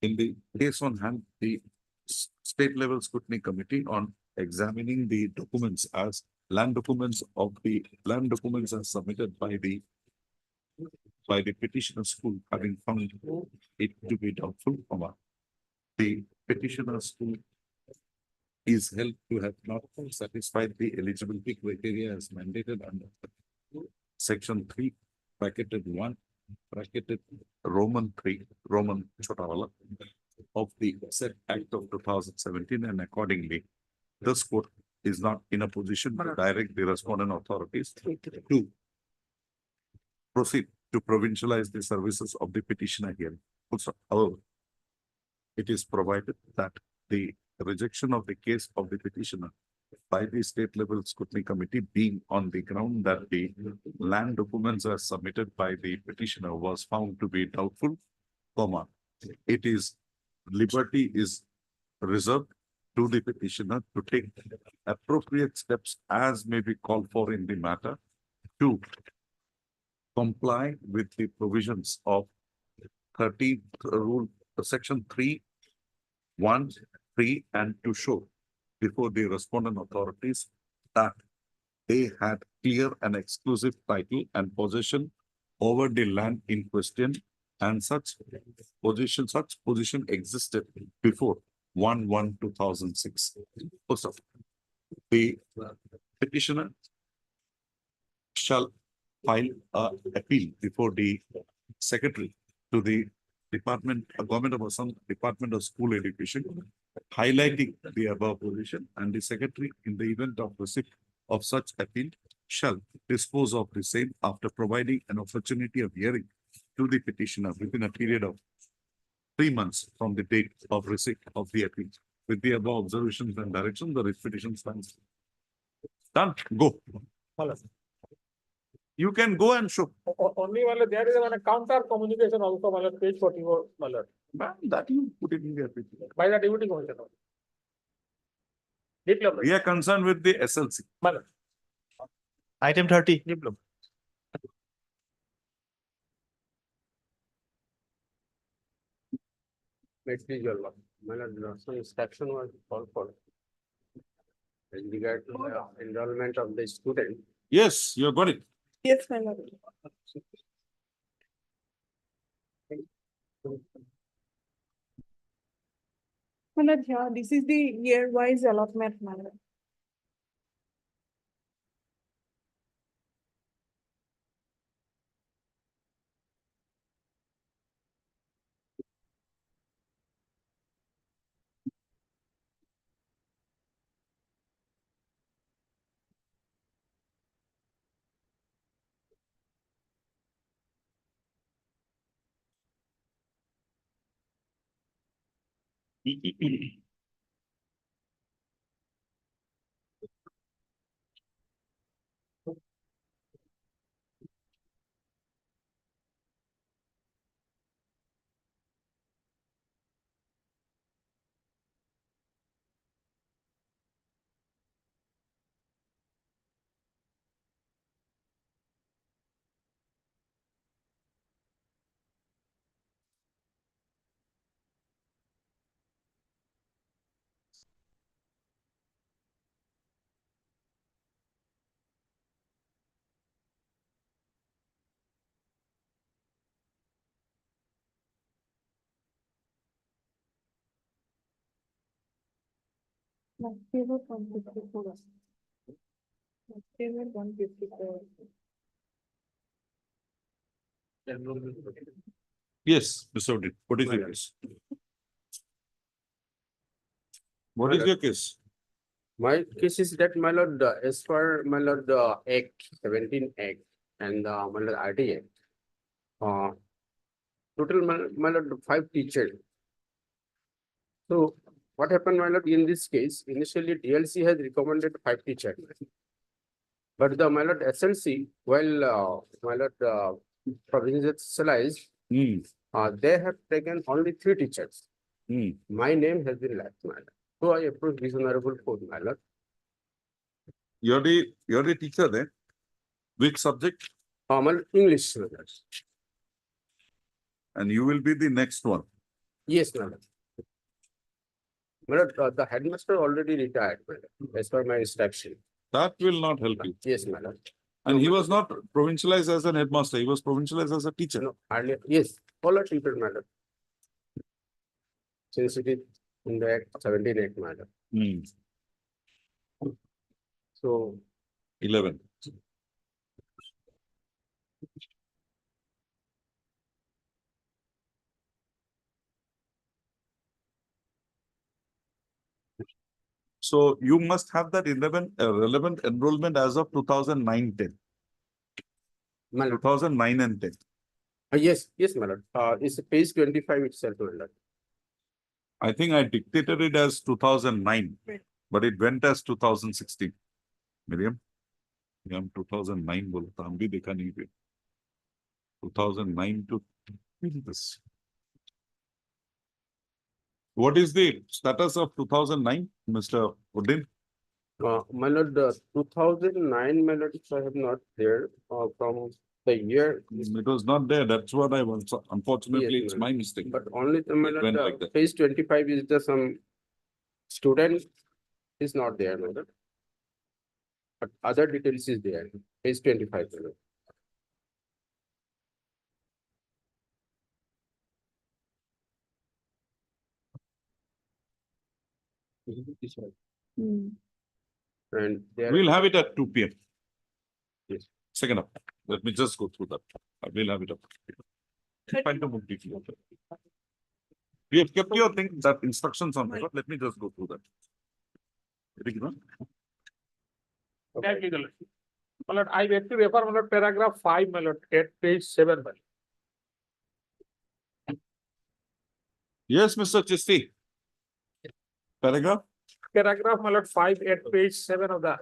in the case on hand, the state level scrutiny committee on examining the documents as land documents as submitted by the petitioner school, having found it to be doubtful, the petitioner school is held to have not satisfied the eligibility criteria as mandated under section 3 bracketed 1 bracketed Roman 3 Roman Chotavala of the said Act of 2017, and accordingly this court is not in a position to direct the respondent authorities to proceed to provincialize the services of the petitioner here. Also, however, it is provided that the rejection of the case of the petitioner by the state level scrutiny committee being on the ground that the land documents as submitted by the petitioner was found to be doubtful, it is liberty is reserved to the petitioner to take appropriate steps as may be called for in the matter to comply with the provisions of 30 rule section 3(1), 3 and to show before the respondent authorities that they had clear and exclusive title and possession over the land in question, and such position existed before 1/1/2006. Also, the petitioner shall file a appeal before the secretary to the Department of Government of Assam, Department of School Education, highlighting the above position, and the secretary, in the event of receipt of such appeal, shall dispose of the same after providing an opportunity of hearing to the petitioner within a period of 3 months from the date of receipt of the appeal. With the above observations and direction, the petition stands. Done. Go. You can go and show. Only there is a counter communication also, page 44, That you put it in the application. by the deputy commissioner. We are concerned with the SLC. Item 30. Next is your law. Some inspection was called for. In regard to the enrollment of the student. Yes, you have got it. Yes, my lord. My lord, yeah, this is the year-wise allotment, my lord. My favorite 154. My favorite 154. Yes, Mr. Odin, what is your case? What is your case? My case is that, my lord, as per my lord, the Act 17 Act and my lord RTA. Total, my lord, 5 teachers. So what happened, my lord, in this case, initially DLC has recommended 5 teachers. But the, my lord, SLC, while my lord, provincialized, they have taken only 3 teachers. My name has been left, my lord. So I approve this honorable court, my lord. You're the teacher there. Which subject? My lord, English, my lord. And you will be the next one. Yes, my lord. My lord, the headmaster already retired, my lord, as per my instruction. That will not help you. Yes, my lord. And he was not provincialized as an headmaster, he was provincialized as a teacher. No, earlier, yes, all are teacher, my lord. Since it is in the Act 17 Act, my lord. So 11. So you must have that relevant enrollment as of 2009-10. my lord. 2009 and 10. Yes, my lord. It's page 25 itself, my lord. I think I dictated it as 2009, but it went as 2016. Miriam, 2009 बोला था, हम भी देखा नहीं थे. 2009 to this. What is the status of 2009, Mr. Uddin? My lord, 2009, my lord, I have not there from the year. It was not there. That's what I was. Unfortunately, Yes, it's ma'am. my mistake. But only the, my It lord, went like that. page 25 is the some student is not there, my lord. But other details is there, page 25, my lord. And there. We'll have it at 2 p.m. Yes. Second up. Let me just go through that. I will have it up. Find the book detail. We have kept your thing, that instructions on paper. Let me just go through that. Very good. Thank you, my lord. I beg to refer, my lord, paragraph 5, my lord, at page 7, my lord. Yes, Mr. Chisti. Paragraph? Paragraph, my lord, 5 at page 7 of the.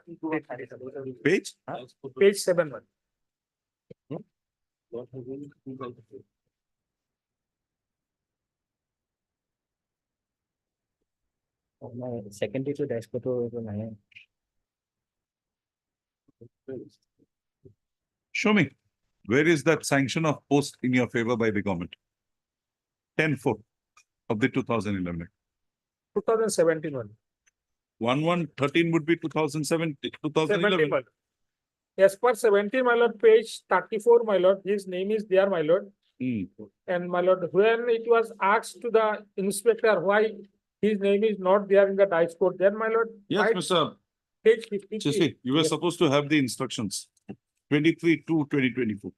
Page? Page 7, my lord. Secondary to desk to Show me. Where is that sanction of post in your favor by the government? 10-4 of the 2011. 2017 one. 1113 would be 2017, 2011. 17, my lord. As per 17, my lord, page 34, my lord, his name is there, my lord. And my lord, when it was asked to the inspector why his name is not there in the dice code, then my lord. Yes, right, Mr. Page 53. Chisti, you were Yes. supposed to have the instructions. 23/2/2024.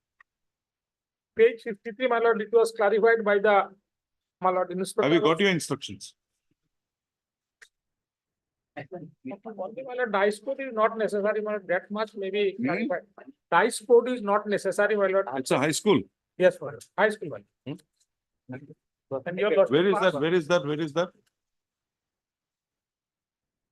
Page 53, my lord, it was clarified by the, my lord, inspector. Have you got your instructions? My lord, dice code is not necessary, my lord, that much maybe clarified. Dice code is not necessary, my lord. It's a high school. Yes, my lord, high school, my lord. And your lordship Where is that? passed- Where is that? Where is that?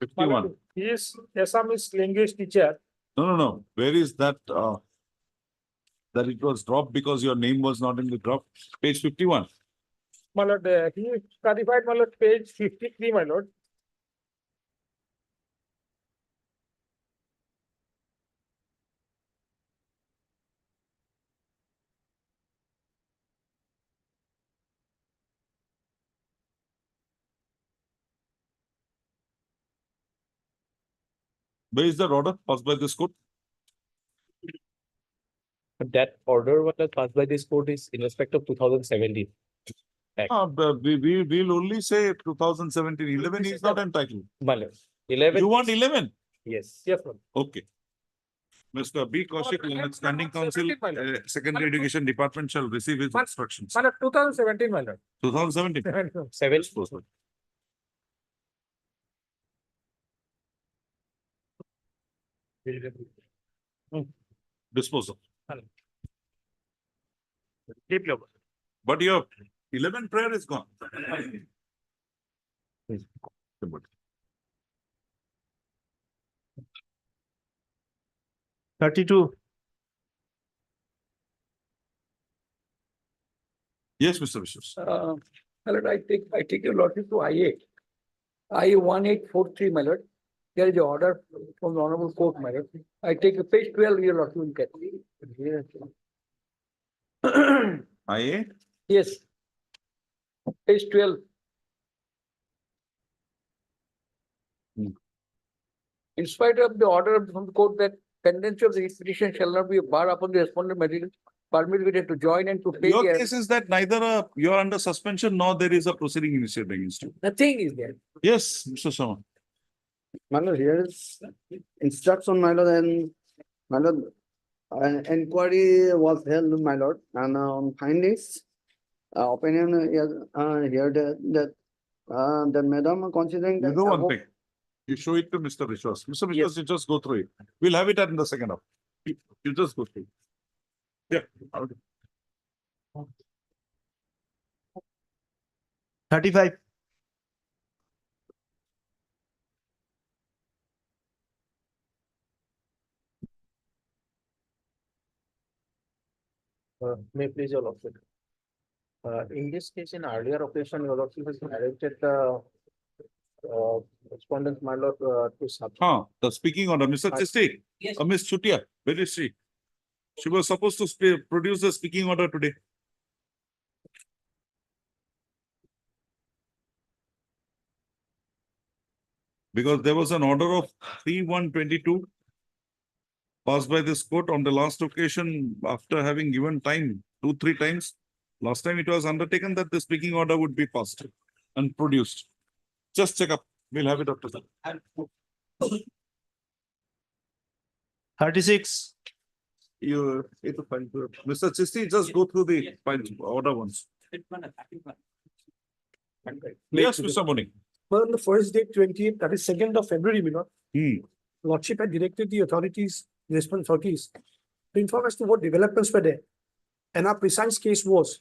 51. He is Assamese language teacher. No. Where is that, that it was dropped because your name was not in the drop? Page 51. My lord, he is clarified, my lord, page 53, my lord. Where is that order passed by this court? That order what was passed by this court is in respect of 2017. We'll only say 2017. 11 is not entitled. My lord, 11. You want 11? Yes. Yes, ma'am. Okay. Mr. B. Kaushik, Learned Standing Council, 17, my lord. Secondary Education Department shall receive its instructions. My lord, 2017, my lord. 2017. 7. Disposal. Disposal. Deep level. But your 11 prayer is gone. 32. Yes, Mr. Vishwas. My lord, I take your lordship to IA. IA 1843, my lord. There is an order from the honorable court, my lord. I take the page 12, your lordship will get. IA? Yes. Page 12. In spite of the order from the court that pendency of the petition shall not be a bar upon the respondent material permitted to join and to pay. Your the- case is that neither you are under suspension nor there is a proceeding initiated against you. Nothing is there. Yes, Mr. Sharma. My lord, here is instruction, my lord, and my lord, an inquiry was held, my lord, and on findings, opinion here that madam considering. You that do one above- thing. You show it to Mr. Vishwas. Mr. Vishwas, you just go through it. We'll have it in the second half. You just go through it. Yeah. Okay. 35. May please your lordship. In this case, in earlier occasion, your lordship has directed the respondent, my lord, to sub. The speaking order, Mr. Chisti. Yes. Miss Chutia, where is she? She was supposed to produce the speaking order today. Because there was an order of 3/1/22 passed by this court on the last occasion after having given time 2-3 times. Last time it was undertaken that the speaking order would be passed and produced. Just check up. We'll have it after that. 36. You, Mr. Chisti, just go through the order once. Yes, Mr. Moni. Well, on the first day, 28th, that is 2nd of February, my lord, Hmm. lordship had directed the authorities, the responsible authorities, to inform as to what developments were there. And our precise case was,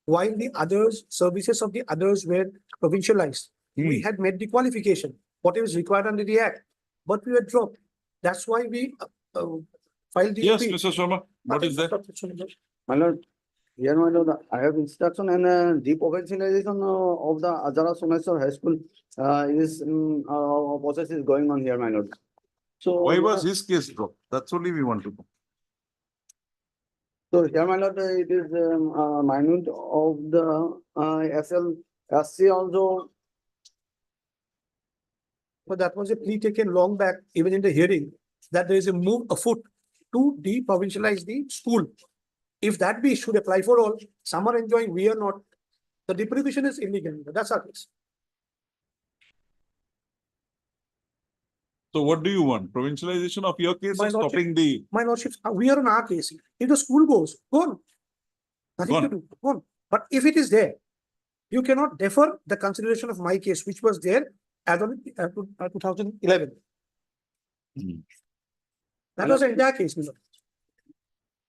while the others, services of the others were provincialized, we had met the qualification, whatever is required under the act, but we were dropped. That's why we filed the Yes, appeal. Mr. Sharma, what is that? My lord, here, my lord, I have instruction and deprovincialization of the Azara Someswar High School process is going on here, my lord. So. Why was his case dropped? That's only we want to know. So here, my lord, it is minute of the SC also. But that was a plea taken long back, even in the hearing, that there is a move afoot to deprovincialize the school. If that be should apply for all, some are enjoying, we are not. The deprivation is illegal. That's our case. So what do you want? Provincialization of your case My or lordship- stopping the, My lordship, we are on our case. If the school goes, go on. Nothing to Gone. do, go on. But if it is there, you cannot defer the consideration of my case, which was there as of 2011. Hmm. That was the entire case, my lord.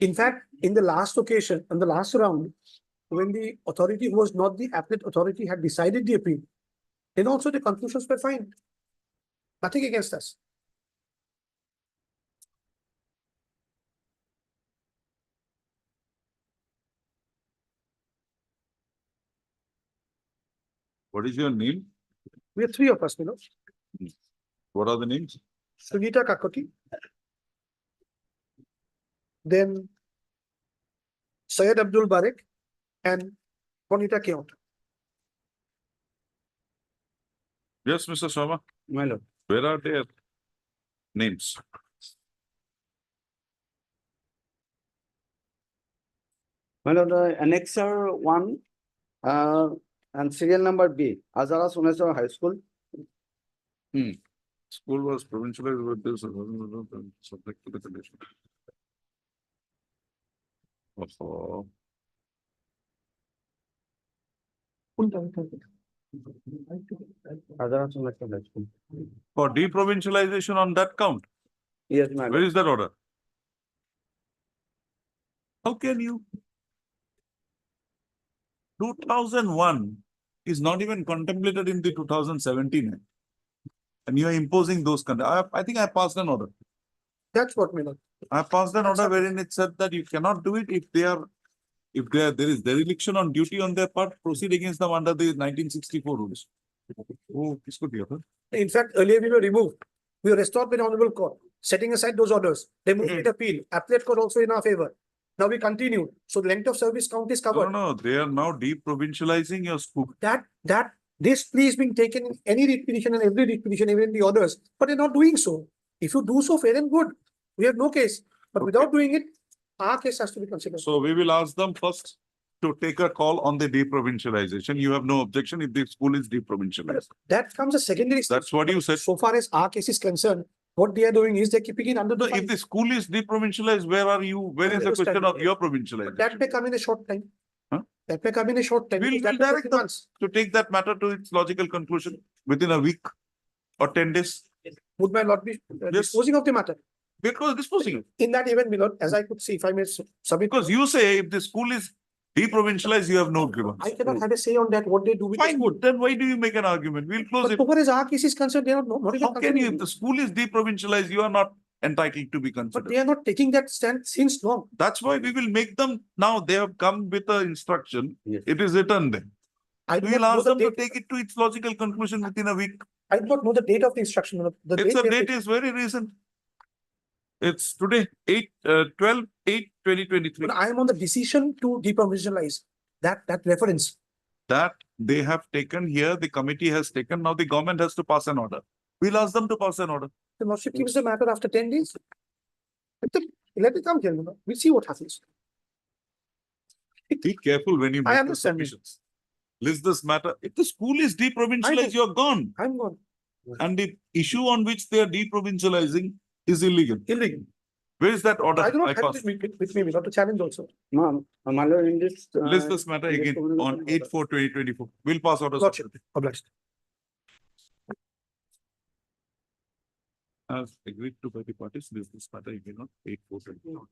In fact, in the last occasion, on the last round, when the authority who was not the appellate authority had decided the appeal, then also the conclusions were fine. Nothing against us. What is your name? We are three of us, Milord. What are the names? Sunita Kakoti. Then Syed Abdul Barik and Bonita Keont. Yes, Mr. Sharma. My lord. Where are their names? My lord, annexer 1, and serial number B, Azara Suneshwar High School. School was provincialized with this subject to the condition. Oh, Azara Suneshwar High School. for deprovincialization on that count, Yes, my where lord. is that order? How can you? 2001 is not even contemplated in the 2017 Act. And you are imposing those I think I passed an order. That's what, Milord. I passed an That's order okay. wherein it said that you cannot do it if there is dereliction on duty on their part, proceed against them under the 1964 rules. Oh, this could be a In fact, earlier we were removed. We were restored by the Honorable Court, setting aside those orders. They moved it appeal. Appellate court also in our favor. Now we continue. So the length of service count is No, covered. no, they are now deprovincializing your school. This plea is being taken in any writ petition and every writ petition, even in the orders, but they're not doing so. If you do so, fair and good. We have no case, but without doing it, our case has to be considered. So we will ask them first to take a call on the deprovincialization. You have no objection if the school is deprovincialized. That comes a secondary. step. That's what you said. So far as our case is concerned, what they are doing is they're keeping it under the. So if the school is deprovincialized, where are you? Where is the question of your provincialization? That may come in a short time. Huh? That may come in a short time. We'll because that may direct take them months. to take that matter to its logical conclusion within a week or 10 days. Would my lord be Yes. disposing of the matter? Because disposing it. In that event, my lord, as I could see, if I may submit. Because you say if the school is deprovincialized, you have no grievance. I cannot have a say on that, what they do with the Fine, school. then why do you make an argument? We'll close But it. so far as our case is concerned, they are not even How can you, if considering the it. school is deprovincialized, you are not entitled to be But considered. they are not taking that stand since long. That's why we will make them, now they have come with a instruction. Yes. It is written there. I do We not will know ask the them to date. take it to its logical conclusion within a week. I do not know the date of the instruction. My lord. The It's a they have date is very recent. It's today, 12/8/2023. But I am on the decision to deprovincialize that reference. That they have taken here, the committee has taken, now the government has to pass an order. We'll ask them to pass an order. The lordship keeps the matter after 10 days. Let it come here. My lord. We'll see what happens. Be careful when you I make the understand. submissions. List this matter. If the school is deprovincialized, you're gone. I'm gone. And the issue on which they are deprovincializing is illegal. Illegal. Where is that order? I do not I have passed. this with me, not to challenge also. No, my lord, in this. List this matter in this again communication on order. 8/4/2024. We'll pass orders. Lordship, obliged. As agreed to by the parties, list this matter again on 8/4/2024.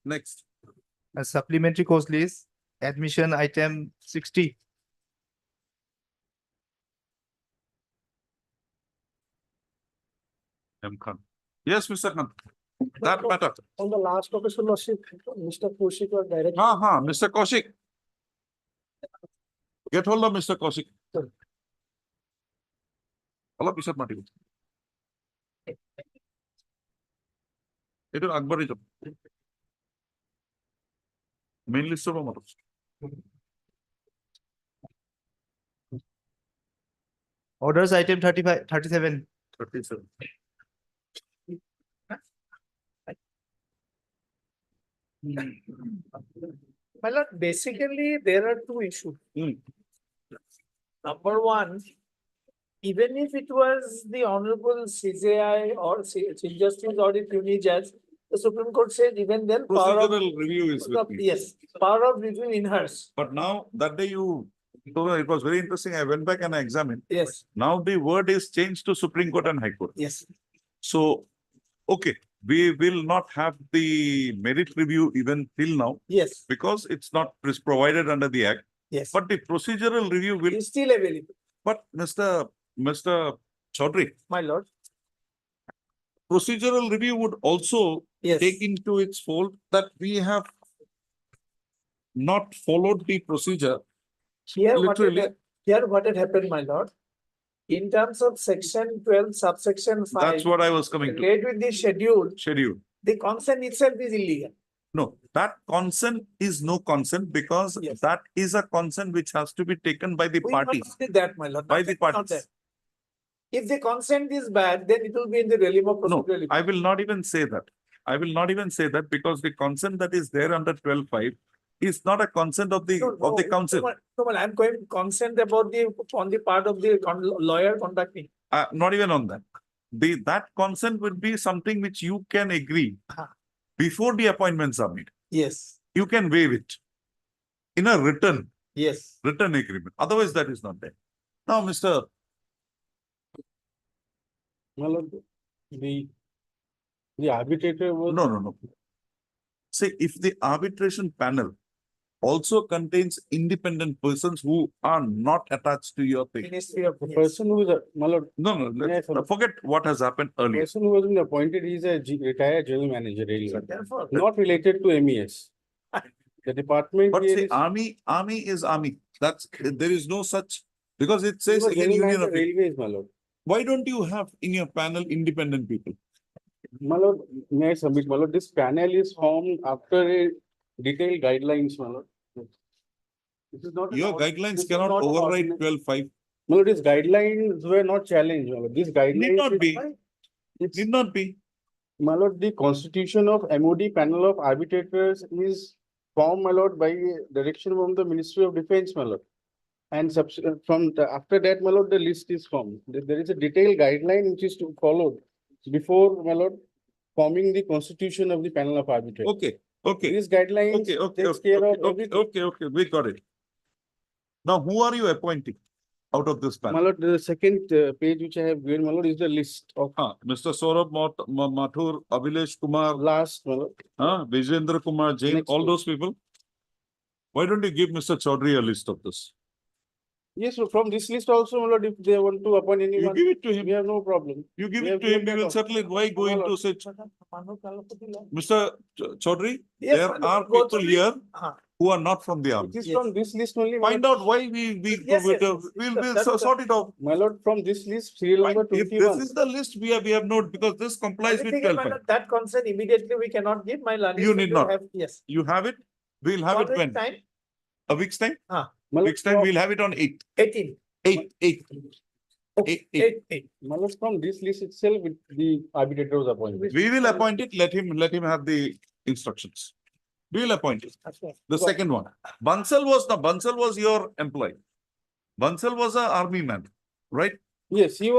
Next. A supplementary course list, admission item 60. M. Khan. Yes, Mr. Khan. That matter. On the last of his lordship, Mr. Kaushik was directed. Mr. Kaushik. Get hold of Mr. Kaushik. Sir. Hello, Mr. Mati. Itu Akbar itu. Main list of matters. Orders item 35, 37. 37. My lord, basically, there are two issues. Number one, even if it was the Honorable CJI or Chief Justice or the Puny Judge, the Supreme Court said even then. Procedural review is with me. Yes, power of review in hers. But now that day you, so it was very interesting. I went back and I examined. Yes, Now the word is changed to Supreme Court and High Court. yes. So, okay, we will not have the merit review even till now Yes, because it's not provided under the Act. yes. But the procedural review will, It's still available, but Mr. Chaudhary, my lord. procedural review would also Yes. take into its fold that we have not followed the procedure. Here, Literally. here what had happened, my lord. In terms of section 12, subsection 5. That's what I was coming to. Related with the Schedule. the consent itself is illegal. No, that consent is no consent because Yes. that is a consent which has to be taken by the We not parties. did that, my lord. By the Nothing not parties. that. If the consent is bad, then it will be in the realm of No, procedural. I will not even say that. I will not even say that because the consent that is there under 12.5 is not a consent of the council. No, I'm going consent about on the part of the lawyer conducting. Not even on that. That consent would be something which you can agree before the appointments are made. Yes, You can waive it in a written yes. agreement. Otherwise, that is not there. Now, Mr. The arbitrator was. No. See, if the arbitration panel also contains independent persons who are not attached to your thing. Ministry of. The person who is, my lord, No, Yes, sir. forget what has happened earlier. person who has been appointed, he is a retired general manager, really, Therefore, not related to MES. The department But here see, is. army is army. There is no such, because it he says was again general union manager of. railways, my lord. Why don't you have in your panel independent people? My lord, may I submit, my lord, this panel is formed after a detailed guidelines, my lord. This is not. an Your ord- this guidelines is cannot not an override ordinance. 12.5. My lord, these guidelines were not challenged, my lord. These guidelines. Need not is- be. It's, Need not be. my lord, the constitution of MOD panel of arbitrators is formed, my lord, by direction from the Ministry of Defence, my lord. And after that, my lord, the list is formed. There is a detailed guideline which is to follow before, my lord, forming the constitution of the panel of arbitrators. Okay. These guidelines Okay. takes care of everything. Okay. We got it. Now, who are you appointing out of this My panel? lord, the second page which I have given, my lord, is the list of Mr. Saurabh Mathur, Abhilesh Kumar, last, my lord. Vijendra Kumar Jain, Next all page. those people. Why don't you give Mr. Chaudhary a list of this? Yes, so from this list also, my lord, if they want to appoint You anyone, give it to him. we have no problem. You give We it have to him. given We that will also. settle it. Why go My into lord. such? Mr. Chaudhary, Yes, there my lord, are go people through here Ah. who are not from the army. It is Yes. from this list only. my Find lord. out why Yes, we'll sort it out. My lord, from this list, serial Fine. number If this 21. is the list we have not, because this complies Only with thing is, my 12.5. lord, that consent immediately we cannot give, my lord. You need not. Yes. You have it. We'll have One it week when? time, A week's time? My lord, Week's time, we'll have it on 8th. 18. 8th. Okay, 8th. 8. my lord, from this list itself, the arbitrator was appointed. We will appoint it. Let him have the instructions. We will appoint it. That's right. The second one. Bansal was your employee. Bansal was an army man, right? Yes, He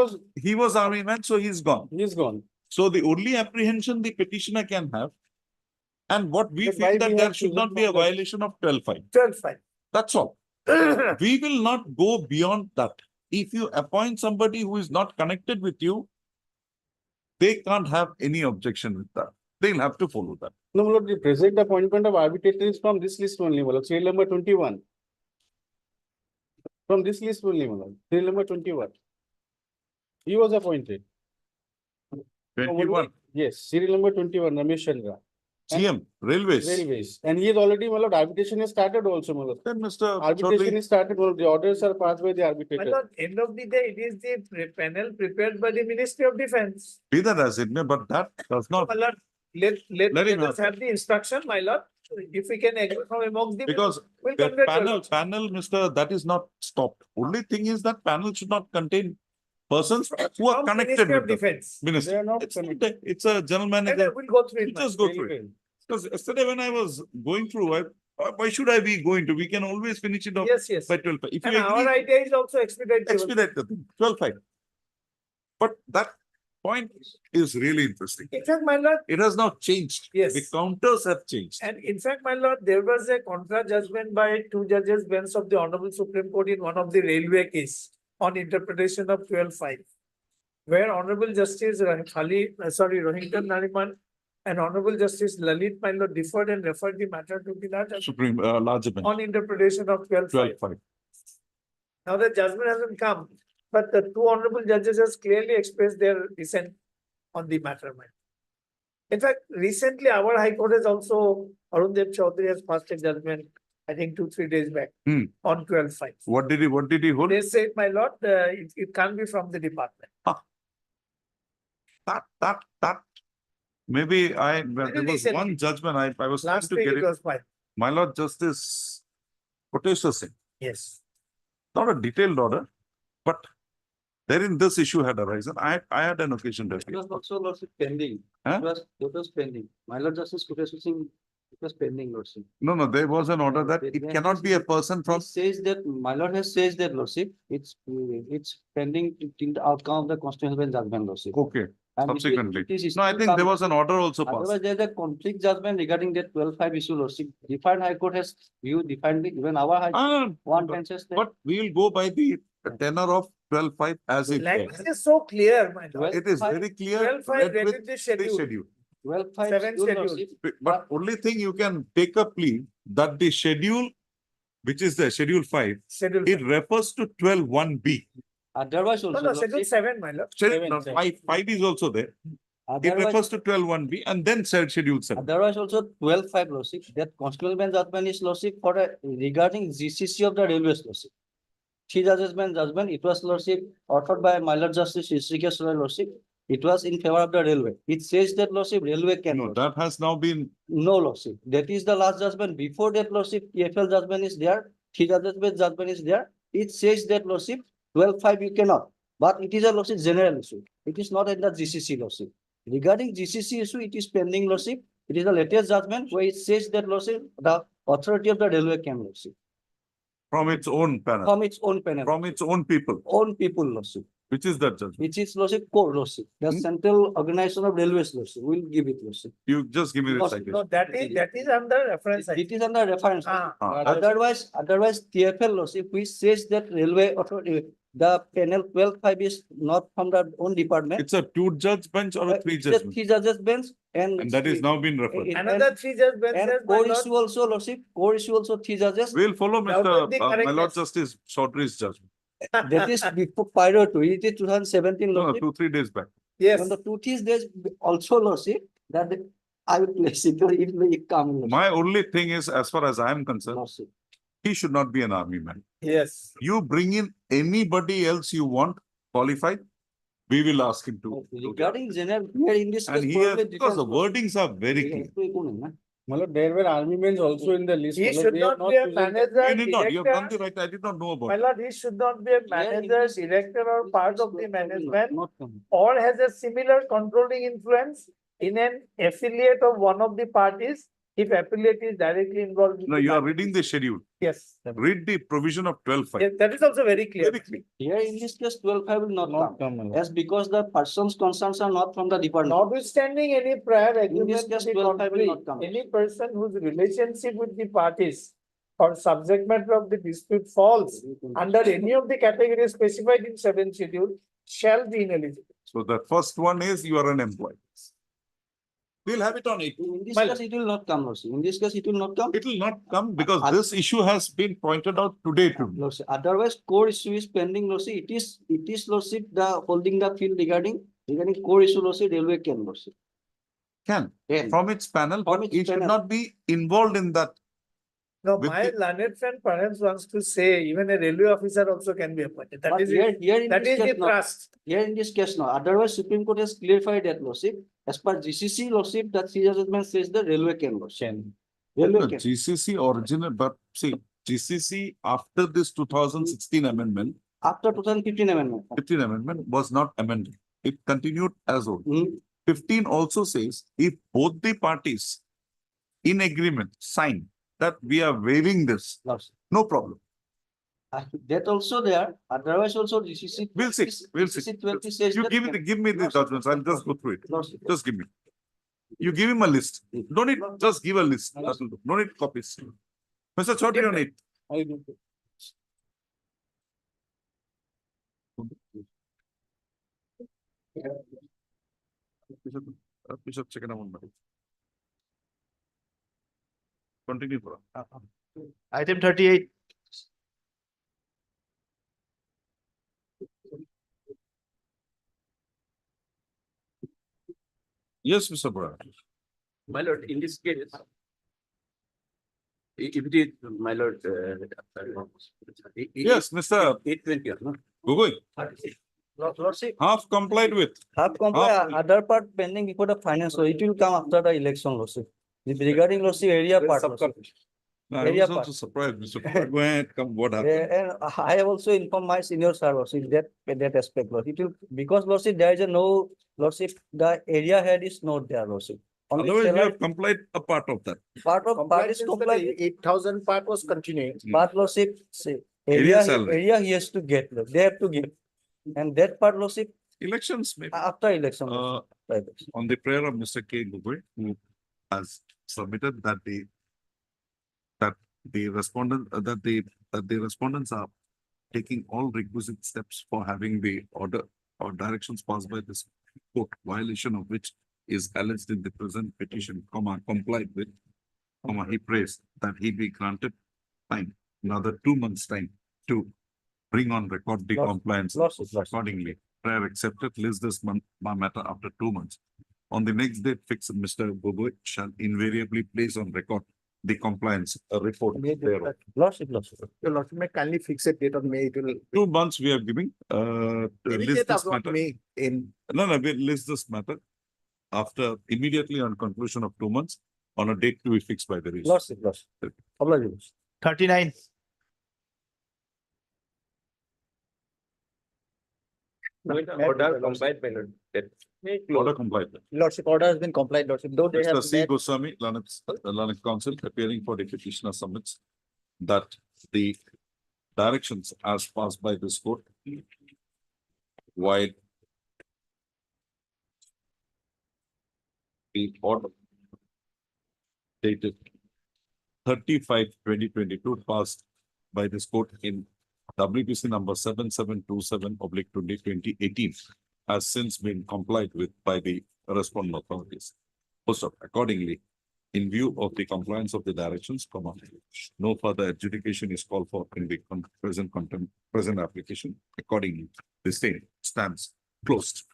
was army man, so he's gone. he's gone. So the only apprehension the petitioner can have, and what we But feel why that we there have should chosen not be a from that? violation of 12.5. 12-5. That's all. We will not go beyond that. If you appoint somebody who is not connected with you, they can't have any objection with that. They'll have to follow that. No, my lord, the present appointment of arbitrator is from this list only, my lord, serial number 21. From this list only, my lord, serial number 21. He was appointed. 21, Yes, serial number 21, Ramesh Chandra, GM, Railways. Railways. And he is already, my lord, arbitration has started also, my lord. Then Mr. Arbitration Chaudhary, is started, my lord, the orders are passed by the My arbitrator. lord, end of the day, it is the panel prepared by the Ministry of Defence. be that as it may, but that does not, My lord, let Let him us have the instruction, my lord. If we can agree from amongst the. because we'll the convey to you. panel, Mr., that is not stopped. Only thing is that panel should not contain persons who are From connected Ministry of with the Defence. minister. They are not It's connected. not a- It's a general And manager. we'll go through it. my Just go Very through it. well. Because yesterday when I was going through, why should I be going to? We can always finish it off Yes, yes. by 12.5. If And you our agree, idea is also expedite. expedite the thing, 12.5. But that point is really interesting. In fact, my lord, It has now changed. Yes. The counters have changed. and in fact, my lord, there was a contra judgment by 2 judges bench of the Honorable Supreme Court in one of the railway case on interpretation of 12.5. Where Honorable Justice Rohington Nariman and Honorable Justice Lalit, my lord, deferred and referred the matter to the large Supreme, larger bench, on interpretation of 12.5. 12.5. Now the judgment hasn't come, but the two honorable judges has clearly expressed their dissent on the matter. In fact, recently our High Court has also, Arundev Chaudhary has passed a judgment, I think 2-3 days back on 12-5. What did he hold? They said, my lord, it can't be from the department. That, maybe there was recently. one judgment I was trying Last to week get it it. was filed. My Lord Justice Koteshwar Singh, Yes. not a detailed order, but therein this issue had arisen. I had an occasion to It appeal. was also lordship pending. Huh? It was pending. My Lord Justice Koteshwar Singh, it was pending lordship. No, there was an order that it cannot be a person from, It says that, my lord has says that lordship, it's pending till the outcome of the constitutional bench judgment lordship. okay, And it is- subsequently. it is No, I still think there come- was an order also Otherwise, passed. there is a conflict judgment regarding that 12-5 issue lordship. Defined High Court has viewed differently, even our High Ah, one bench says that. but we will go by the tenor of 12-5 as it Language was. is so clear, my lord. It is very clear. 12-5 read read with in the the schedule. schedule. 12-5 Seven still schedule. lordship. But only thing you can take a plea that the schedule, which is the schedule 5, Schedule. it refers to 12-1B. Otherwise No, also. no, schedule lordship, 7, my lord. Schedule no, 5 is also there. It otherwise- refers to 12-1B and then said schedule 7. Otherwise also 12-5 lordship, that constitutional bench judgment is lordship for regarding GCC of the railways lordship. 3 judges bench judgment, it was lordship authored by my lord Justice Shrikesh Roy lordship. It was in favor of the railway. It says that lordship, railway can. No, lordship. that has now been, No lordship. That is the last judgment. Before that lordship, TFL judgment is there, 3 judges bench judgment is there. It says that lordship, 12-5 you cannot. But it is a lordship general issue. It is not in the GCC lordship. Regarding GCC issue, it is pending lordship. It is the latest judgment where it says that lordship, the authority of the railway can lordship. from its own panel, From its own panel, from its own people, own people lordship, which is that judgment. which is lordship core lordship. The Central Organization of Railways lordship will give it lordship. You just give me the Lordship, citation. No, that is under reference. It is under reference. Ah, Otherwise TFL lordship, which says that railway authority, the panel 12-5 is not from the own department. It's a 2-judge bench or a It's 3-judge a bench. 3 judges bench And that is now been referred. Another 3 judge bench And says, my core lord, issue also lordship, core issue also 3 judges. We'll follow Now, Mr. the My Lord correctness. Justice Chaudhary's judgment. That is before prior to, it is 2017 No, lordship. 2-3 days back. yes. On the 2 days also lordship, that I will place it if they come. lordship. My only thing is, as far as I am concerned, Lordship. he should not be an army man. Yes. You bring in anybody else you want qualified, we will ask him to. do that. Regarding general, here in this. And case, he has, probably because the details- wordings are very clear. There were army men also in the list. He should not be a manager, You did not, you have done director. the right, I did not know about My it. lord, he should not be a Here in manager, this- director or part of the management Not come. or has a similar controlling influence in an affiliate of one of the parties if affiliate is directly involved. with No, the you are party. reading the schedule. Yes. Read the provision of 12-5. Yes, that is also very clear. Very clear. Here in this case, 12-5 will not come. As because the persons concerns are not from the department. Notwithstanding any prior this agreement to case, the 12-5 will not contrary, come. any person whose relationship with the parties or subject matter of the dispute falls under any of the categories specified in 7th schedule shall be ineligible. So the first one is you are an employee. We'll have it on 8. In this Well- case, it will not come, Lordship. In this case, it will not come. It will not come because this issue has been pointed out today to me. Lordship. Otherwise, core issue is pending, Lordship. It is Lordship, the holding the field regarding core issue, Lordship, railway can, Lordship. Can, Can. from its panel, From but its he should panel. not be involved in that. Now, With my the- learned friend perhaps wants to say even a railway officer also can be appointed. That But is, here in that this is the case, not. trust. Here in this case, no. Otherwise, Supreme Court has clarified that, Lordship. As per GCC, Lordship, that three judgment says the railway can, Lordship. Railway The can. GCC original, but see, GCC after this 2016 amendment, After 2015 amendment. 15 amendment was not amended. It continued as old. Hmm. 15 also says if both the parties in agreement sign that we are waiving this, Lordship. no problem. That also there. Otherwise, also GCC. We'll see, we'll see. GCC 20 says You that give me can. give me the judgments, I'll just go through it. Lordship. Just give me. You give him a list. Don't need, just give a list. That will do. No need copies. Mr. Chaudhary on it. Bishop, check it out. Continue, bro. Item 38. Yes, Mr. Bharat. My lord, in this case, if it is, my lord, Yes, Mr. 820, no? Gogoi, Lordship, half complied with. half Half- other part pending before the finance, so it will come after the election, Lordship. Regarding Lordship area part, Lordship. I Area was part. also surprised, Mr. Bharat. Go ahead, come, what happened? And I have also informed my senior sir, Lordship, that aspect, Lordship. It will, because Lordship, there is a no, Lordship, the area head is not there, Lordship. Only Otherwise, you seller- have complied a part of that. part is compliant. 8,000 part was continuing. Part Lordship, say, Area salary. area he has to get, Lord. They have to give. And that part, Lordship, Elections, maybe. after election. Uh, Lordship. Right. on the prayer of Mr. K. Gogoi, who has submitted that the respondents are taking all requisite steps for having the order or directions passed by this court, violation of which is alleged in the present petition, complied with, he prays that he be granted time, another 2 months' time to bring on record the Lordship, compliance Lordship. accordingly. Prayer accepted, list this matter after 2 months. On the next date fixed, Mr. Gogoi shall invariably place on record the compliance report thereof. Lordship. Your lordship may kindly fix a date on May, it will. 2 months we are giving, to Any list date this of matter. May in. No, we'll list this matter after immediately on conclusion of 2 months on a date to be fixed by the registrar. Lordship. Apologies. 39. Order complied, my lord. Order complied. Lordship, order has been complied, Lordship, though they have Mr. C. met. Goswami, Lanark Council, appearing for the petitioner submits that the directions as passed by this court while the order dated 35/2022 passed by this court in WPC number 7727/2018 has since been complied with by the respondent authorities. Also, accordingly, in view of the compliance of the directions, no further adjudication is called for in the present application. Accordingly, the same stands closed.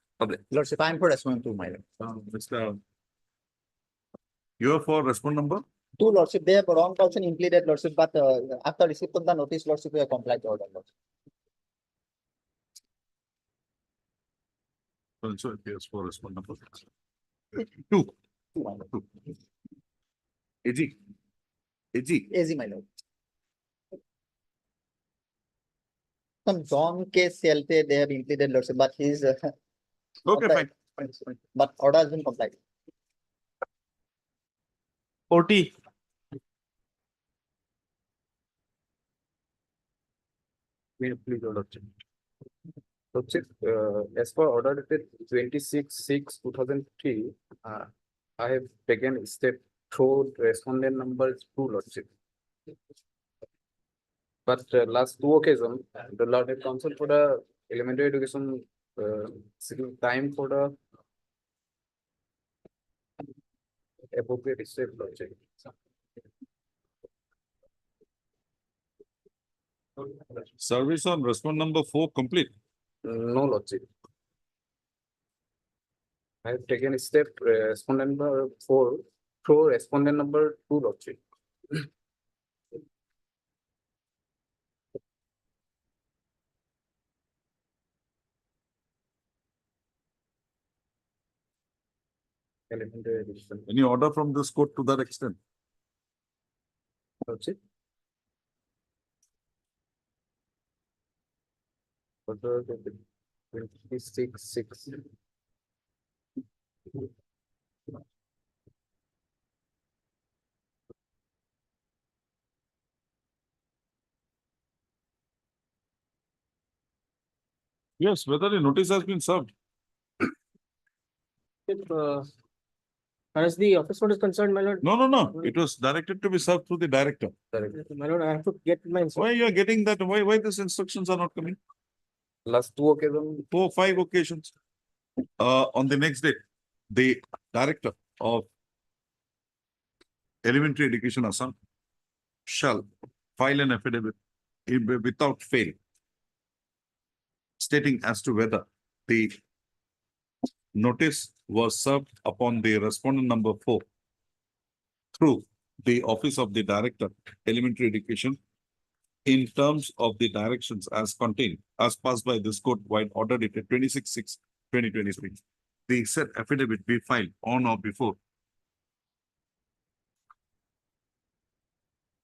Lordship, I am for responding to my lord. Mr. You are for respond number? Two lordship, they have wrong person implemented lordship, but after receipt of the notice, lordship, we have complied to order. Lordship. Also appears for respond number. Two. Two. AG. Easy, my lord. Some John K. Selte, they have implemented lordship, but he's. Okay, fine. But order has been complied. 40. Please, Lordship. Lordship, as per order dated 26/6/2003, I have taken step through respondent number 2, Lordship. But last 2 occasions, the Lord Council for the elementary education seeking time for the appropriate step, Lordship. Service on respond number 4 complete. No, Lordship. I have taken a step, respondent number 4, through respondent number 2, Lordship. Elementary education, Any order from this court to that extent? Lordship. Order dated 26/6. Yes, whether the notice has been served. If, as the office note is concerned, my lord. No. It was directed to be served through the director. My lord, I have to get my. Why you are getting that? Why these instructions are not coming? Last 2 occasions, 4, 5 occasions. On the next day, the director of elementary education Assam shall file an affidavit without fail, stating as to whether the notice was served upon the respondent number 4 through the Office of the Director, Elementary Education, in terms of the directions as contained, as passed by this court wide order dated 26/6/2023. The said affidavit be filed on or before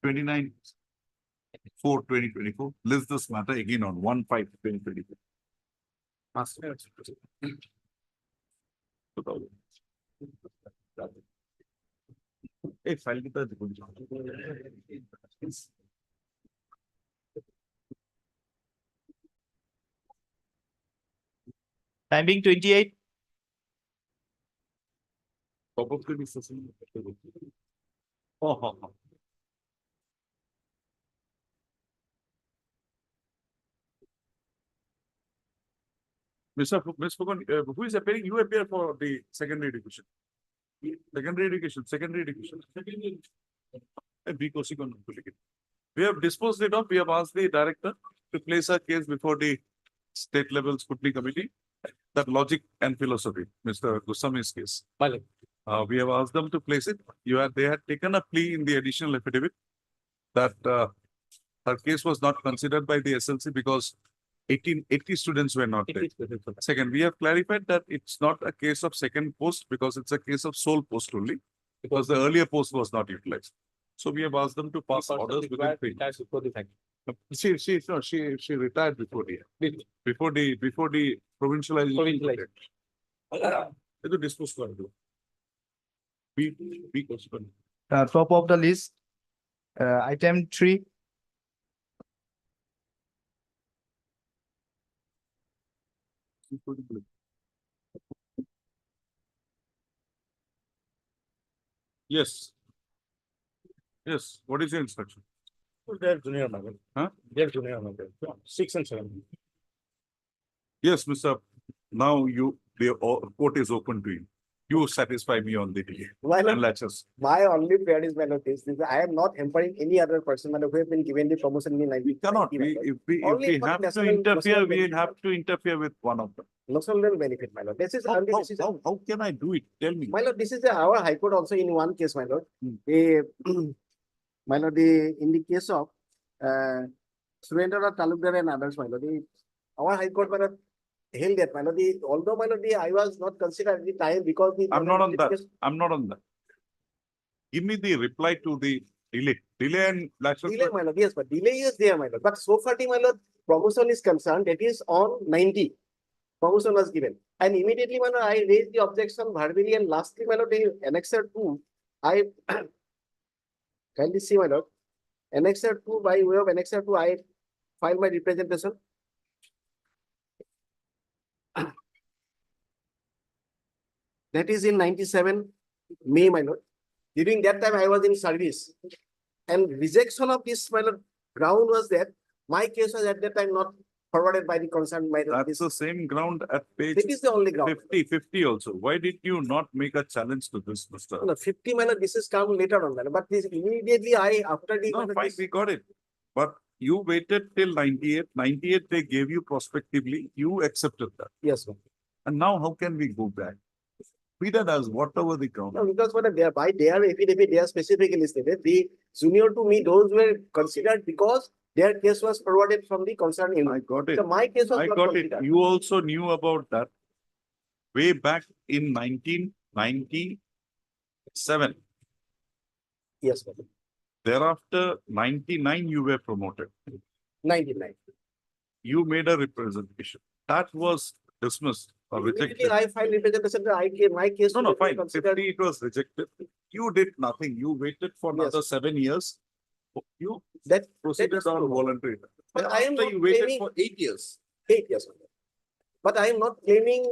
29/4/2024. List this matter again on 1/5/2024. Hey, file kita Time being 28. probably oh. Ms. Fugan, who is appearing? You appear for the secondary education. Secondary education. We have disposed it off. We have asked the director to place a case before the state level scrutiny committee. That logic and philosophy, Mr. Goswami's case. We have asked them to place it. They had taken a plea in the additional affidavit that her case was not considered by the SLC because 80 students were not there. Second, we have clarified that it's not a case of second post because it's a case of sole post only because the earlier post was not utilized. So we have asked them to pass orders within 3 months. She retired before the provincialization. It is disposed to do. Be possible. Top of the list, item 3. Yes. Yes. What is your instruction? They're junior member. Huh? They're junior member. 6 and 7. Yes, Mr. Now the court is open to you. You satisfy me on the Why not? latches. My only prayer is, my lord, is I am not hampering any other person, my lord, who have been given the promotion in We 19. cannot. If we have to interfere, we have to interfere with one of them. National benefit, my lord. This is only, this is, How can I do it? Tell me. my lord, this is our high court also in one case, my lord. My lord, in the case of Surendra Talukdar and others, my lord, our high court, my lord, held that, my lord, although, my lord, I was not considered at the time because I'm not on that. Give me the reply to the delay and lateral. delay, my lord, yes, but delay is there, my lord. But so far, my lord, promotion is concerned, that is on 90. Promotion was given. And immediately, my lord, I raised the objection verbally, and lastly, my lord, the annexure 2, I kindly see, my lord, annexure 2, by way of annexure 2, I filed my representation. That is in 97 May, my lord. During that time, I was in service. And rejection of this, my lord, ground was that my case was at that time not forwarded by the concerned, my lord. That's the same ground at page It is the only ground. 50 also. Why did you not make a challenge to this, Mr.? No, 50, my lord, this is come later on, my lord. But this immediately, after the. No, fine, we got it. But you waited till 98. 98, they gave you prospectively. You accepted that. Yes, sir. And now how can we go back? Be that as whatever the ground. No, because what they are by their affidavit, they are specifically stated, the junior to me, those were considered because their case was forwarded from the concerned unit. I got it. So my case was I not got it. considered. You also knew about that way back in 1997. Yes, madam. Thereafter, 99, you were promoted. 99. You made a representation. That was dismissed or Immediately rejected. I filed representation, my case. No, was fine. considered. 50, it was rejected. You did nothing. You waited for Yes. another 7 years. You That proceeded is on true. voluntary. But I am Thereafter, not you waited claiming- for 8 years. 8 years. madam. But I am not claiming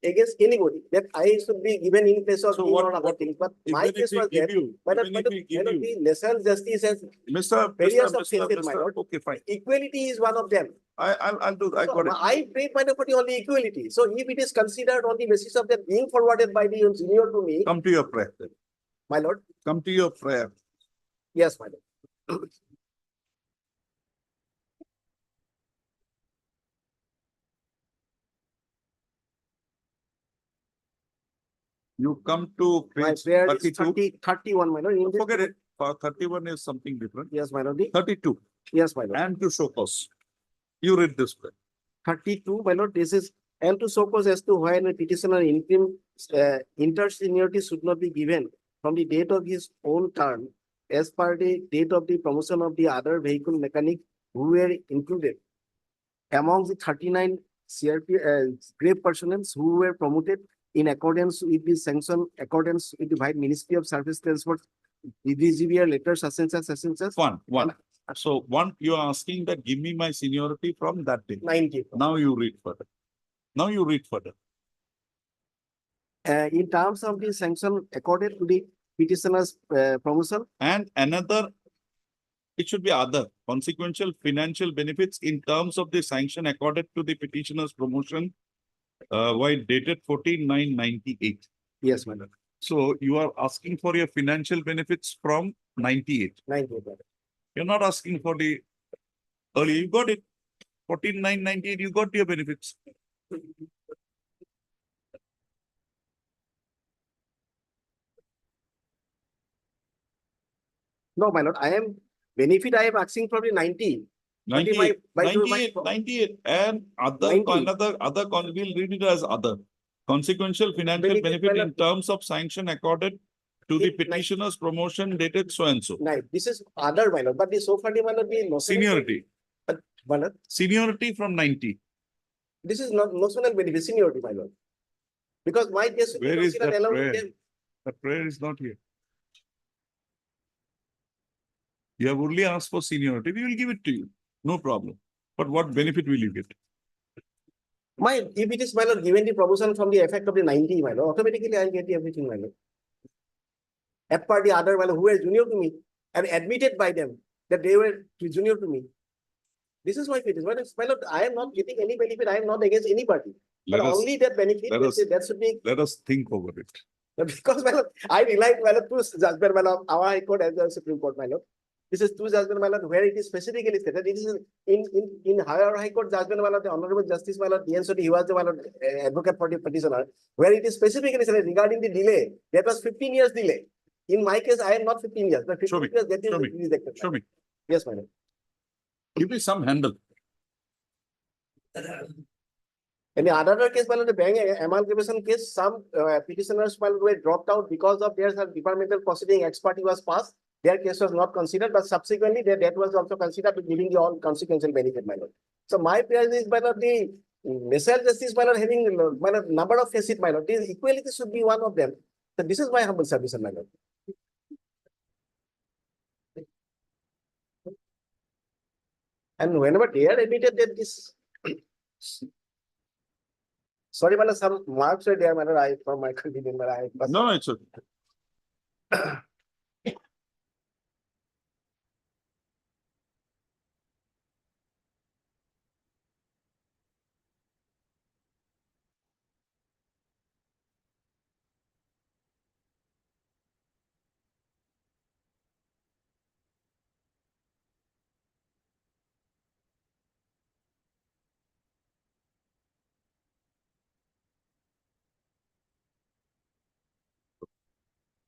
against anybody that I should be given in place of So these what- or other what- things. But Even my if case we was give that. you, But even if we give you, the national justice has Mr. various Mr. of cases, my lord. Okay, fine. Equality is one of them. I'll do, I So got it. I pray my deputy only equality. So if it is considered on the basis of that being forwarded by the junior to me, Come to your prayer. then. my lord, Come to your prayer. yes, my lord. You come to My page prayer is 32. 31, my lord. In this- Forget it. 31 is something different. Yes, my lord. 32 Yes, my lord. and to show cause. You read this way. 32, my lord, this is, and to so cause as to why a petitioner interim, inter-seniority should not be given from the date of his own term as per the date of the promotion of the other vehicle mechanic who were included among the 39 CRP, grade personnel who were promoted in accordance with the sanction, accordance with the Ministry of Surface Transport, the DGBR letters, such and such. One. So one, you are asking that give me my seniority from that day. 90. Now you read further. Now you read further. In terms of the sanction accorded to the petitioner's promotion, And another, it should be other consequential financial benefits in terms of the sanction accorded to the petitioner's promotion while dated 14/9/98. yes, my lord, So you are asking for your financial benefits from 98. 90. my lord. You're not asking for the earlier, you got it. 14/9/98, you got your benefits. No, my lord, I am benefit, I am asking from the 90. But in 98, my- 98, and other, 90. we'll read it as other. Consequential financial Benefit, benefit my in terms of sanction accorded to the In nine- petitioner's promotion dated so and so. Right, this is other, my lord, but the so far, my lord, the notional. Seniority, My lord, seniority from 90. this is not notional benefit, seniority, my lord. Because my case. should be Where is considered that along with prayer? them. The prayer is not here. You have only asked for seniority, we will give it to you, no problem. But what benefit will you get? If it is, my lord, given the promotion from the effect of the 90, my lord, automatically I'll get everything, my lord. As per the other, my lord, who were junior to me and admitted by them that they were junior to me. This is my petition. My lord, I am not getting any benefit. I am not against any party. But Let us, only that benefit, let us- that should be, let us think over it. because, my lord, I rely, my lord, to judgment, my lord, our High Court as well as Supreme Court, my lord. This is two judgment, my lord, where it is specifically stated. It is in higher High Court judgment, my lord, the Honorable Justice, my lord, DN Sodhi, he was the, my lord, advocate for the petitioner, where it is specifically stated regarding the delay. That was 15 years delay. In my case, I am not 15 years, but Show 15 me, years, that show me, is rejected. Show me, Yes, my lord. give me some handle. In the other case, my lord, the bank amalgamation case, some petitioners, my lord, were dropped out because of their some departmental proceeding expertise was passed. Their case was not considered, but subsequently that was also considered to giving the all consequential benefit, my lord. So my prayer is, my lord, the missile justice, my lord, having, my lord, number of facets, my lord, this equality should be one of them. So this is my humble submission, my lord. And whenever they are admitted that this. Sorry, my lord, some marks were there, my lord, I, from my convenience, but I. No, it's okay.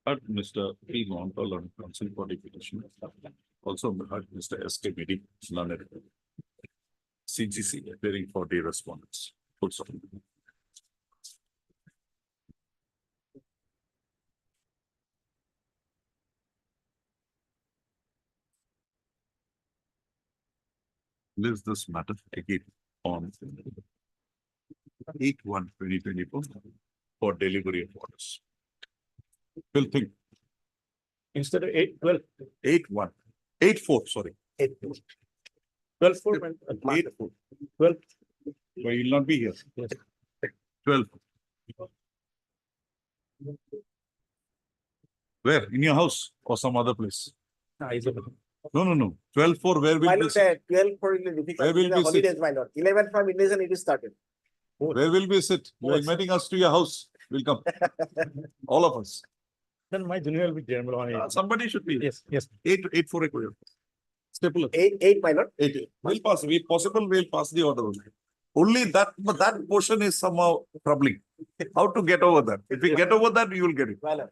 Heard Mr. P. Montal on council for the petition. Also heard Mr. S.K. Medi, learned CGC appearing for the respondents. Also. Lists this matter again on 8/1/2024 for delivery of orders. Will think. Instead of 8/12, 8/1, 8/4, sorry. 12/4, 8/4. 12. Well, you'll not be here. Yes. 12. Where? In your house or some other place? No. 12/4, where My will lord, this, 12 for difficult. Where will the we sit? holidays, my lord. 11 from 11 it is started. where will we sit? You are inviting us to your house. We'll come. All of us. Then my junior will be there, my lord. Somebody should be. Yes, yes. 8/4 equal. Staple. 8, my lord. 8. We'll pass. If possible, we'll pass the order only. Only that, but that portion is somehow troubling. how to get over that. If we get over that, you will get it. Well,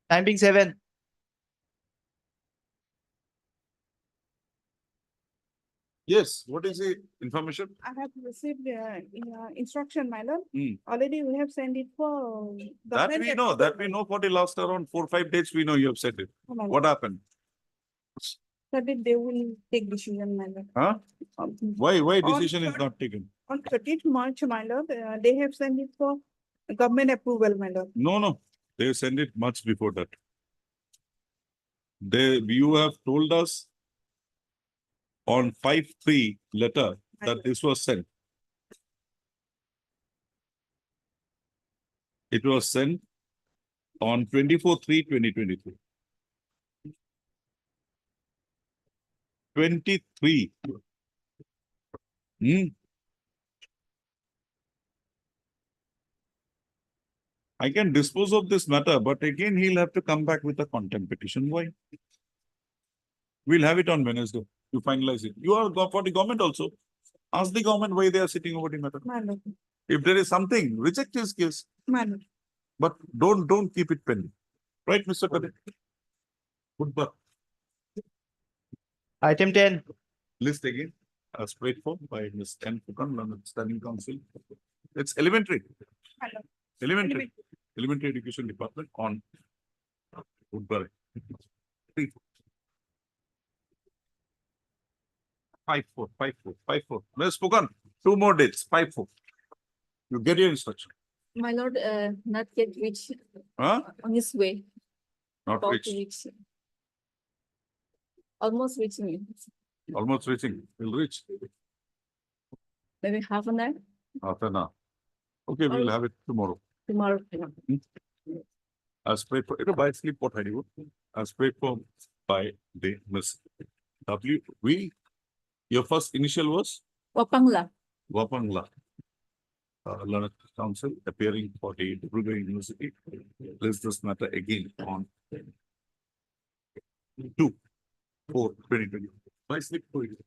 Time being 7. Yes, what is the information? I have received instruction, my lord. Hmm. Already we have sent it for. That we know for the last around 4-5 days, we know you have said it. What happened? That they will take decision, my lord. Huh? Why On decision is third- not taken? On 30th March, my lord, they have sent it for government approval, my lord. No, they send it much before that. You have told us on 5/3 letter that this was sent. It was sent on 24/3/2023. 23. I can dispose of this matter, but again, he'll have to come back with a contempt petition. Why? We'll have it on Wednesday to finalize it. You are for the government also. Ask the government why they are sitting over the matter. My lord, If there is something, reject his case, my lord. but don't keep it pending. Right, Mr. Kadir? Good luck. Item 10. List again, as prayed for by Ms. N. Fukan, London Standing Council. It's elementary. My lord. Elementary Education Department on Woodbury. 5/4. Ms. Fukan, 2 more dates, 5/4. You get your instruction. My lord, not yet reached Huh? on his way. Not About reached. to reach. Almost reaching, Almost reaching. Will reach. maybe half an hour Half an hour. Okay, we'll have it tomorrow. tomorrow. As prayed for, by sleep what I do. As prayed for by the Miss W. Your first initial was Wapangla. Wapangla. Learned Council appearing for the Dibrugarh University. Place this matter again on 2/4/2020. By sleep for you.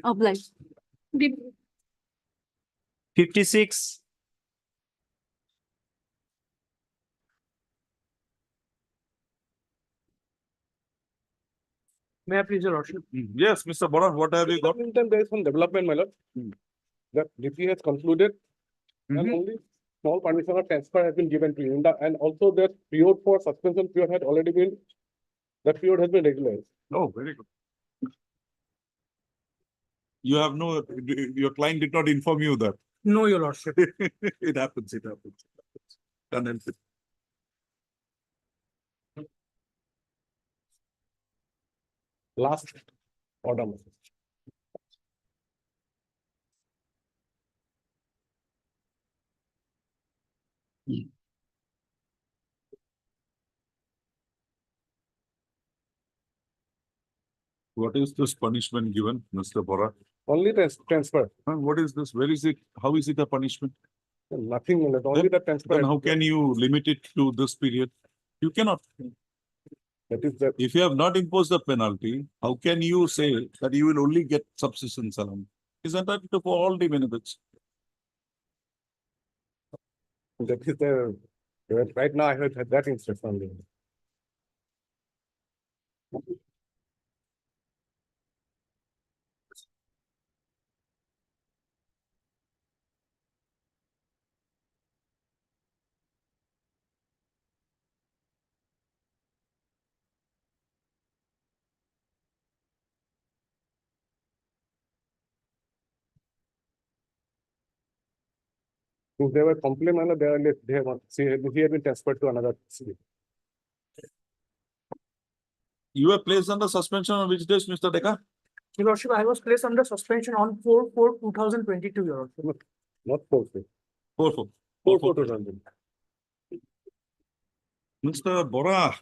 Obliged. 56. May I please your lordship? Yes, Mr. Bora, what have you got? Meantime, there is some development, my lord. The DP has concluded and only small permission of transfer has been given to you. And also the period for suspension period had already been, that period has been regularized. Oh, very good. You have your client did not inform you that. No, your lordship. It happens. Can't help it. Last order. What is this punishment given, Mr. Bora? Only transfer, What is this? Where is it? How is it a punishment? nothing, my lord. Only the transfer. Then how can you limit it to this period? You cannot. That is the, If you have not imposed the penalty, how can you say that you will only get subsistence allowance? Isn't that for all the benefits? right now I have had that instruction only. If they were complained, they have, he had been transferred to another city. You were placed under suspension on which days, Mr. Deka? Your lordship, I was placed under suspension on 4/4/2022, your lordship. Not 4/4. 4/4. 4/4/2000. Mr. Bora.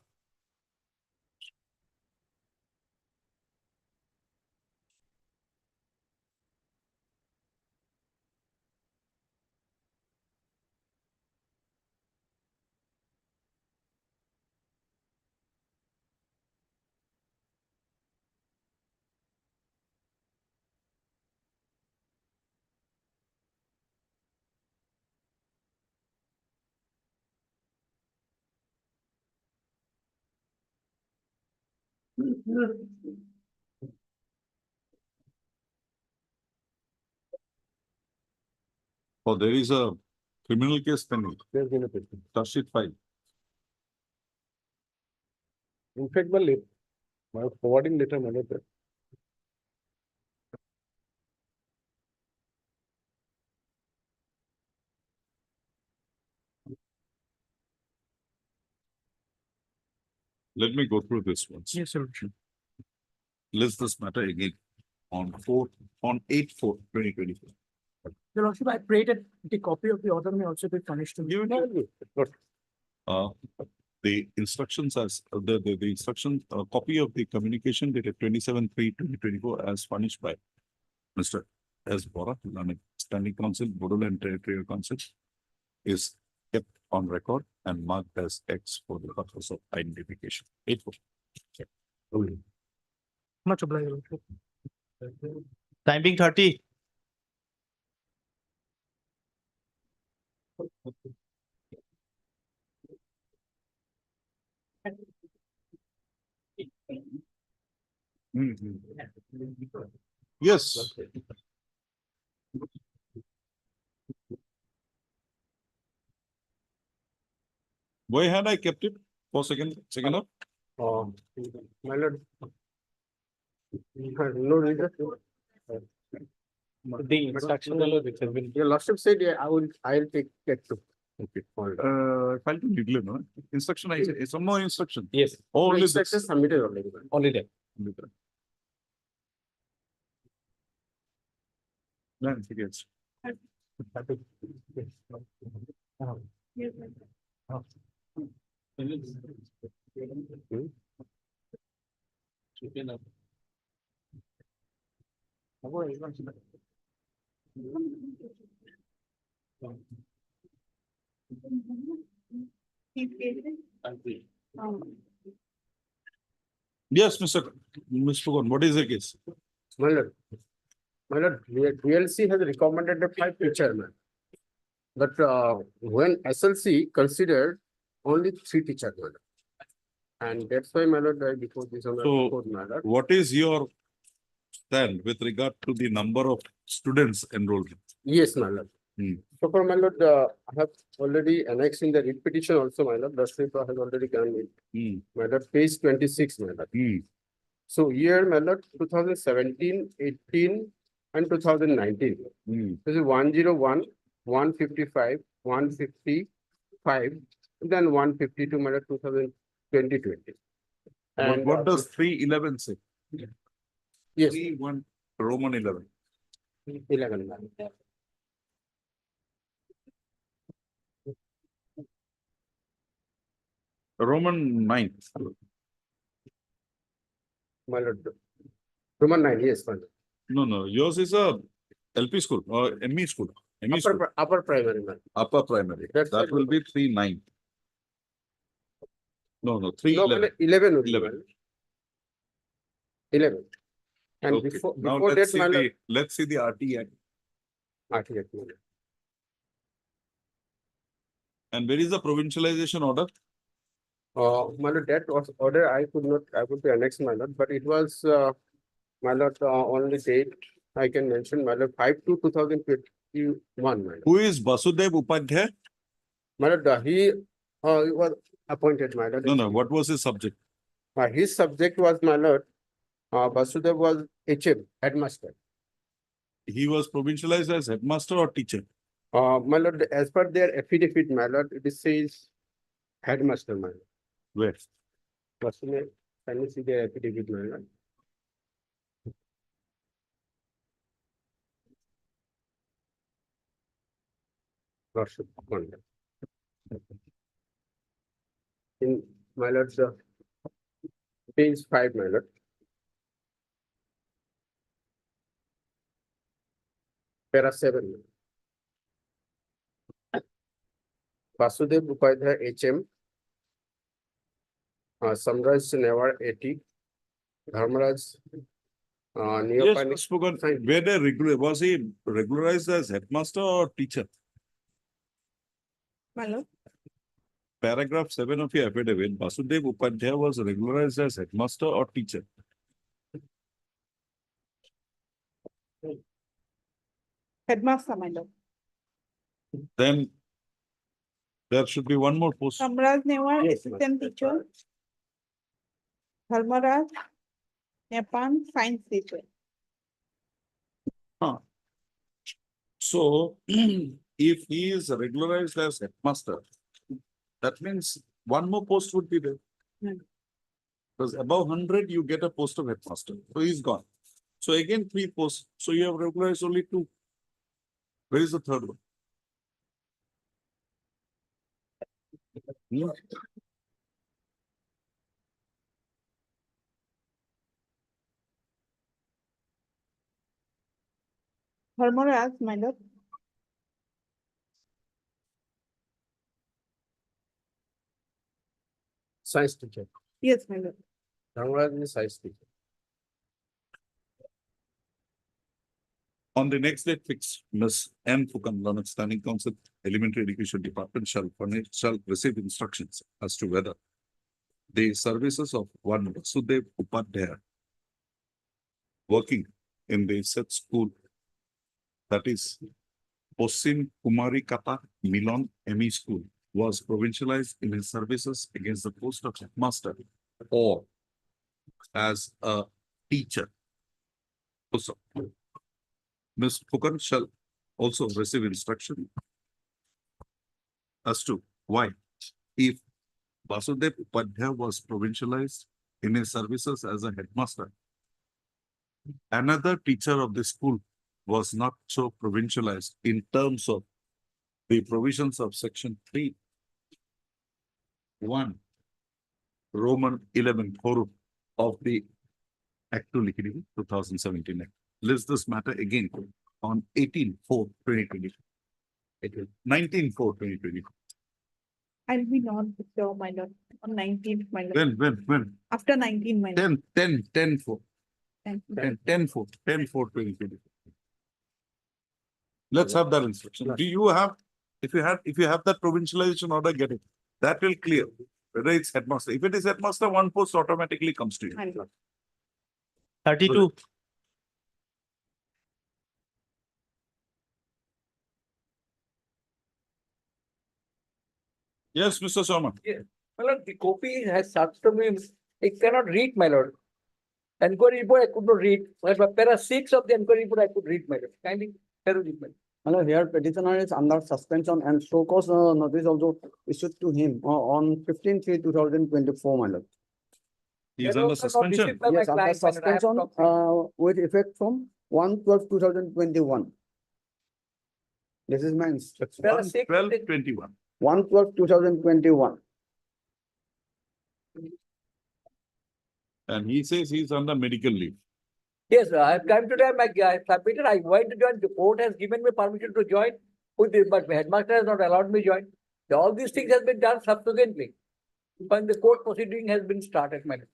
Oh, there is a criminal case pending, There's been a petition. charge sheet file. In fact, my forwarding letter, my lord. Let me go through this once. Yes, sir. List this matter again on 8/4/2024. Your Lordship, I prayed that the copy of the order may also be furnished to me. The instructions as, the instruction, copy of the communication dated 27/3/2024 as furnished by Mr. S. Bora, Standing Council, Bodoland Territorial Council, is kept on record and marked as X for the purpose of identification. 8/4. Much obliged, Your Lordship. Time being 30. Yes. Why had I kept it for second up? My lord. No reason. The instruction which has been. Your lordship said, yeah, I'll take that too. Okay. File to legal, no? Instruction, I say, some more instruction. Yes, Oh, only It's this. submitted already. only that. No, yes. Yes, Mr. Pugan, what is the case? My lord, DLC has recommended the 5 teacher, man. But when SLC considered only 3 teacher, man. And that's why, my lord, because this on the So, court, my lord. what is your stand with regard to the number of students enrolled? Yes, my lord. Hmm. So for my lord, I have already annexed in the writ petition also, my lord, the paper has already done it. Hmm. My lord, page 26, my lord. Hmm. So here, my lord, 2017, 18, and 2019. Hmm. This is 101, 155, 155, then 152, my lord, 2020. What does 311 say? Yes, 3-1 Roman 11. 11, my lord. Roman 9. My lord. Roman 9, yes, my lord. No, yours is a LP school or ME school. ME school. Upper primary, my lord. Upper primary. That's That it. will be 3-9. No, No, 3-11. 11 would be, my 11. lord. 11. And Okay. Now before let's that, my lord. let's see the RT Act. Article, my lord. And where is the provincialization order? My lord, that was order I could be annexed, my lord, but it was, my lord, only date I can mention, my lord, 5/2/2021, my lord. Who is Basudev Upadhyay? My lord, he was appointed, my lord. No, what was his subject? His subject was, my lord, Basudev was HM, headmaster. He was provincialized as headmaster or teacher? My lord, as per their affidavit, my lord, it says headmaster, my lord. Where? Basudev, can you see their affidavit, my lord? Lordship, one lord. In my lord's page 5, my lord. Para 7. Basudev Upadhyay HM. Samraj Newar 80. Dharmaraj. Yes, Neopanic. spoken. Where they was he regularized as headmaster or teacher? My lord. paragraph 7 of your affidavit, Basudev Upadhyaya was regularized as headmaster or teacher. Headmaster, my lord. Then there should be one more post. Samraj Newar, assistant teacher. Dharmaraj, Nepan, science teacher. So if he is regularized as headmaster, that means one more post would be there. Hmm. Because above 100, you get a post of headmaster. So he's gone. So again, 3 posts. So you have regularized only 2. Where is the third one? Hmm? Dharmaraj, my lord. Science teacher. Yes, my lord. Dharmaraj is science teacher. On the next date fixed, Ms. N. Fukan, Learned Standing Council, Elementary Education Department shall receive instructions as to whether the services of one Basudev Upadhyaya working in the said school, that is Posin Kumari Kata Milon ME School, was provincialized in his services against the post of headmaster or as a teacher. Also, Ms. Fukan shall also receive instruction as to why, if Basudev Upadhyaya was provincialized in his services as a headmaster, another teacher of the school was not so provincialized in terms of the provisions of section 3(1) Roman 11 Horub of the Act 2 Liquidity 2017 Act. List this matter again on 18/4/2020. 19/4/2020. I'll be not there, my lord, on 19th, my lord. When? After 19, my lord. 10/4. Thank you. 10/4/2020. Let's have that instruction. Do you have, if you have that provincialization order, get it. That will clear whether it's headmaster. If it is headmaster, one post automatically comes to you. My lord. 32. Yes, Mr. Sharma. My lord, the copy has such to me, it cannot read, my lord. Enquiry report I could not read, but para 6 of the enquiry report I could read, my lord. Kindly, tell me, my lord. Hello, here petitioner is under suspension and show cause notice also issued to him on 15/3/2024, my lord. He is That under was not suspension. received by my Yes, under client, my lord. I have suspension talked to him. with effect from 1/12/2021. This is my instruction. Para 6 of the- 12/21. 1/12/2021. And he says he's under medical leave. Yes, I have come today, I submitted, I went to join, the court has given me permission to join with this, but my headmaster has not allowed me join. All these things has been done subsequently. When the court proceeding has been started, my lord.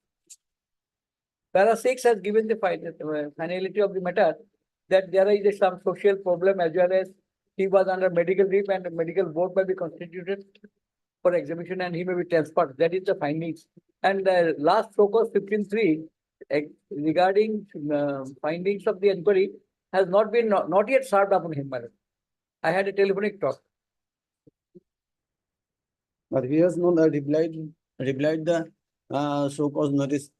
Para 6 has given the finality of the matter that there is some social problem as well as he was under medical leave and the medical board may be constituted for examination and he may be transferred. That is the findings. And the last focus 15/3 regarding findings of the inquiry has not been not yet served upon him, my lord. I had a telephonic talk. But he has not replied the show cause notice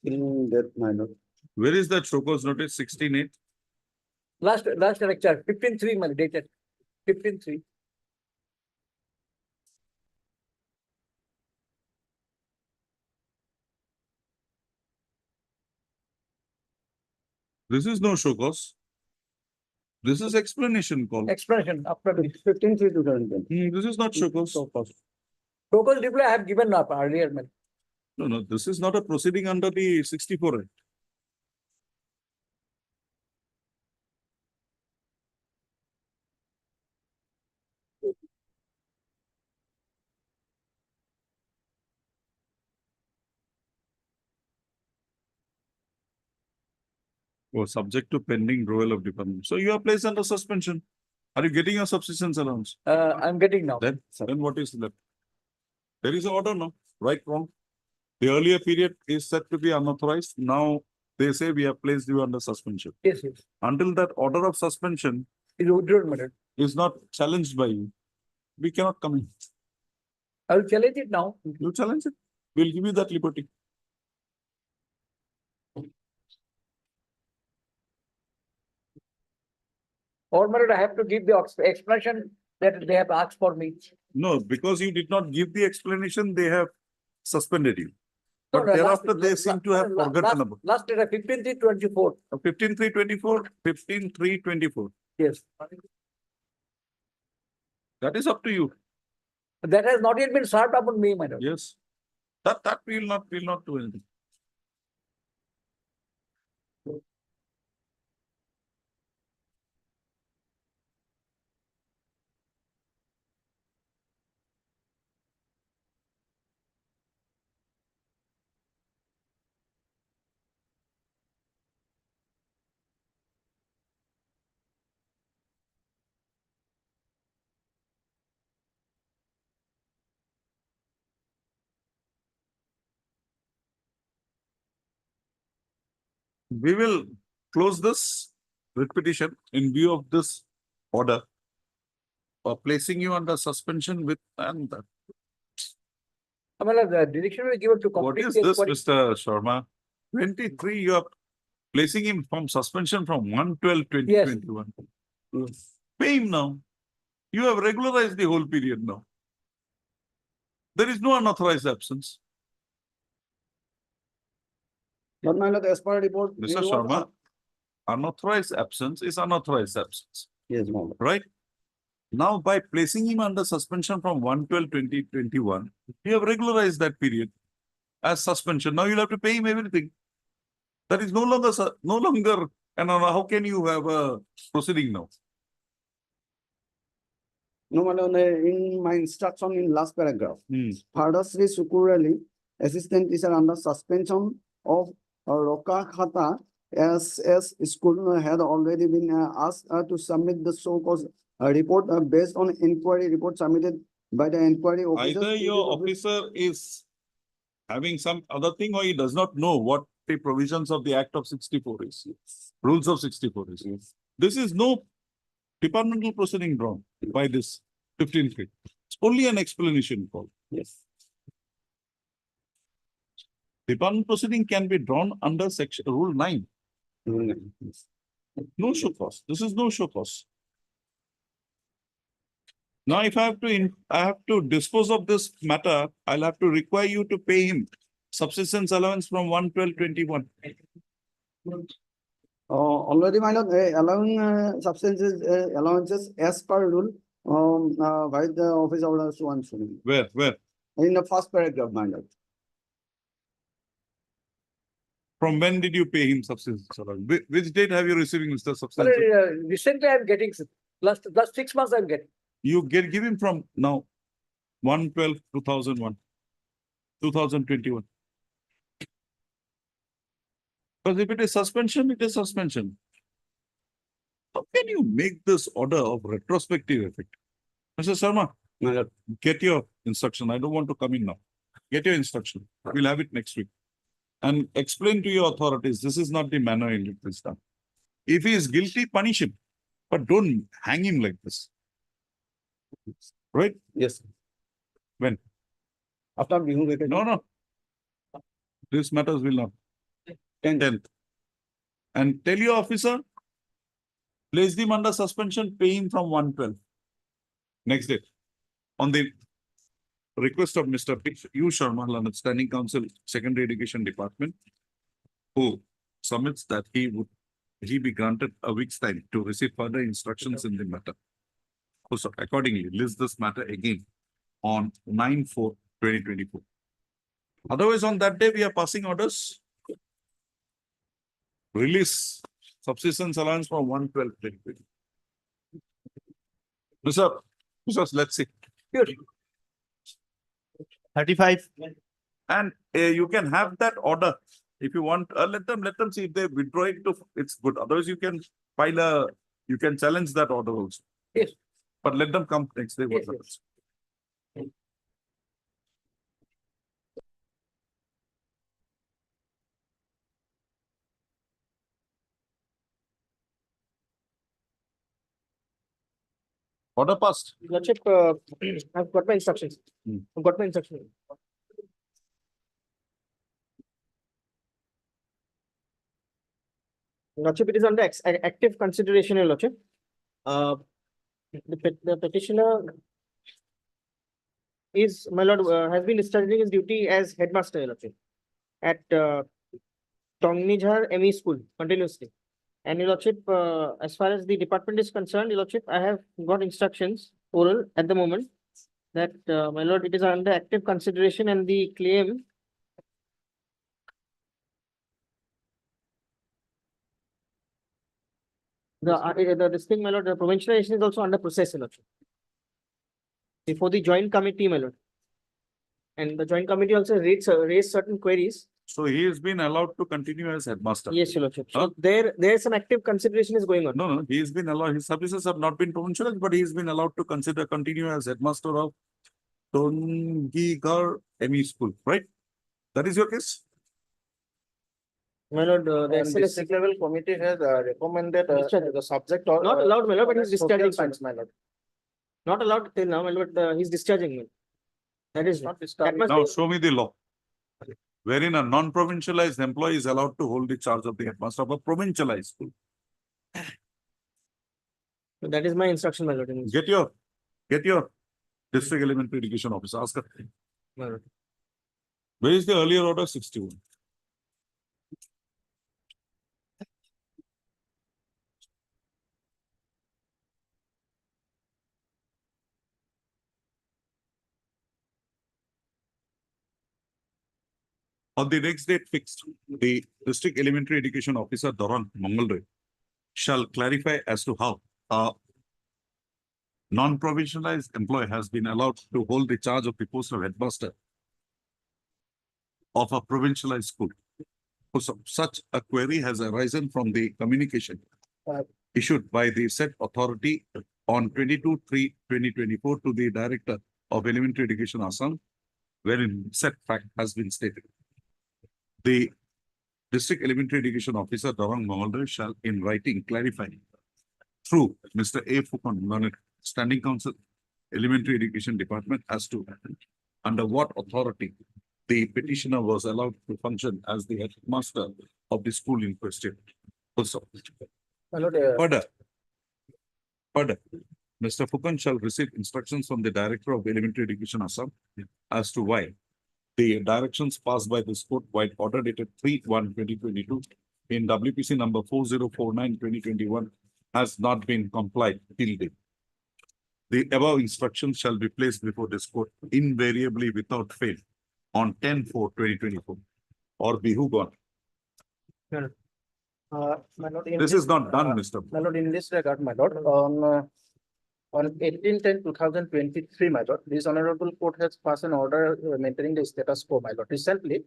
in that, my lord. Where is that show cause notice? 16/8? Last lecture, 15/3, my lord, dated 15/3. This is no show cause. This is explanation call. Explanation after this. 15/3/2020. This is not show cause. Focus reply I have given up earlier, my lord. No, this is not a proceeding under the 64 Act. Or subject to pending renewal of department. So you are placed under suspension. Are you getting your subsistence allowance? I'm getting now. Then what is left? There is an order now, right, wrong? The earlier period is said to be unauthorized. Now they say we have placed you under suspension. Yes, yes. Until that order of suspension It would not matter. is not challenged by you, we cannot come in. I will challenge it now. You challenge it, we'll give you that liberty. Or my lord, I have to give the explanation that they have asked for me. No, because you did not give the explanation, they have suspended you. No, But no, thereafter, they seem to have forgotten about. Last data 15/3/24. 15/3/24, 15/3/24. Yes. That is up to you. That has not yet been served upon me, my lord. Yes. That will not do anything. We will close this writ petition in view of this order of placing you under suspension with, and that. My lord, the direction will give it to What complete. is the this, inquiry. Mr. Sharma? 23, you are placing him from suspension from 1/12/2021. Pay him now. You have regularized the whole period now. There is no unauthorized absence. But my lord, as per report. we Mr. was- Sharma, unauthorized absence is unauthorized absence, Yes, my lord. right? Now, by placing him under suspension from 1/12/2021, you have regularized that period as suspension. Now you'll have to pay him everything. That is no longer, and how can you have a proceeding now? No, my lord, in my instruction in last paragraph, Hmm. Father Sri Sukur Ali, assistant teacher under suspension of Roka Khata SS school had already been asked to submit the so-called report based on inquiry report submitted by the inquiry officers. Either to your the- officer is having some other thing or he does not know what the provisions of the Act of 64 is. Rules of 64 is. This is no departmental proceeding drawn by this 15(3). It's only an explanation call. Yes. Department proceeding can be drawn under section rule 9. Yes. No show cause. This is no show cause. Now, if I have to dispose of this matter, I'll have to require you to pay him subsistence allowance from 1/12/21. Already, my lord, allowing substances allowances as per rule by the office order so and so. Where? In the first paragraph, my lord. From when did you pay him subsistence allowance? Which date have you receiving Mr. My Substance? lord, recently I am getting, last 6 months I am getting. You give him from now, 1/12/2001, 2021. Because if it is suspension, it is suspension. How can you make this order of retrospective effect? Mr. Sharma, get your instruction. I don't want to come in now. Get your instruction. We'll have it next week. And explain to your authorities, this is not the manner in which this is done. If he is guilty, punish him, but don't hang him like this. Right? Yes. When? After Bihu vacation. No. This matters will not. 10th. And tell your officer, place him under suspension, pay him from 1/12. Next day. On the request of Mr. U. Sharma, Learned Standing Council, Secondary Education Department, who submits that he be granted a week's time to receive further instructions in the matter. So accordingly, list this matter again on 9/4/2024. Otherwise, on that day, we are passing orders. Release subsistence allowance from 1/12/2020. Mr. Let's see. 35. And you can have that order. If you want, let them see if they withdraw it to, it's good. Otherwise, you can you can challenge that order also. Yes. But let them come next day. Yes, Order passed. Lordship, I've got my instructions. Hmm. I've got my instructions. Lordship, it is under active consideration, Your Lordship. The petitioner is, my lord, has been discharging his duty as headmaster, Your Lordship, at Tongnijhar ME School continuously. And Your Lordship, as far as the department is concerned, Your Lordship, I have got instructions oral at the moment that, my lord, it is under active consideration and the claim this thing, my lord, the provincialization is also under process, Your Lordship. Before the joint committee, my lord. And the joint committee also raised certain queries. So he has been allowed to continue as headmaster. Yes, Your Lordship. Huh? So there's some active consideration is going on. No, he has been allowed, his services have not been provincialized, but he has been allowed to continue as headmaster of Tongigar ME School, right? That is your case? My lord, the And SLS district level committee has recommended Discharge. the subject or. not allowed, my lord, but he's social discharging. science, my lord. Not allowed till now, my lord, he's discharging. me. That is Not that discharging. must Now be, show me the law. Wherein a non-provincialized employee is allowed to hold the charge of the headmaster of a provincialized school. that is my instruction, my lord. Get your district elementary education officer, ask her. My lord. Where is the earlier order 61? On the next date fixed, the district elementary education officer, Doran Mangaldoy, shall clarify as to how a non-provincialized employee has been allowed to hold the charge of the post of headmaster of a provincialized school. So such a query has arisen from the communication issued by the said authority on 22/3/2024 to the Director of Elementary Education Assam, wherein said fact has been stated. The District Elementary Education Officer, Dorang Mahalder, shall in writing clarify through Mr. A. Fukan, Learned, Standing Council, Elementary Education Department, as to under what authority the petitioner was allowed to function as the headmaster of the school in question. Also, My lord, further, Mr. Fukan shall receive instructions from the Director of Elementary Education Assam as to why the directions passed by this court while order dated 3/1/2022 in WPC number 4049/2021 has not been complied till date. The above instructions shall be placed before this court invariably without fail on 10/4/2024 or be who gone. my lord. in This is not done, Mr. My lord, in this regard, my lord, on 18/10/2023, my lord, this honorable court has passed an order maintaining the status quo, my lord, recently.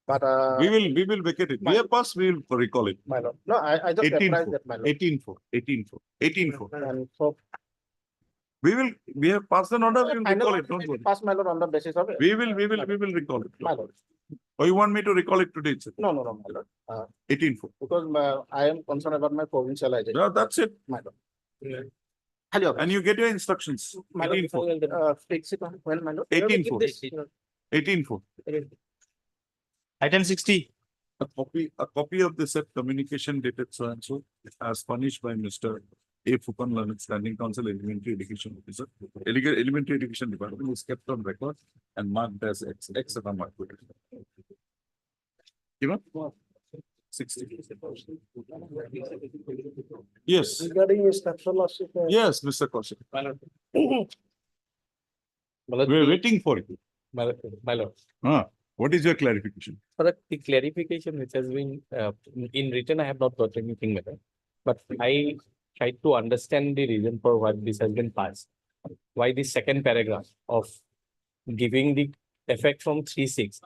But We will vacate it. We have passed, we will recall it. my lord, no, I just 18/4, apprised that, my lord. 18/4. And so We have passed an order, we will final recall it, order don't may be worry. passed, my lord, on the basis of. We will recall it. My lord, Or you want me to recall it today itself? no, my lord, 18/4. because I am concerned about my provincialization, Yeah, that's it. my lord. Hello. And you get your instructions. My lord, 18/4. fix it on when, my lord. 18/4. This- 18/4. Item 60. A copy of the said communication dated so and so as furnished by Mr. A. Fukan, Learned, Standing Council, Elementary Education Officer. Elementary Education Department is kept on record and marked as X and marked with it. Given? 60. Yes, Regarding instruction lordship. yes, Mr. Kaushik. We're waiting for you. My lord, What is your clarification? for the clarification which has been in written, I have not got anything with it. But I tried to understand the reason for why this has been passed. Why the second paragraph of giving the effect from 3/6.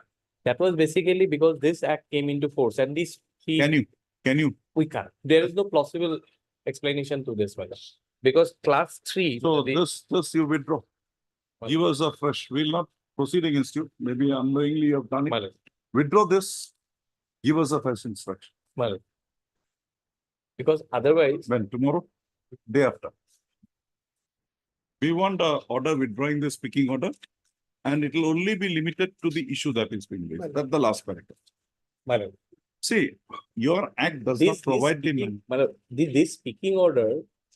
That was basically because this act came into force and this. Can you? We can't. There is no plausible explanation to this, my lord. Because class 3. So the- this you withdraw. Give us a fresh, we'll not proceed against you. Maybe unknowingly you have done My it. lord, Withdraw this. Give us a fresh instruction. my lord. Because otherwise, When tomorrow, day after. We want a order withdrawing the speaking order. And it will only be limited to the issue that is being raised. That's the last paragraph. My lord. See, your act does not provide the. My lord, this speaking order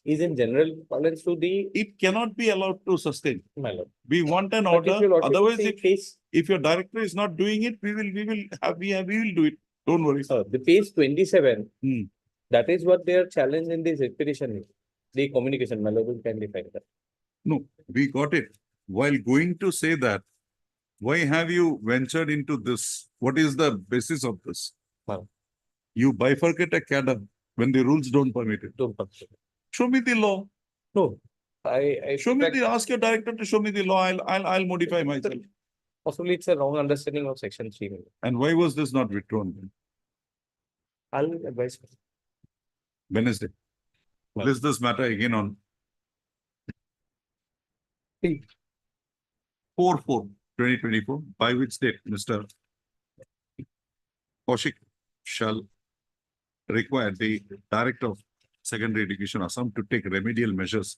is in general parlance to the, It cannot be allowed to sustain. my lord. We want an But if order, your lordship otherwise say if, phase, if your director is not doing it, we will do it. Don't worry. the page 27, Hmm. that is what they are challenged in this petition. The communication, my lord, will kindly find that. No, we got it. While going to say that, why have you ventured into this? What is the basis of this? Well. You bifurcate a cadre when the rules don't permit it. Don't perceive. Show me the law. No, I. Show me in fact, ask your director to show me the law. I'll modify myself. Possibly it's a wrong understanding of section 3. my lord. And why was this not withdrawn then? I'll advise. Wednesday? Well. List this matter again on 4/4/2024, by which date Mr. Kaushik shall require the Director of Secondary Education Assam to take remedial measures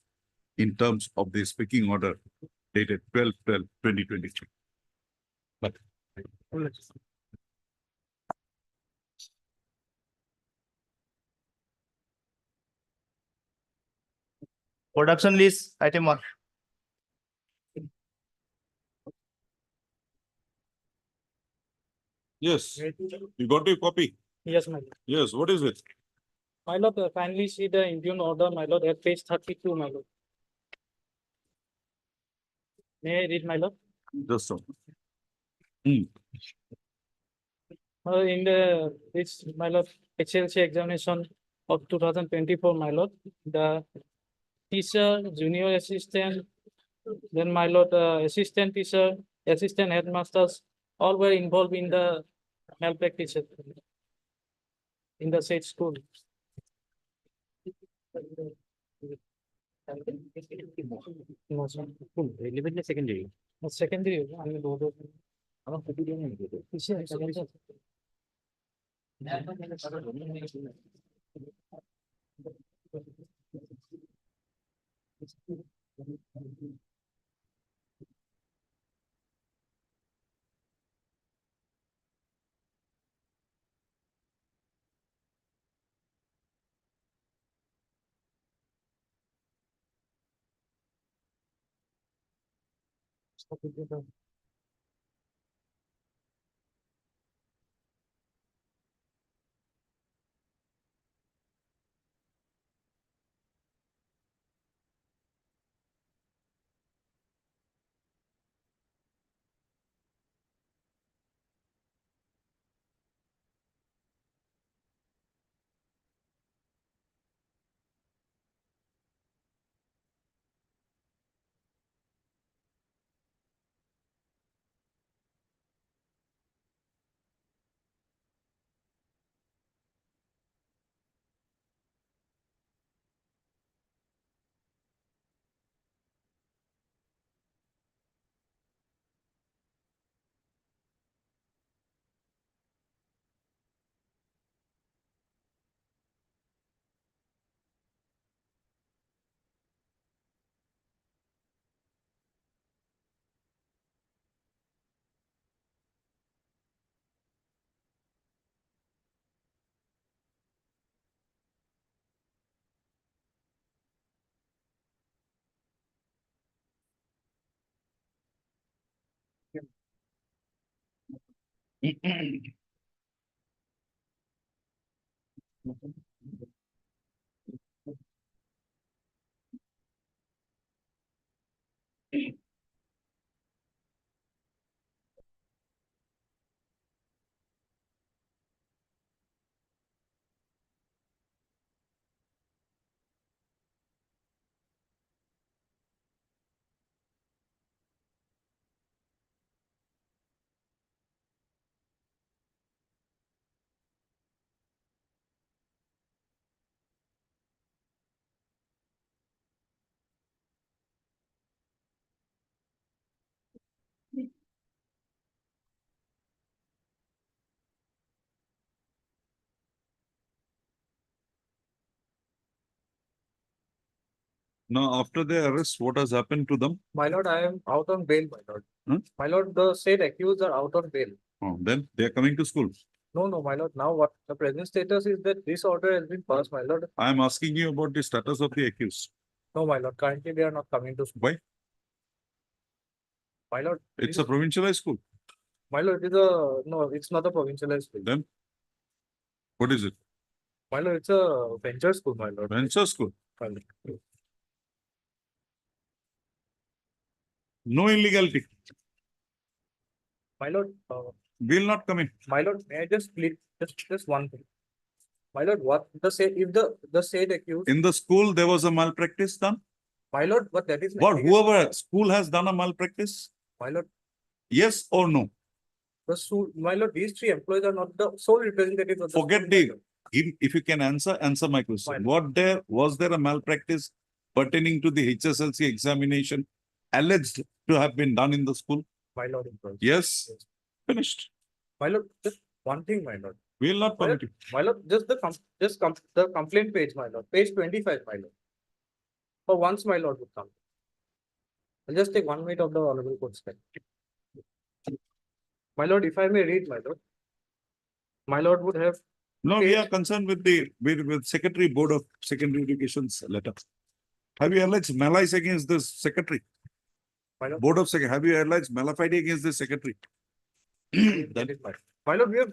in terms of the speaking order dated 12/12/2023. Production list, item 1. Yes, you got your copy? Yes, my lord. Yes, what is it? My lord, kindly see the Indian order, my lord, at page 32, my lord. May I read, my lord? Just so. In this, my lord, HLC examination of 2024, my lord, the teacher, junior assistant, then my lord, assistant teacher, assistant headmasters, all were involved in the malpractice in the said school. No, sir. Secondary. Secondary, I mean, Now, after the arrest, what has happened to them? My lord, I am out on bail, my lord. Huh? My lord, the said accused are out on bail. Oh, then they are coming to school. No, no, my lord. Now what the present status is that this order has been passed, my lord. I am asking you about the status of the accused. No, my lord. Currently, they are not coming to school. Why? My lord, It's a provincialized school. my lord, it is a no, it's not a provincialized school. Then what is it? My lord, it's a venture school, my lord. Venture school. My lord. No illegality. My lord, Will not come in. my lord, may I just plead just one thing? My lord, what the say if the said accused, In the school, there was a malpractice done. my lord, but that is What, whoever school has done a malpractice? my lord, Yes or no? the school, my lord, these three employees are not the sole representatives of the Forget school, the, my lord. if you can answer my question. Fine. Was there a malpractice pertaining to the HSLC examination alleged to have been done in the school? My lord, employees. Yes. Finished. My lord, just one thing, my lord. We will not My permit lord, you. my lord, just the complaint page, my lord, page 25, my lord. For once, my lord would come. I'll just take 1 minute of the honorable court's time. My lord, if I may read, my lord. My lord would have, No, we page- are concerned with with Secretary Board of Secondary Education's letter. Have you alleged malice against this secretary? my lord, Board of have you alleged malafide against the secretary? that is my lord, we have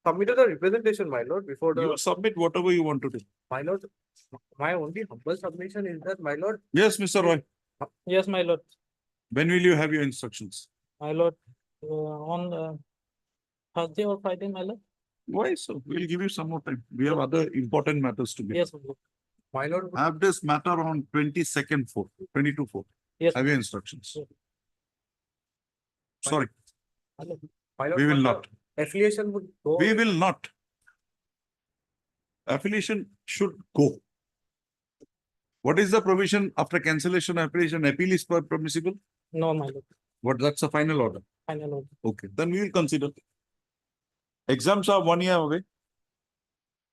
submitted a representation, my lord, before You the, submit whatever you want to do. my lord. My only humble submission is that, my lord, Yes, Mr. Roy. Yes, my lord. When will you have your instructions? My lord, on Thursday or Friday, my lord? Why so? We'll give you some more time. We have other important matters to get. Yes, my lord. my lord, Have this matter on 22nd 4, 22/4. Yes. Have your instructions. Yes. Sorry, my lord. we will but the not. Affiliation would go. We will not. Affiliation should go. What is the provision after cancellation of affiliation? Appeal is permissible? No, my lord. What, that's a final order. Final order. Okay, then we will consider. Exams are 1 year away,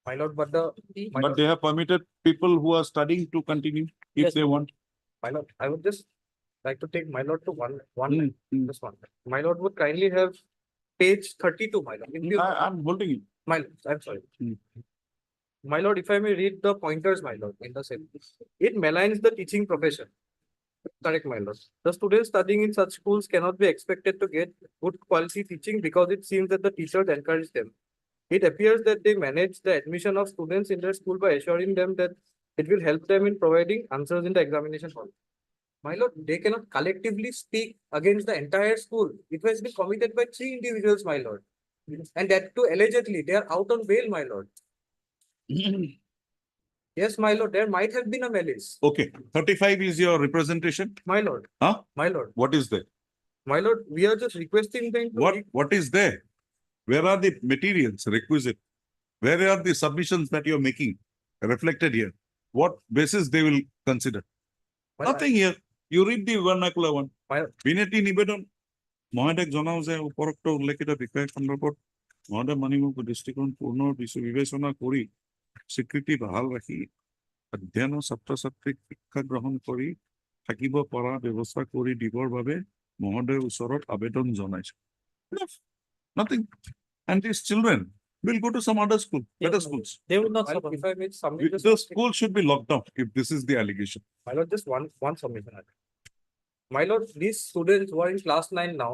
My lord, but the, my but lord, they have permitted people who are studying to continue if Yes, they want. my lord, I would just like to take my lord to one, just one. Mm. My lord would kindly have page 32, my lord. If you- I'm holding it. My lord, I'm sorry. Mm. My lord, if I may read the pointers, my lord, in the same. It maligns the teaching profession. Correct, my lord. The students studying in such schools cannot be expected to get good quality teaching because it seems that the teachers encourage them. It appears that they manage the admission of students in their school by assuring them that it will help them in providing answers in the examination hall. My lord, they cannot collectively speak against the entire school. It has been committed by 3 individuals, my lord. And that too allegedly, they are out on bail, my lord. Yes, my lord, there might have been a malice. Okay, 35 is your representation. My lord, Huh? my lord, What is there? my lord, we are just requesting them to What is there? Where are the materials requisite? Where are the submissions that you're making reflected here? What basis they will consider? My lord, Nothing here. You read the vernacular one. my বিনতি নিবেদন মহোদয়ক জনাও যে উপৰোক্ত উল্লেখিত বিষয় সন্দৰ্ভত মহোদয় মাননীয় দৃষ্টিকোণ পূৰ্ণ বিবেচনা কৰি স্বীকৃতি বাহাল ৰাখি অধ্যয়ন ছাত্ৰ ছাত্ৰীক শিক্ষা গ্ৰহণ কৰি থাকিব পৰা ব্যৱস্থা কৰি দিবৰ বাবে মহোদয়ৰ ওচৰত আবেদন জনাইছে। Nothing. And these children will go to some other school, better schools. They will not my lord, suffer. if I may submit The school should be locked down if this is the allegation. My lord, just one submission. My lord, these students who are in class 9 now,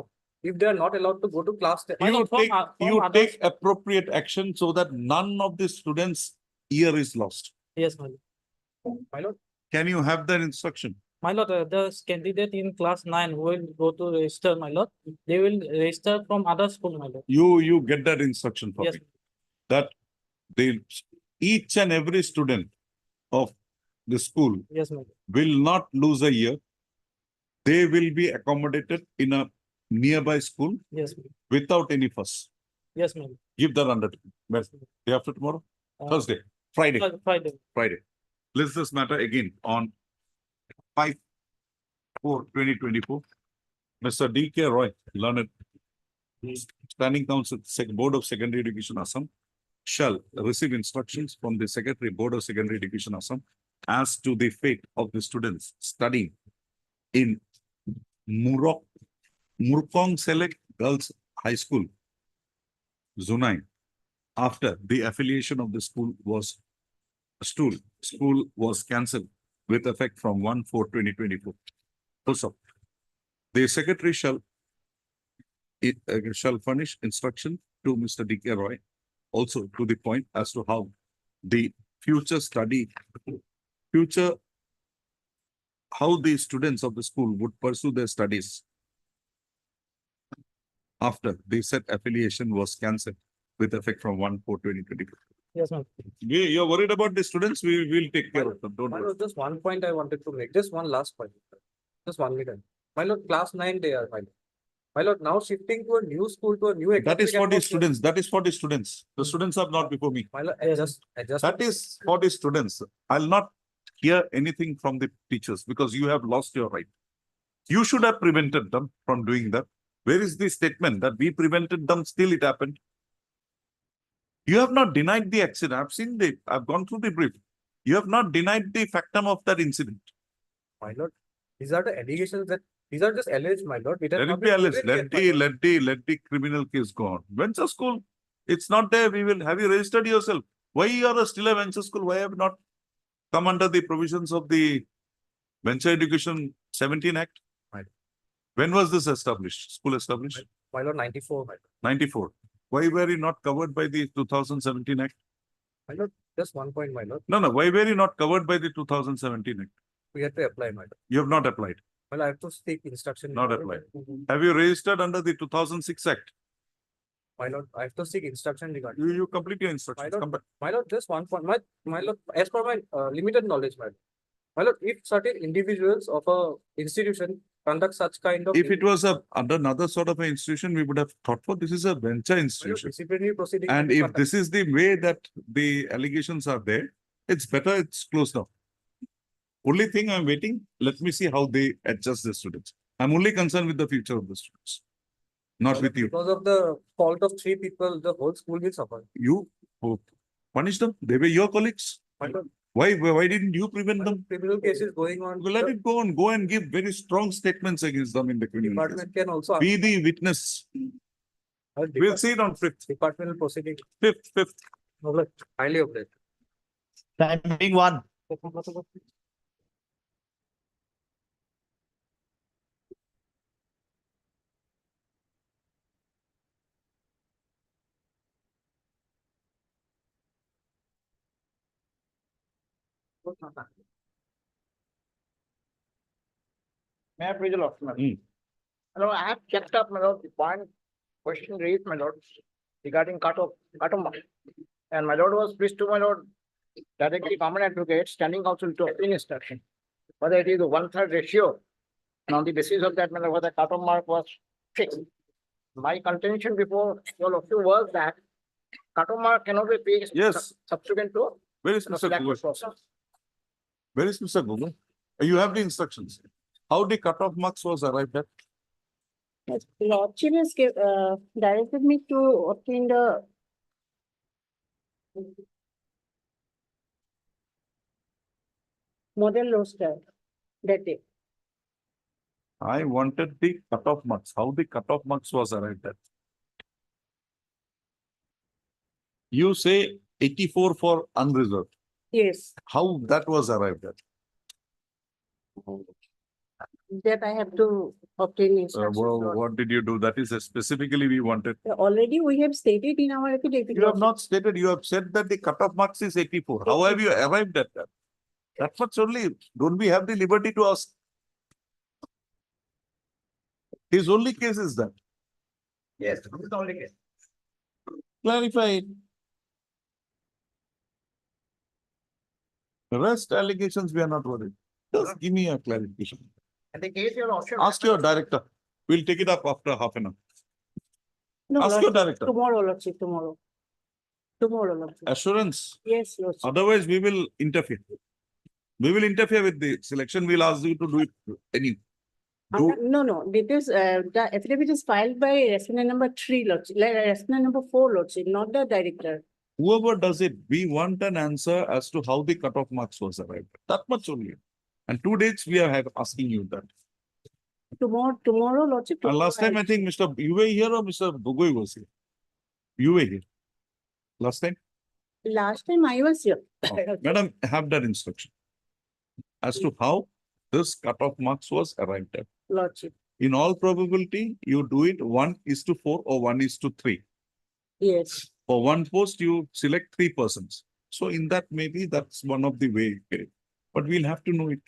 if they are not allowed to go to class 10, My lord, from You others- take appropriate action so that none of the students' year is lost. Yes, my lord. my lord, Can you have that instruction? My lord, the candidate in class 9 who will go to register, my lord, they will register from other school, my lord. You get that instruction for Yes, me. That they, each and every student of the school yes, my lord. will not lose a year. They will be accommodated in a nearby school Yes, my lord. without any fuss. Yes, my lord. Give that undertaking. Well, day after tomorrow? Thursday, Friday, Friday. Friday. List this matter again on 5/4/2024. Mr. D.K. Roy, learned Standing Council, Board of Secondary Education, Assam, shall receive instructions from the Secretary, Board of Secondary Education, Assam, as to the fate of the students studying in Murkong Select Girls High School, Zunai, after the affiliation of the school was cancelled with effect from 1/4/2024. Also, the secretary shall furnish instruction to Mr. D.K. Roy, also to the point as to how the how the students of the school would pursue their studies after the said affiliation was cancelled with effect from 1/4/2024. Yes, ma'am. You're worried about the students, we will take care of them, don't My worry. lord, just one point I wanted to make, just one last point. Just 1 minute. My lord, class 9 they are, my lord. My lord, now shifting to a new school, to a new. That is academic for the atmosphere. students, that is for the students. The students are not before me. My lord, I just. That is for the students. I'll not hear anything from the teachers because you have lost your right. You should have prevented them from doing that. Where is the statement that we prevented them, still it happened? You have not denied the accident. I've gone through the brief. You have not denied the factum of that incident. My lord, these are the allegations that, these are just alleged, my lord. It has Let not it be been alleged. proven yet, my lord. Let the criminal case go on. Venture school, it's not there. Have you registered yourself? Why you are still a venture school? Why have you not come under the provisions of the Venture Education 17 Act? Right. When was this established? School established? My lord, 94, my lord. 94. Why were you not covered by the 2017 Act? My lord, just one point, my lord. No. Why were you not covered by the 2017 Act? We have to apply, my lord. You have not applied. Well, I have to seek instruction. Not regarding applied. it. Have you registered under the 2006 Act? My lord, I have to seek instruction regarding. You complete your instructions. lord, Come back. My lord, just one point, my lord, as per my limited knowledge, my lord, if certain individuals of a institution conduct such kind of. If it was under another sort of an institution, we would have thought for this is a venture My lord, institution. disciplinary proceeding. And can be if conducted. this is the way that the allegations are there, it's better it's closed down. Only thing I'm waiting, let me see how they adjust the students. I'm only concerned with the future of the students, not with you. Because of the fault of 3 people, the whole school will suffer. You punish them. They were your colleagues. My lord, Why didn't you prevent my them? lord, criminal cases going on. Well, let it go on. Go and give very strong statements against them in the criminal case. Department can also. Be the witness. We'll see it on 5th. Departmental proceeding. 5th. Highly object. Time being one. May I please, Lord? Hmm. Hello, I have checked up, my lord, the point question raised, my lord, regarding cutoff mark. And my lord was pleased to, my lord, direct the common advocate standing counsel to obtain instruction, whether it is a 1/3 ratio. And on the basis of that, my lord, whether cutoff mark was fixed. My contention before all of you was that cutoff mark cannot be fixed. Yes. Subsequent to. Where is Mr. backward Google? process. Where is Mr. Google? You have the instructions. How the cutoff marks was arrived at? Yes, Lordship has directed me to obtain the model roster that day. I wanted the cutoff marks. How the cutoff marks was arrived at? You say 84 for unreserved. Yes, How that was arrived at? that I have to obtain instructions. Lord. What did you do? That is specifically we wanted. Already we have stated in our affidavit. You have not stated, you have said that the cutoff marks is 84. How have you arrived at that? That much only. Don't we have the liberty to ask? His only case is that. Yes, this is the only case. Clarify it. The rest allegations, we are not worried. Just give me a clarification. And the case your option. Ask your director. We'll take it up after half an hour. No, Ask your Lordship, director. tomorrow, Lordship, tomorrow. Tomorrow, Lordship. Assurance. Yes, Lordship. Otherwise, we will interfere. We will interfere with the selection. We'll ask you to do it No, it is, the affidavit is filed by respondent number 3, Lordship, respondent number 4, Lordship, not the director. Whoever does it, we want an answer as to how the cutoff marks was arrived. That much only. And 2 dates we are asking you that. Tomorrow, Lordship. And last time, I think you were here or Mr. Bugoi was here? You were here. Last time? Last time I was here. Madam, have that instruction. As to how this cutoff marks was arrived at. Lordship, In all probability, you do it 1:4 or 1:3. yes. For one post, you select 3 persons. So in that, maybe that's one of the way. Okay. But we'll have to know it.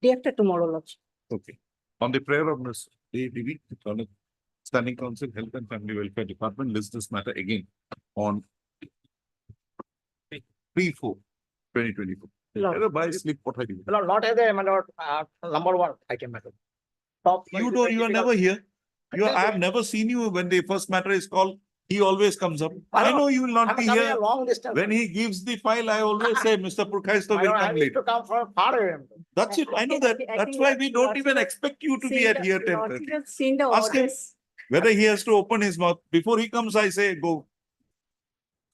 Day after tomorrow, Lordship. Okay. On the prayer of Ms. A.D.V., Standing Council, Health and Family Welfare Department lists this matter again on 3/4/2024. Lord. By slip, what I do. Not as a, my lord, number one item matter. Top. You are never here. I have never seen you when the first matter is called. He always comes up. I know you will not be here. Long distance. When he gives the file, I always say, Mr. Purkaisto My will lord, I come need late. to come from far away. That's it. I know that. That's why we don't even expect you to be at here. 10:30. Lordship has seen the Ask him. orders. Whether he has to open his mouth. Before he comes, I say, go.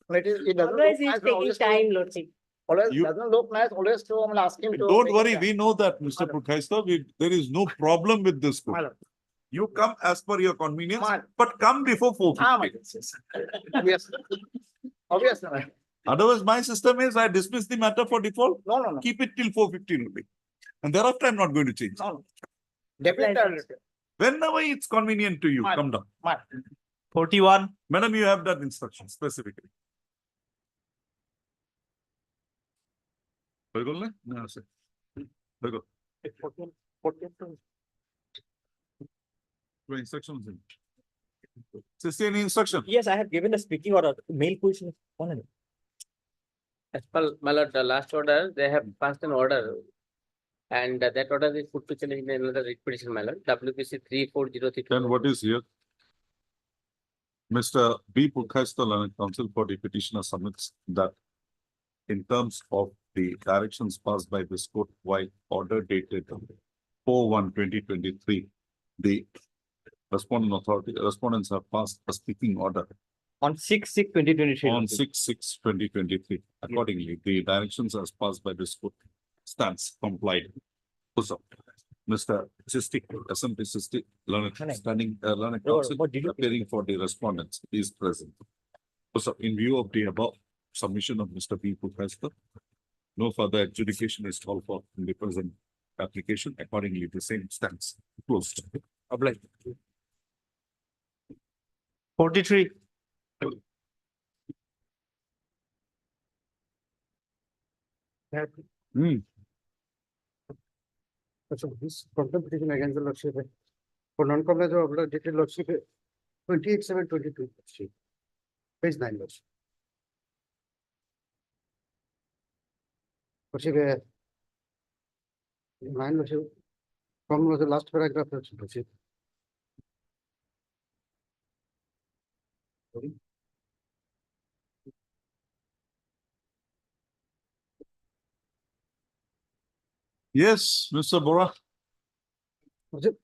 It doesn't Always look is nice, taking time, Lordship. Always You- doesn't look nice, always to, I'm asking to. Don't worry, we know that, Mr. Purkaisto. There is no problem with this. My lord. You come as per your convenience, My- but come before 4:50. Obvious. Obvious. No, Otherwise, my system is I dismiss the matter for default, no. keep it till 4:15 only. And thereafter, I'm not going to change. No. Definitely. Whenever it's convenient to you, My- come down. My- 41. Madam, you have that instruction specifically. Begul ne? No, sir. Begul. Your instructions in. Sister, any instruction? Yes, I have given a speaking order, mail position. As per, my lord, the last order, they have passed an order. And that order is put to challenge in another writ petition, my lord, WPC 34032. Then what is here? Mr. B. Purkaisto Learned Council for the petitioner submits that in terms of the directions passed by this court while order dated 4/1/2023, the respondents have passed a speaking order On 6/6/2023. on 6/6/2023. Accordingly, the directions as passed by this court stands complied. So, Mr. Chistik, Assembly Chistik, Learned Council, what did you- appearing for the respondents is present. So, in view of the above submission of Mr. B. Purkaisto, no further adjudication is called for in the present application. Accordingly, the same stands closed. Obliged. 43. So this contempt petition against the Lordship for non-compliance of order dated Lordship 28/7/22. Page 9, Lordship. Lordship, 9, Lordship. From was the last paragraph, Lordship. Yes, Mr. Bora, Lordship,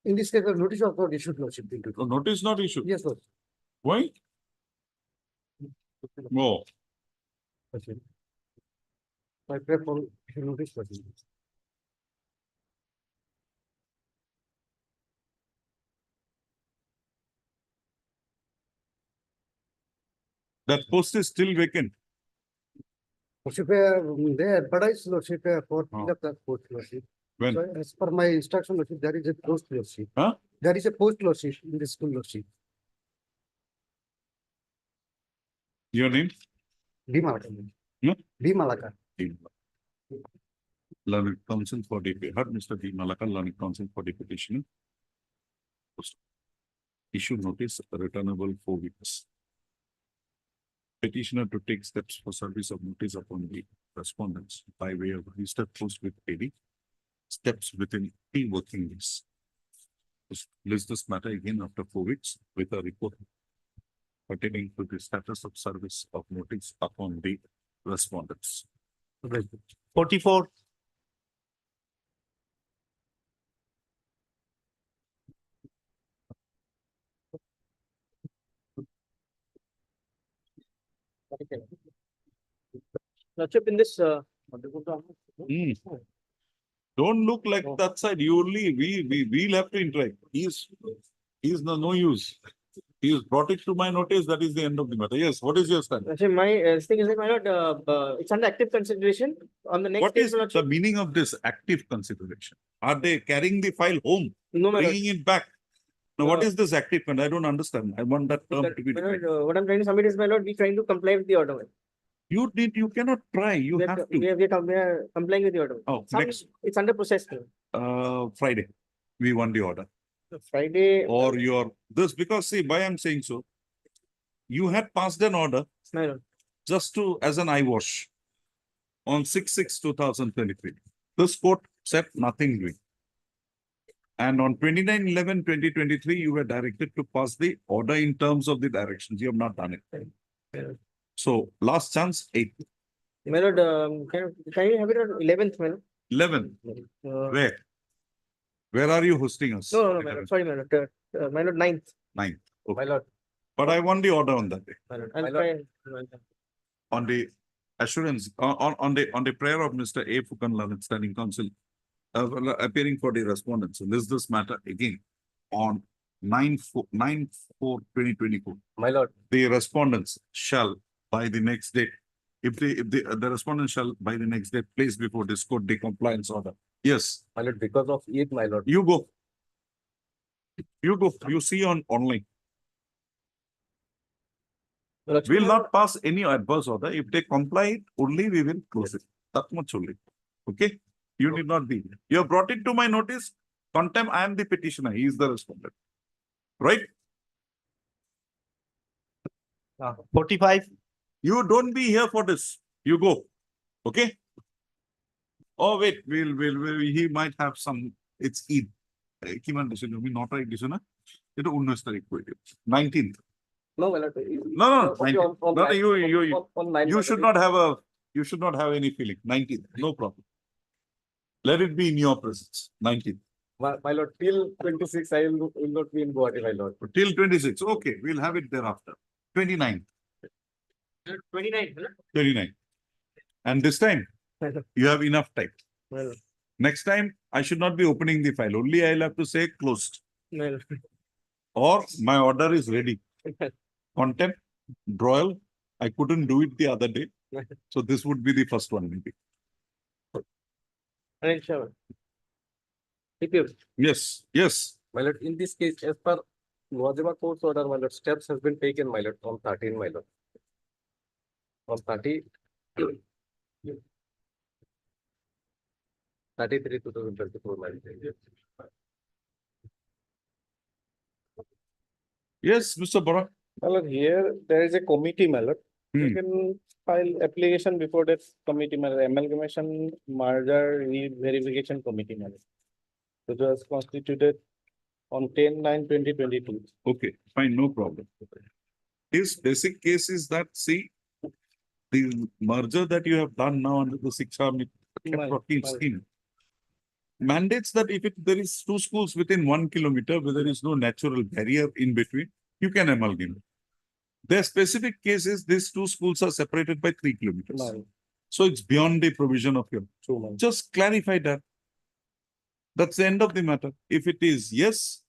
in this case, the notice of court issued, Lordship. the notice not issued. Yes, Lord. Why? No. Lordship. I pray for issue notice, Lordship. That post is still vacant. Lordship, they advertise, Lordship, for fill up that post, Lordship. When? So as per my instruction, Lordship, there is a post, Lordship. Huh? There is a post, Lordship, in the school, Lordship. Your name? B. Malaka. Hmm? B. Malaka. Learned Council for the, heard Mr. D. Malaka, Learned Council for the petitioner. Issue notice returnable 4 weeks. Petitioner to take steps for service of notice upon the respondents by way of registered post with AD. Steps within 3 working days. List this matter again after 4 weeks with a report pertaining to the status of service of notice upon the respondents. 44. Lordship, in this, Hmm. Don't look like that side. You only, we'll have to interact. He's no use. He's brought it to my notice. That is the end of the matter. Yes, what is your stand? Lordship, my thing is that, my lord, it's under active consideration on the next. What date, is my the lordship. meaning of this active consideration? Are they carrying the file home, No, my lord. bringing it back? Now, what is this active? I don't understand. I want that term to be My lord, defined. what I'm trying to submit is, my lord, we trying to comply with the order. You cannot try. You We have are, to. we are complying with the order. Oh, Some- next, It's under process. my lord. Friday, we want the order. Friday. Or your, this, because see, why I'm saying so. You had passed an order My lord. just to, as an eyewash on 6/6/2023. This court said nothing doing. And on 29/11/2023, you were directed to pass the order in terms of the directions. You have not done it. So last chance, 8th, My lord, can you have it on 11th, my lord? 11th, Uh, where? Where are you hosting us? No, my lord, sorry, my lord, my lord, 9th. 9th. My Okay. lord, But I want the order on that day. My lord, My I'll lord. try. On the assurance, on the prayer of Mr. A. Fukanlan, standing counsel, appearing for the respondents, in this matter again, on 9/4/2024, my lord, the respondents shall, by the next date, if the respondent shall, by the next date, place before this court the compliance order. Yes, my lord, because of it, my lord. you go. You go, you see on online. Will not pass any adverse order. If they comply it, only we will close it. That much only. Okay? You need not be. You have brought it to my notice. Contempt, I am the petitioner. He is the respondent. Right? 45. You don't be here for this. You go. Okay? Oh, wait. He might have some. It's Eid. কি মান দিছিল তুমি 9 তারিখ দিছো না এটা 19 তারিখ করে দিও 19th. No, my lord. No, Okay, 19th. on No, nine- on nine, you my should lord. not have any feeling. 19th, no problem. Let it be in your presence. 19th. My lord, till 26, I will not be in Guwahati, my lord. Till 26. Okay, we'll have it thereafter. 29th. 29th, 39. And this time, you have enough time. my lord. Next time, I should not be opening the file. Only I'll have to say closed. My lord. Or my order is ready. Contempt, broil. I couldn't do it the other day. So this would be the first one maybe. Anil Shah. Repeat. Yes, yes. My lord, in this case, as per Wajima court's order, my lord, steps has been taken, my lord, on 13, my lord. On 30. 33/2024, my lord. Yes, Mr. Bora. My lord, here there is a committee, my lord. You Hmm. can file application before that committee, my lord, amalgamation merger verification committee, my lord. It was constituted on 10/9/2022. Okay, fine, no problem. His basic case is that, see, the merger that you have done now under the Shiksha Protein scheme mandates that if there is two schools within 1 kilometer, where there is no natural barrier in between, you can amalgamate. Their specific case is these two schools are separated by 3 kilometers. My lord. So it's beyond the provision of your. True, my lord. Just clarify that. That's the end of the matter. If it is yes,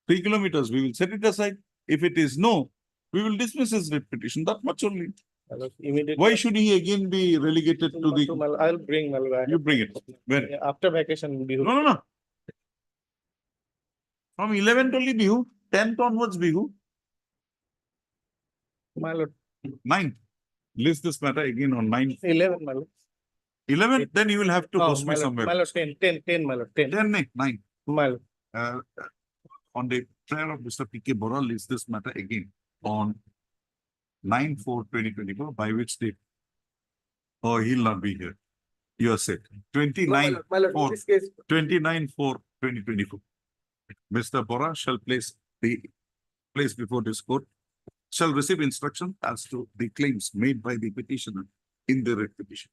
3 kilometers, we will set it aside. If it is no, we will dismiss his writ petition. That much only. My lord, immediately. Why should he again be relegated to the? My lord, I'll bring, my lord. I You have- bring it. When? After vacation, Bihu. No. From 11th only Bihu, 10th onwards Bihu, My lord, 9th. List this matter again on 9th. 11, my lord. 11th, then you will have to Oh, host my me lord, somewhere. my lord, 10, my lord, 10. 10, 9th. My lord. On the prayer of Mr. P.K. Bora, list this matter again on 9/4/2024, by which date? Oh, he'll not be here. You are set. No, my 29, lord, my lord, in 4, this case, 29/4/2024. Mr. Bora shall place before this court, shall receive instruction as to the claims made by the petitioner in the writ petition.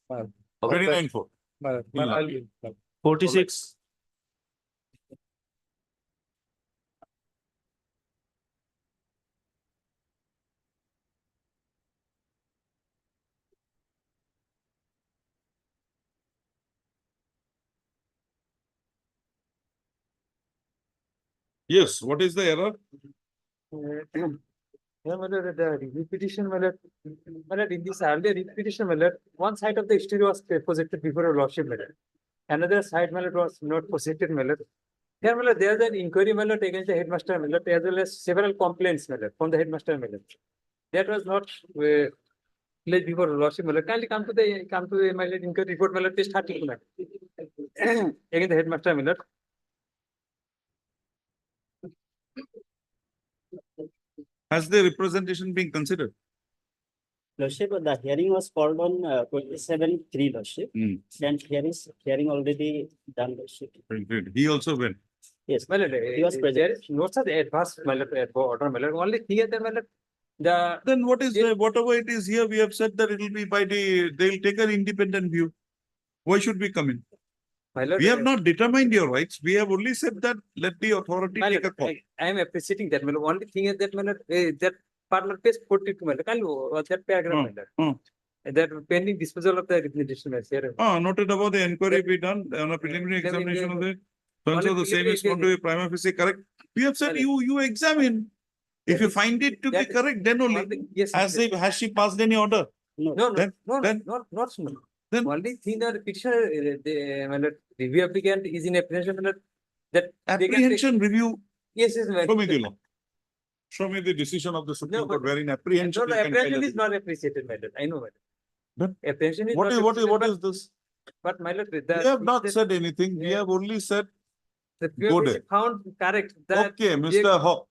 My lord. 29/4. My lord, my lord, I'll be. my lord. 46. Yes, what is the error? Yeah, my lord, the review petition, my lord, in this earlier review petition, my lord, one side of the exterior was posited before your lordship, my lord. Another side, my lord, was not posited, my lord. Here, my lord, there is an inquiry, my lord, against the headmaster, my lord, as well as several complaints, my lord, from the headmaster, my lord. That was not placed before your lordship, my lord. Kindly come to the, my lord, inquiry report, my lord, page 30, my lord. Against the headmaster, my lord. Has the representation been considered? Lordship, the hearing was called on 27/3, Lordship. Hmm. And hearing already done, Lordship. Very good. He also went. Yes. My lord, He was present. there is no such adverse, my lord, order, my lord. Only thing is that, my lord, the Then what is, whatever it is here, we have said that it will be by they'll take an independent view. Why should we come in? my lord, We have not determined your rights. We have only said that let the authority my take a lord, call. I am appreciating that, my lord. Only thing is that, my lord, that part of page 42, my lord. That paragraph, my lord. That pending disposal of the representation, my lord. Noted about the inquiry be done on a preliminary examination of the. So the same is found to be prima facie correct. We have said you examine. If you find it to be correct, then only. Yes. Has she passed any order? No, Then- not so. Then- Only thing that petitioner, my lord, review applicant is in apprehension, my lord, that they can take- Apprehension review. Yes, my Show me lord. the law. Show me the decision of the Supreme No, Court but- wherein apprehension. No, you can apprehension file is a- not appreciated, my lord. I know, my lord. Then Apprehension is What not is, appreciated, what but- is this? But my lord, We have not said anything. We Yeah. have only said, the go POPC there. found correct that. okay, Mr. Hawk,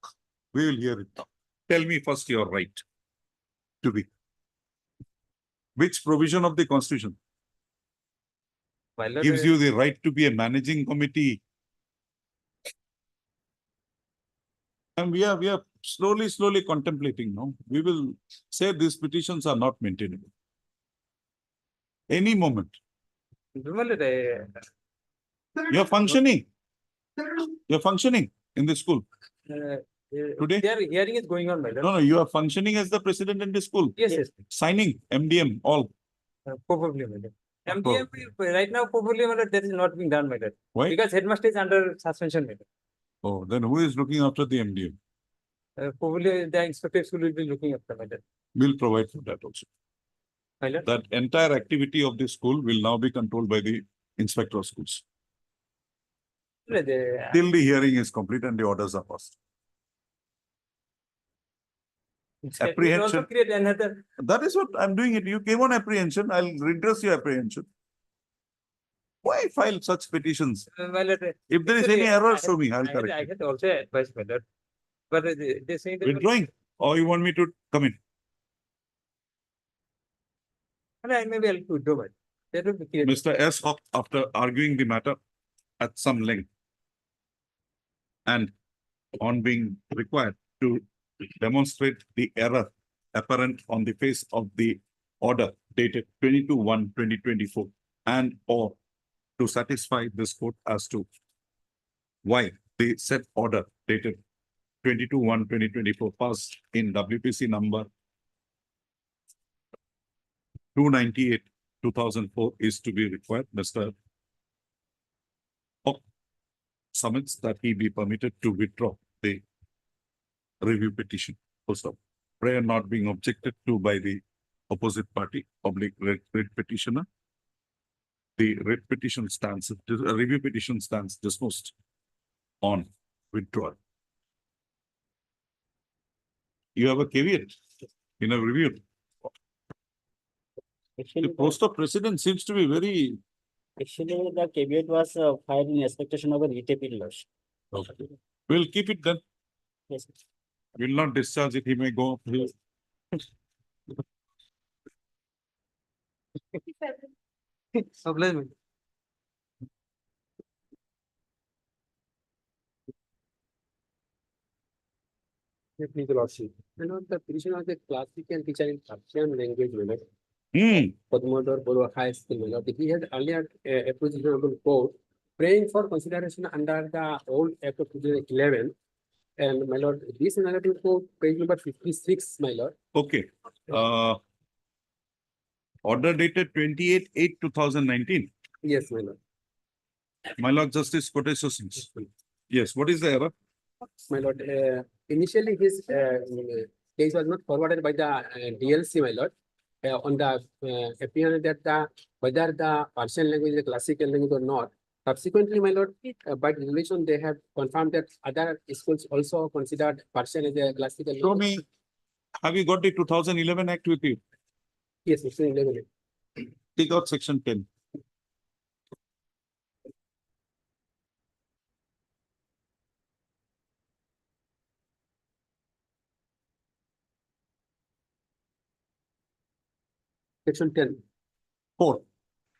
we will hear it now. Tell me first your right to be. Which provision of the Constitution My lord, gives you the right to be a managing committee? And we are slowly contemplating, no? We will say these petitions are not maintainable. Any moment. my lord, You're functioning. You're functioning in the school. Today? their hearing is going on, my lord. No, you are functioning as the president in the school. Yes, Signing MDM, all. probably, my lord. MDM, right now, probably, my lord, that is not being done, my lord. Why? Because headmaster is under suspension, my lord. Oh, then who is looking after the MDM? Probably the inspector school will be looking after, my lord. We'll provide for that also. My lord. That entire activity of the school will now be controlled by the inspector of schools. Till the hearing is complete and the orders are passed. It will also Apprehension. create another. That is what I'm doing it. You came on apprehension. I'll redress your apprehension. Why file such petitions? My lord, If there is actually, any error, I show me. I'll I correct I it. had also advised, my lord. But they say that. Withdrawing? Or you want me to come in? Maybe I'll do it. That would be clear. Mr. S. Hawk, after arguing the matter at some length and on being required to demonstrate the error apparent on the face of the order dated 22/1/2024 and or to satisfy this court as to why the said order dated 22/1/2024 passed in WPC number 298/2004 is to be required. Mr. Hawk submits that he be permitted to withdraw the review petition. Full stop. Prayer not being objected to by the opposite party, public writ petitioner. The writ petition stands, review petition stands dismissed on withdrawal. You have a caveat in a review. The post of president seems to be very. Actually, the caveat was filed in expectation of a writ appeal, Lordship. We'll keep it then. Yes. Will not discharge it. He may go. Supplement. Technical lordship. And on the petition of the classical teacher in Persian language, Padmodar Bolo High School, he had earlier a position of the court praying for consideration under the old Act of 2011. And my lord, this narrative code, page number 56, my lord. Okay. Order dated 28/8/2019. Yes, my lord. My Lord Justice Koteso Singh. Yes, what is the error? My lord, initially his case was not forwarded by the DLC, my lord. On the appearance that whether the Persian language is a classical language or not. Subsequently, my lord, by regulation, they have confirmed that other schools also considered Persian as a classical Show language. me, have you got the 2011 Act with you? Yes, it's in 11. Take out section 10. Section 10, 4.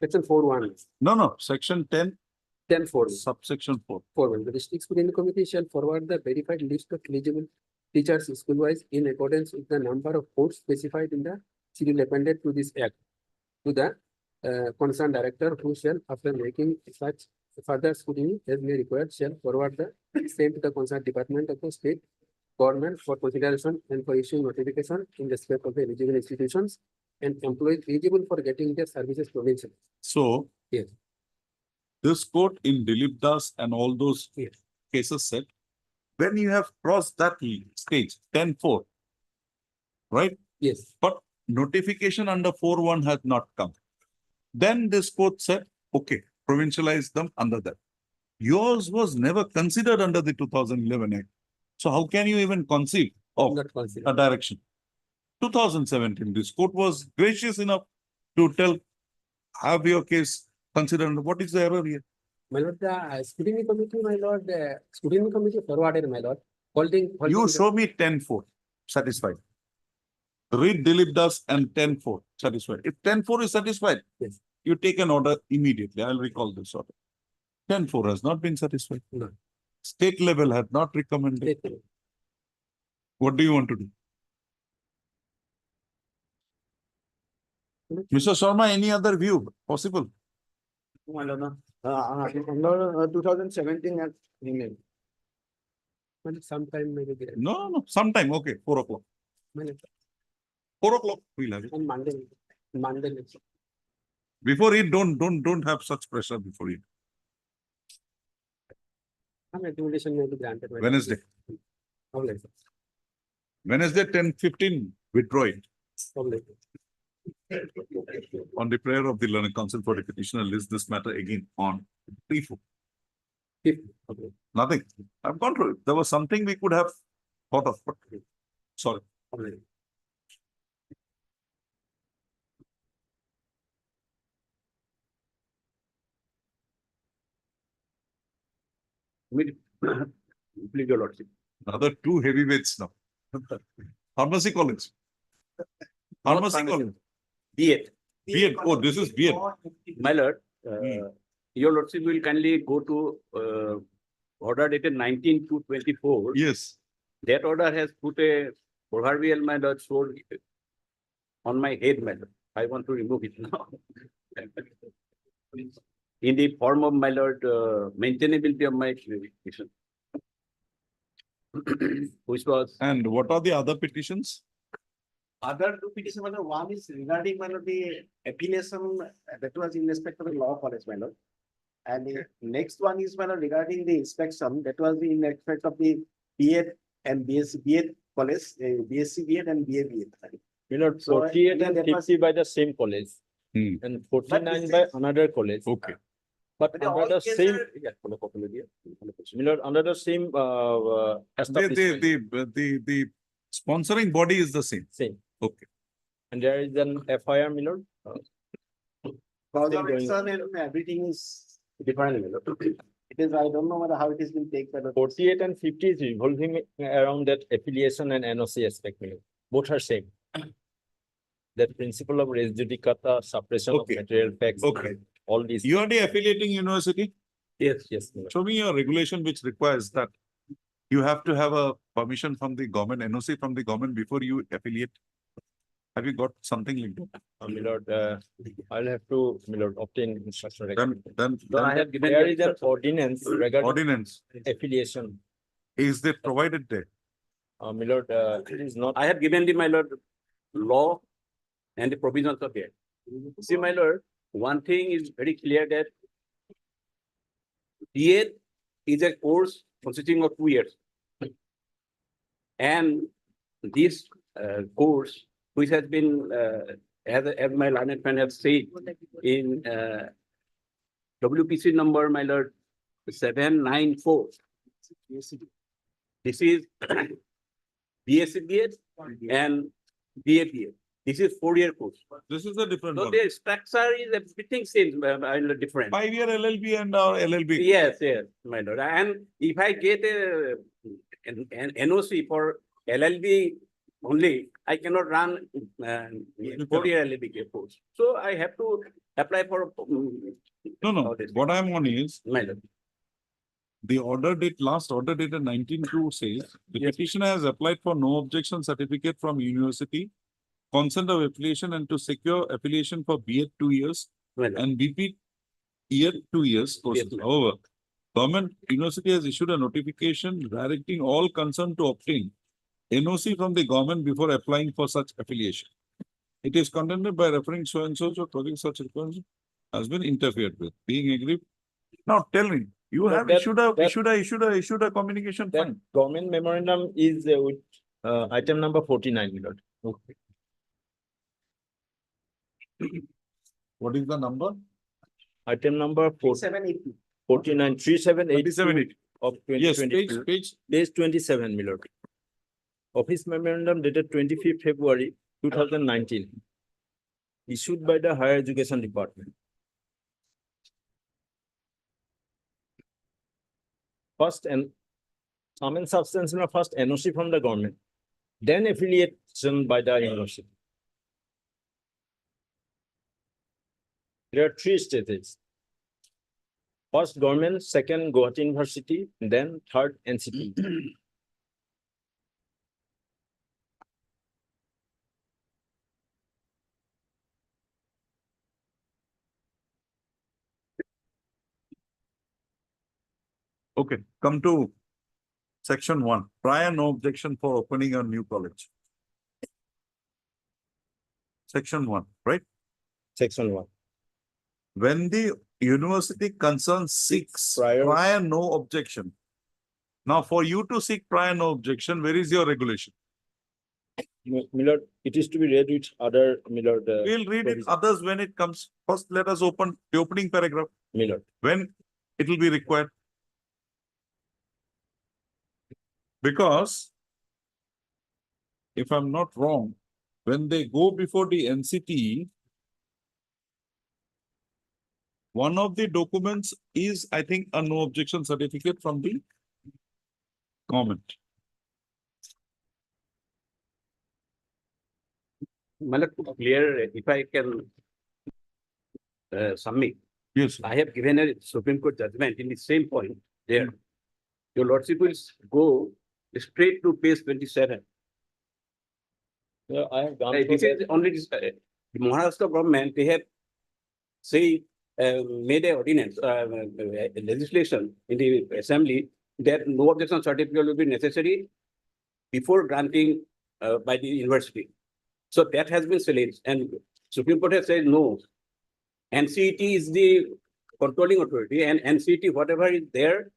section 4(1), No, section 10, 10(4). subsection 4. Forward, the district school committee shall forward the verified list of eligible teachers school-wise in accordance with the number of posts specified in the schedule appended to this act to the concerned director, who shall, after making such further scrutiny as may require, shall forward the same to the concerned department of the state government for consideration and for issuing notification in respect of the eligible institutions and employees eligible for getting their services provincial. So. Yes. This court in Dilip Das and all those Yes. cases said, when you have crossed that stage, 10-4, right? Yes, But notification under 4.1 has not come. Then this court said, okay, provincialize them under that. Yours was never considered under the 2011 Act. So how can you even conceive of not considered. a direction? 2017, this court was gracious enough to tell, have your case considered. What is the error here? My lord, the scrutiny committee, my lord, the scrutiny committee forwarded, my lord, holding. You the- show me 10-4, satisfied. Read Dilip Das and 10-4, satisfied. If 10-4 is satisfied, Yes. you take an order immediately. I'll recall this order. 10-4 has not been satisfied. No. State level had not recommended. State. What do you want to do? Mr. Sharma, any other view possible? Under 2017 Act remain. Well, sometime maybe there. No, sometime. Okay, 4 o'clock. My lord, 4 o'clock, we'll have it. on Monday, Monday. Before it, don't have such pressure before it. Some recommendation may be granted. my lord. Wednesday. Probably, sir. Wednesday, 10:15, withdraw it. Probably. On the prayer of the learned counsel for the petitioner, list this matter again on 3-4. Okay. Nothing. I've gone through it. There was something we could have thought of, but sorry. Probably. Please, your lordship. Another 2 heavyweights now. Pharmacy college. Pharmacy college. B8. B.Ed. Oh, this is B.Ed. My lord, Hmm. your lordship will kindly go to order dated 19/2/24. Yes. That order has put a proverbial, my lord, sword on my head, my lord. I want to remove it now. In the form of, my lord, maintainability of my education. Which was, And what are the other petitions? Other two petitions, my lord, one is regarding, my lord, the affiliation that was in respect of the law college, my lord. And the next one is, my lord, regarding the inspection that was in respect of the B.Ed and BSc B.Ed college, BSc B.Ed and BA B.Ed. You know, So, 48 yeah, and that was- 50 by the same college. Hmm. And 49 this by is- another college. Okay. But But they under all the cases same, are- you know, under the same establishment, The sponsoring body is the same. same. Okay. And there is an FIR, my lord. Cause Still of going action and everything is different, my lord. It is, I don't know whether how it is being taken, my lord. 48 and 50 is revolving around that affiliation and NOC aspect, my lord. Both are same. That principle of res judicata, suppression of Okay. material facts. Okay. All these. You are the affiliating university? Yes, my lord. Show me a regulation which requires that you have to have a permission from the government, NOC from the government before you affiliate. Have you got something like that? My lord, I'll have to, my lord, obtain instruction. Then I have given. There the is an instruction. ordinance regarding ordinance, affiliation. is that provided there? My lord, it is not. I have given the, my lord, law and the provisions of it. See, my lord, one thing is very clear that B.Ed is a course consisting of 2 years. And this course, which has been, as my learned friend has said, in WPC number, my lord, 794. This is BSc BS and BA BA. This is 4-year course. This is a different So one. the structure is everything same, different. 5-year LLB and our LLB. Yes, yes, my lord. And if I get an NOC for LLB only, I cannot run 4-year LLB course. So I have to apply for. No, what I'm on is, My lord. the order date, last order dated 19/2 says, the petitioner has applied for no objection certificate from university, consent of affiliation and to secure affiliation for B.Ed 2 years My lord. and BP year 2 years courses. Yes, ma'am. However, government university has issued a notification directing all concerned to obtain NOC from the government before applying for such affiliation. It is contended by referring so and so project such requirements has been interfered with, being agreed. Now tell me, you No, have that- issued a communication, That fine. government memorandum is with item number 49, my lord. Okay. What is the number? Item number 49, 3782 3780. of Yes, 2022. page 27, my lord. Office memorandum dated 25th February 2019. Issued by the Higher Education Department. First and sum and substance, first NOC from the government, then affiliation by the university. There are 3 stages. First government, second Guwahati University, then third NCT. Okay, come to section 1, prior no objection for opening a new college. Section 1, right? Section 1. When the university concerned seeks Prior- prior no objection. Now, for you to seek prior no objection, where is your regulation? Miller, it is to be read with other Miller. We'll read it provision. others when it comes. First, let us open the opening paragraph, Miller. when it will be required. Because if I'm not wrong, when they go before the NCT, one of the documents is, I think, a no objection certificate from the government. Malak, to clear, if I can submit, Yes. I have given a Supreme Court judgment in the same point there. Your lordship will go straight to page 27. Yeah, I have gone This through is that. only this, the Maharashtra government, they have made a ordinance, legislation in the assembly that no objection certificate will be necessary before granting by the university. So that has been challenged and Supreme Court has said no. NCET is the controlling authority and NCET, whatever is there,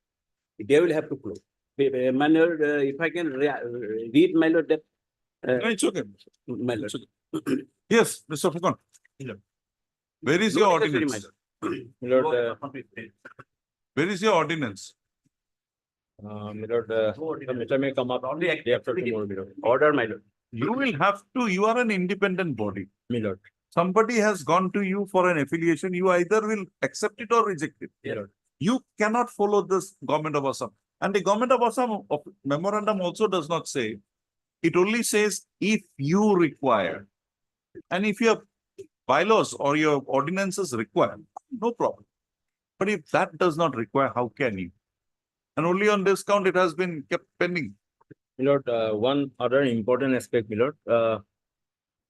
they will have to close. Manner, if I can read my lord that. No, it's okay. My lord. It's okay. Yes, Mr. Furqan. Where is your No necessary, my ordinance? Miller, Where is your ordinance? Miller, the matter may come up day after tomorrow, Miller. Order, my lord. You will have to, you are an independent body. Miller. Somebody has gone to you for an affiliation, you either will accept it or reject it. Miller. You cannot follow this government of Assam. And the government of Assam memorandum also does not say, it only says if you require. And if your bylaws or your ordinances require, no problem. But if that does not require, how can you? And only on this count, it has been kept pending. Miller, one other important aspect, Miller,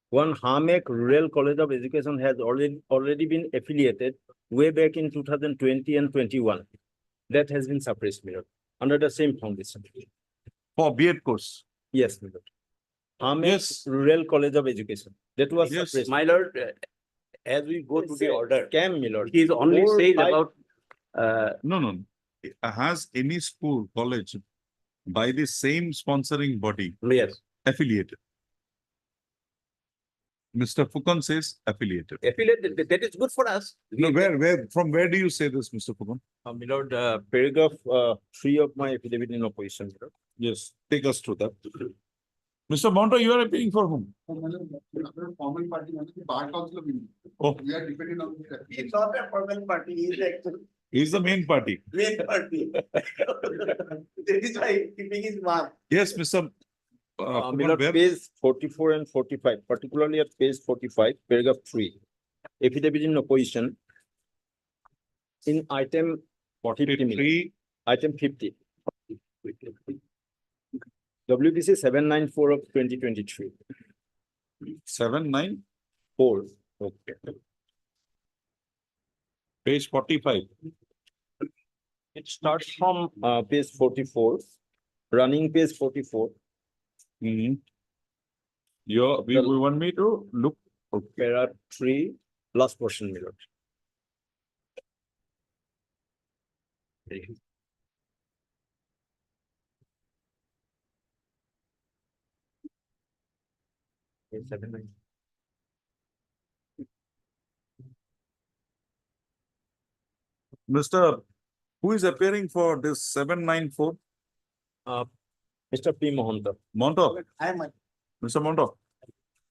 one Hamek Rural College of Education has already been affiliated way back in 2020 and 21. That has been suppressed, Miller, under the same foundation. For B.Ed course. Yes, Miller. Hamek Yes. Rural College of Education. That was Yes, suppressed. My lord, as we go to the order, Scam, Miller. he is only 4, saying 5 about, No. Has any school, college by the same sponsoring body Yes, affiliated. Mr. Fukan says affiliated. affiliate, that is good for us. No, from where do you say this, Mr. Fukan? My lord, paragraph 3 of my affidavit in opposition, my lord. Yes, take us through that. Mr. Monto, you are appealing for whom? Formal party, bar council of India. Oh, We are depending on. He's not a formal party, he's actually he's the main party. main party. That is why keeping his mark. Yes, Mr. My Fukan, lord, where? page 44 and 45, particularly at page 45, paragraph 3. Affidavit in opposition. In item 50, my lord. 43, Item 50. WBC 794 of 2023. 79, 4. Okay. page 45. It starts from page 44, running page 44, Mm-hmm. We want me to look. Okay. para 3, last portion, my lord. Mr. Who is appearing for this 794? Mr. P. Mohanta. Monto, I am. Mr. Monto.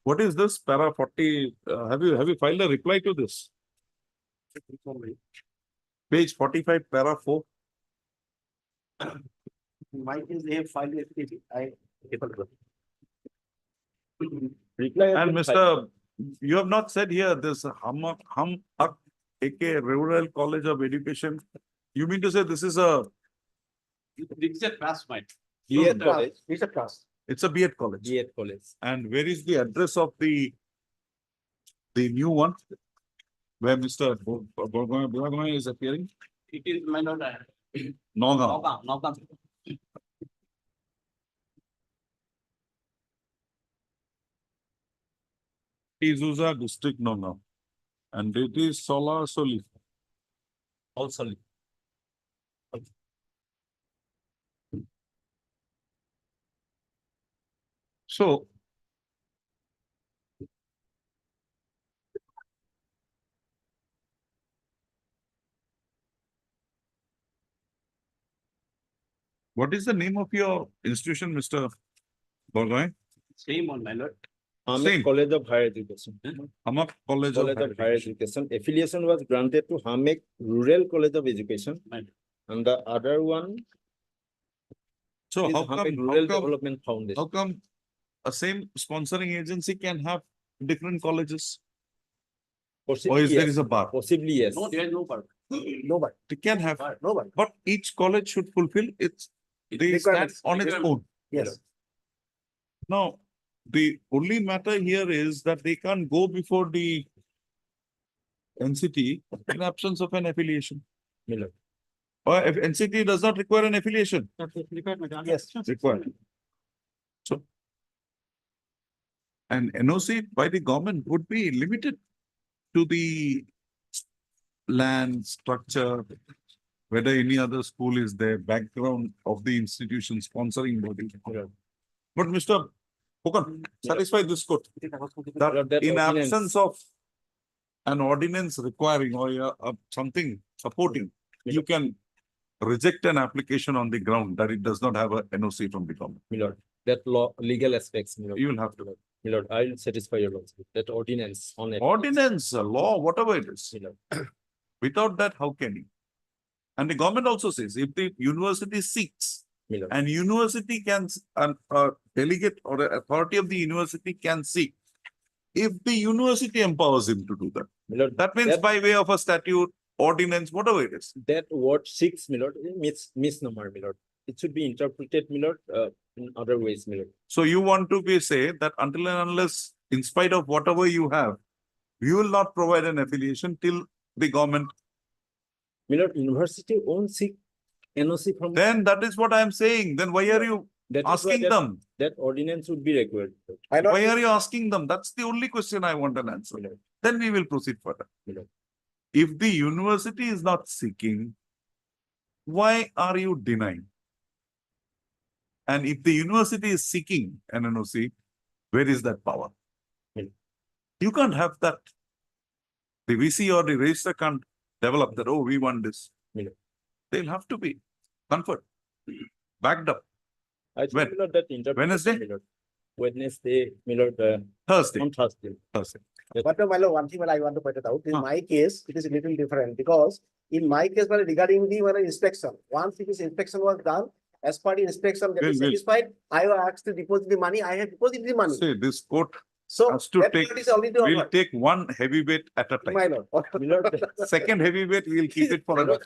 What is this para 40? Have you filed a reply to this? Page 45, para 4. Mike is they have filed it. Reply has And been filed. Mr. You have not said here this Hum Haq AK Rural College of Education. You mean to say this is a, This is a class, mate. B.Ed college, It's a class. it's a B.Ed college? B.Ed college. And where is the address of the new one? Where Mr. Borgoy is appearing? It is, my lord, Nagaon. Nagaon. Izuza district Nagaon. And it is Solar Soli. Also. So. What is the name of your institution, Mr. Borgoy? Same on, my lord. Same. Hamek College of Higher Education. Hamak College College of Higher Education. Affiliation was granted to Hamek Rural College of Education. Right. And the other one So is how Hamek come, Rural Development Foundation. how come a same sponsoring agency can have different colleges? Or Possibly, is there yes. is a bar? Possibly, yes. No, there is no part. Nobody, They can have, nobody. but each college should fulfill its, the stand Requirements. on its own. Yes. Now, the only matter here is that they can't go before the NCT in absence of an affiliation. Miller. Or if NCT does not require an affiliation, Yes. required. So. An NOC by the government would be limited to the land structure, whether any other school is there, background of the institution sponsoring body. But Mr. Fukan, satisfy this court that That in ordinance. absence of an ordinance requiring or something supporting, you can reject an application on the ground that it does not have a NOC from the government. Milord, that law, legal aspects, Milord. You will have to. Milord, I will satisfy your lordship. That ordinance on it. Ordinance, a law, whatever it is. Milord. Without that, how can you? And the government also says, if the university seeks, Milord. and university can, a delegate or an authority of the university can seek, if the university empowers him to do that. Milord, That means by way of a statute, ordinance, whatever it is. that word 6, Milord, is misnomer, Milord. It should be interpreted, Milord, in other ways, Milord. So you want to be say that until and unless, in spite of whatever you have, you will not provide an affiliation till the government. Milord, university won't seek NOC from. Then that is what I am saying. Then why are you That is why asking that- them? That ordinance would be required. Why are you asking them? That's the only question I want an answer. Then we will proceed further. Milord. If the university is not seeking, why are you denying? And if the university is seeking an NOC, where is that power? You can't have that. The VC or the registrar can't develop that, oh, we want this. They'll have to be conferred, backed up. I When? think that interpretation, Wednesday? my lord. Wednesday, my lord, Thursday. on Thursday. Thursday. But my lord, one thing that I want to point it out, in Huh. my case, it is a little different because in my case, well, regarding the inspection, once this inspection was done, as per the inspection that is Will. satisfied, I was asked to deposit the money, I have deposited the money. Say this court So has to that take, part is already we'll over. take one heavyweight at a time. My lord. My lord, Second heavyweight, we'll keep it for my a lord,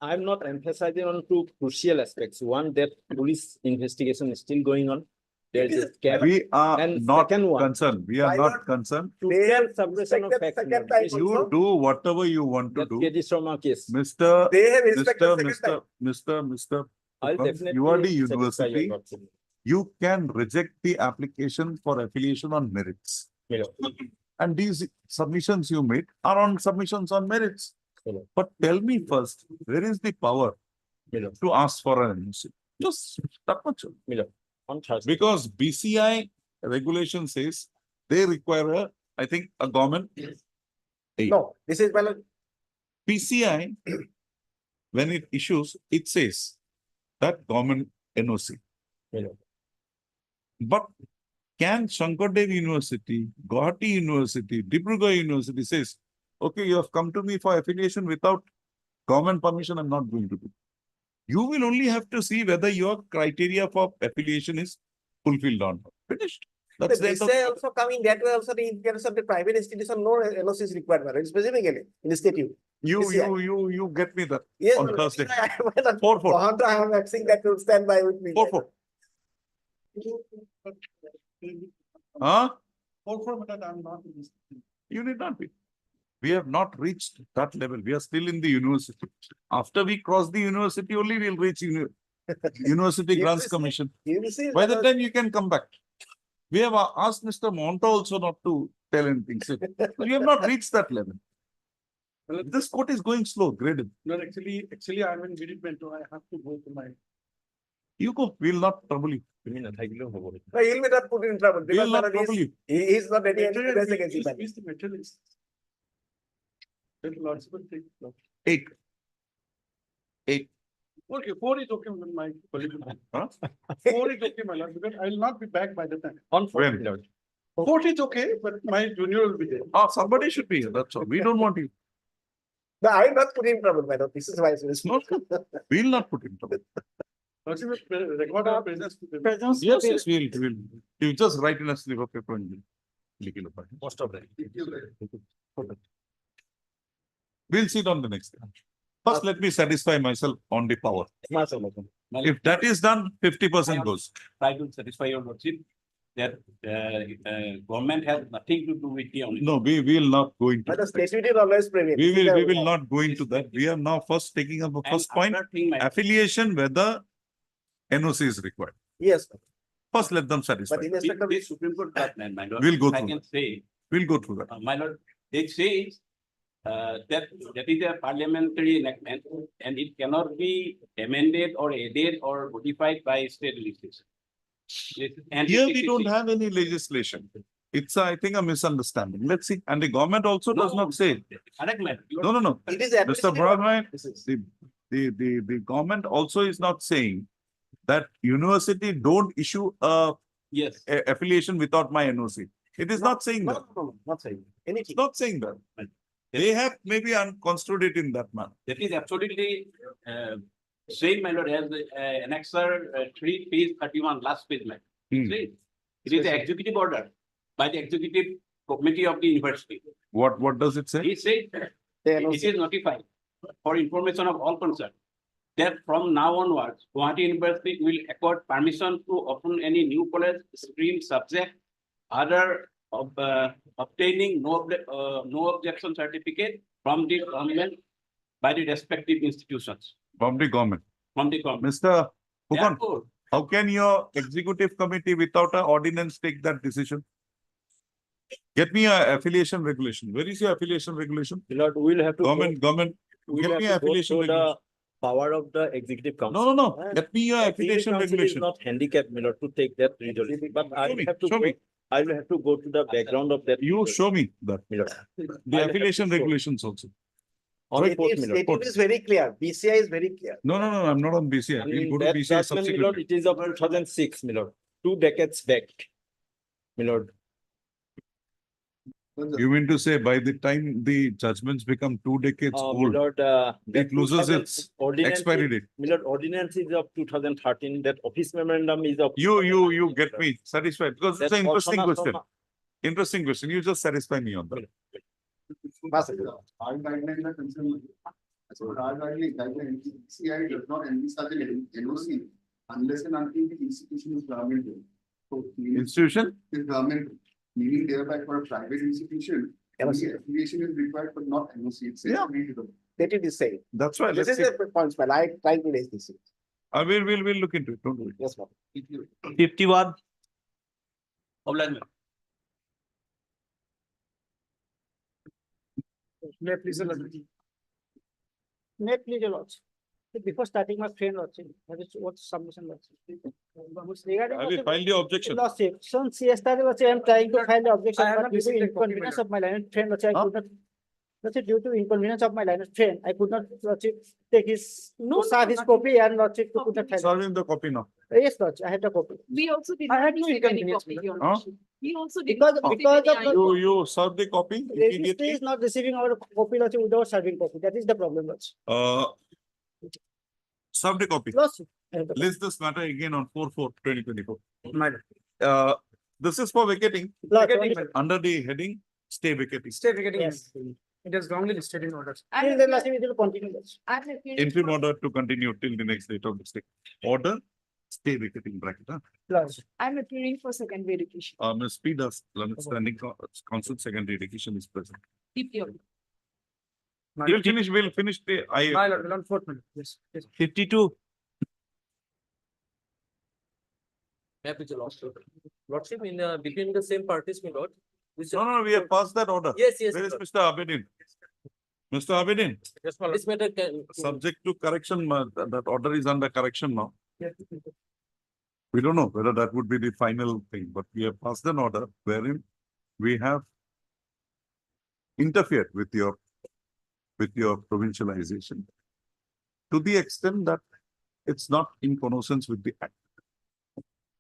I'm not emphasizing on two crucial aspects. One, that police investigation is still going on. There is a gap. We are And not second one, concerned. We are Why not not? concerned. They have suppression of inspected facts. second my time lord. also. You do whatever you want to That do. KG Sharma case. Mr. They have inspected Mr. second time. Mr. I'll Pukam, definitely. you are the satisfy your university. lordship. You can reject the application for affiliation on merits. My lord. And these submissions you made are on submissions on merits. Hello. But tell me first, where is the power Hello. to ask for an NOC? Just that much. On Thursday. Because BCI regulation says they require I think a government. No, this is my lord. PCI, when it issues, it says that government NOC. Hello. But can Shankardev University, Guwahati University, Dibrugarh University says, okay, you have come to me for affiliation without government permission, I'm not going to do. You will only have to see whether your criteria for affiliation is fulfilled or not. Finished. That's the This end of say also coming that way also the in case of the private institution, no NOC is required, my lord. Specifically in the statute. you get me that Yes. on my lord. Thursday. My lord. 4-4. I am asking that to stand by with me. 4-4. Huh? I'm not. You need not be. We have not reached that level. We are still in the university. After we cross the university, only we'll reach University Grants Commission. By the time you can come back. We have asked Mr. Monta also not to tell anything. So we have not reached that level. This court is going slow, graded. No, actually, I'm in Vidit, I have to go to my. You go, we'll not trouble you. No, he'll be not put in trouble because We'll my not lord, trouble you. he is not any evidence against him. Is the materialist. That lordship will take. 8. 8. Okay, 4 is okay with my colleague. Huh? 4 is okay, my lord, because I will not be back by the time. On When? Friday, lord. 4 is okay, but my junior will be there. Ah, somebody should be here. That's all. We don't want you. No, I will not put him in trouble, my lord. This is why I say. No, we'll not put in trouble. Lordship will record our presence. Yes, we'll. You just write in a slip of paper and lick it up. Most of them. We'll sit on the next day. First, let me satisfy myself on the power. If that is done, 50% goes. Try to satisfy your lordship that government has nothing to do with the only. No, we will not go into But the that. statute is always prevail. We will not go into that. We are now first taking up a first point. Affiliation, whether NOC is required. Yes, First, let them satisfy. but in respect of This Supreme Court judgment, my lord. We'll go if I through can that. say, We'll go through that. my lord, it says that is a parliamentary enactment and it cannot be amended or added or modified by state legislation. And Here we don't have any legislation. It's, I think, a misunderstanding. Let's see. And the government also does not say. Correct, ma'am. No. it is Mr. administrative. Brahman, This is- the government also is not saying that university don't issue Yes. a affiliation without my NOC. It is not saying that. No, not saying It's anything. not saying that. They have maybe construed it in that manner. That is absolutely same, my lord, as annexer 3, page 31, last page, ma'am. Hmm. See, it is the executive order by the executive committee of the university. What does it say? He said it is notified for information of all concerned that from now onwards, Guwahati University will accord permission to open any new college, stream, subject, other of obtaining no objection certificate from the government by the respective institutions, From the government. from the government. Mr. Pukon, Therefore, how can your executive committee without an ordinance take that decision? Get me a affiliation regulation. Where is your affiliation regulation? Lord, we'll have to. Government, We'll get have me to a go affiliation through the regulation. power of the executive council. No, no, no. Let me your Executive application council is regulation. not handicapped, my lord, to take that resolution, but I Show me, have to show go, me. I will have to go to the background of that. You show me that. My lord. The I'll have to affiliation show. regulations also. On Right, it is, my lord. it is very clear, BCI is very clear. No, no, no, I'm not on BCI. We'll go to That BCI judgment, my lord, subsequently. it is of 2006, my lord, 2 decades back. My lord, You mean to say by the time the judgments become 2 decades my old, lord, that it loses 2000 its ordinance expiry is- date? My lord, ordinance is of 2013, that office memorandum is of. You get me satisfied because it's That an interesting Parsona question. Soma- Interesting question. You just satisfy me on that. Our guidelines are concerned. So our guideline, CI does not envisage an NOC unless and until the institution is governmental. So Institution? is governmental, meaning thereby for a private institution, NOC. affiliation is required, but not NOC. It's Yeah. That it is saying. That's why. This Let's is see. the point, but I try to raise this. We'll look into it. Don't worry. Yes, ma'am. 51. Obliged. May I please, May I please, your lordship. Before starting my friend lordship, that is what submission lordship. Regarding Have you lordship- filed your objection? Lordship, since yesterday lordship, I am trying to file the objection, I have but not due to received a copy, inconvenience madam. of my line friend, lordship, I Huh? could not. Lordship, due to inconvenience of my line friend, I could not, lordship, take his, to serve his copy and lordship to put a file. Serve him the copy now. Yes, lordship, I have the copy. We also did I not had no receive any inconvenience, copy, madam. your Huh? lordship. We also did Because- not receive because any of ID. You serve the copy Registry immediately. is not receiving our copy lordship without serving copy, that is the problem lordship. Serve the copy. Lordship, I have the copy. List this matter again on 4/4/2024. Madam. This is for vacating Lordship, Vacating, only- madam. under the heading stay vacating. Stay vacating. Yes. It is wrongly listed in orders. I'm Till then, appearing- lordship, it will continue lordship. I'm appearing Interim for- order to continue till the next date of the stay. Order, stay vacating bracket. Lordship. I'm appearing for second verification. Ms. P. Das, standing council secondary education is present. DPO. We'll finish the, My lord, on 4th minute. Yes, yes. 52. May I please, your lordship? Lordship, in between the same parties, my lord. no, we have passed that order. Yes, yes. Where is my lord. Mr. Abedin? Mr. Abedin, Yes, my lord. This matter can. subject to correction, that order is under correction now. We don't know whether that would be the final thing, but we have passed an order wherein we have interfered with your provincialization to the extent that it's not in connoissance with the act.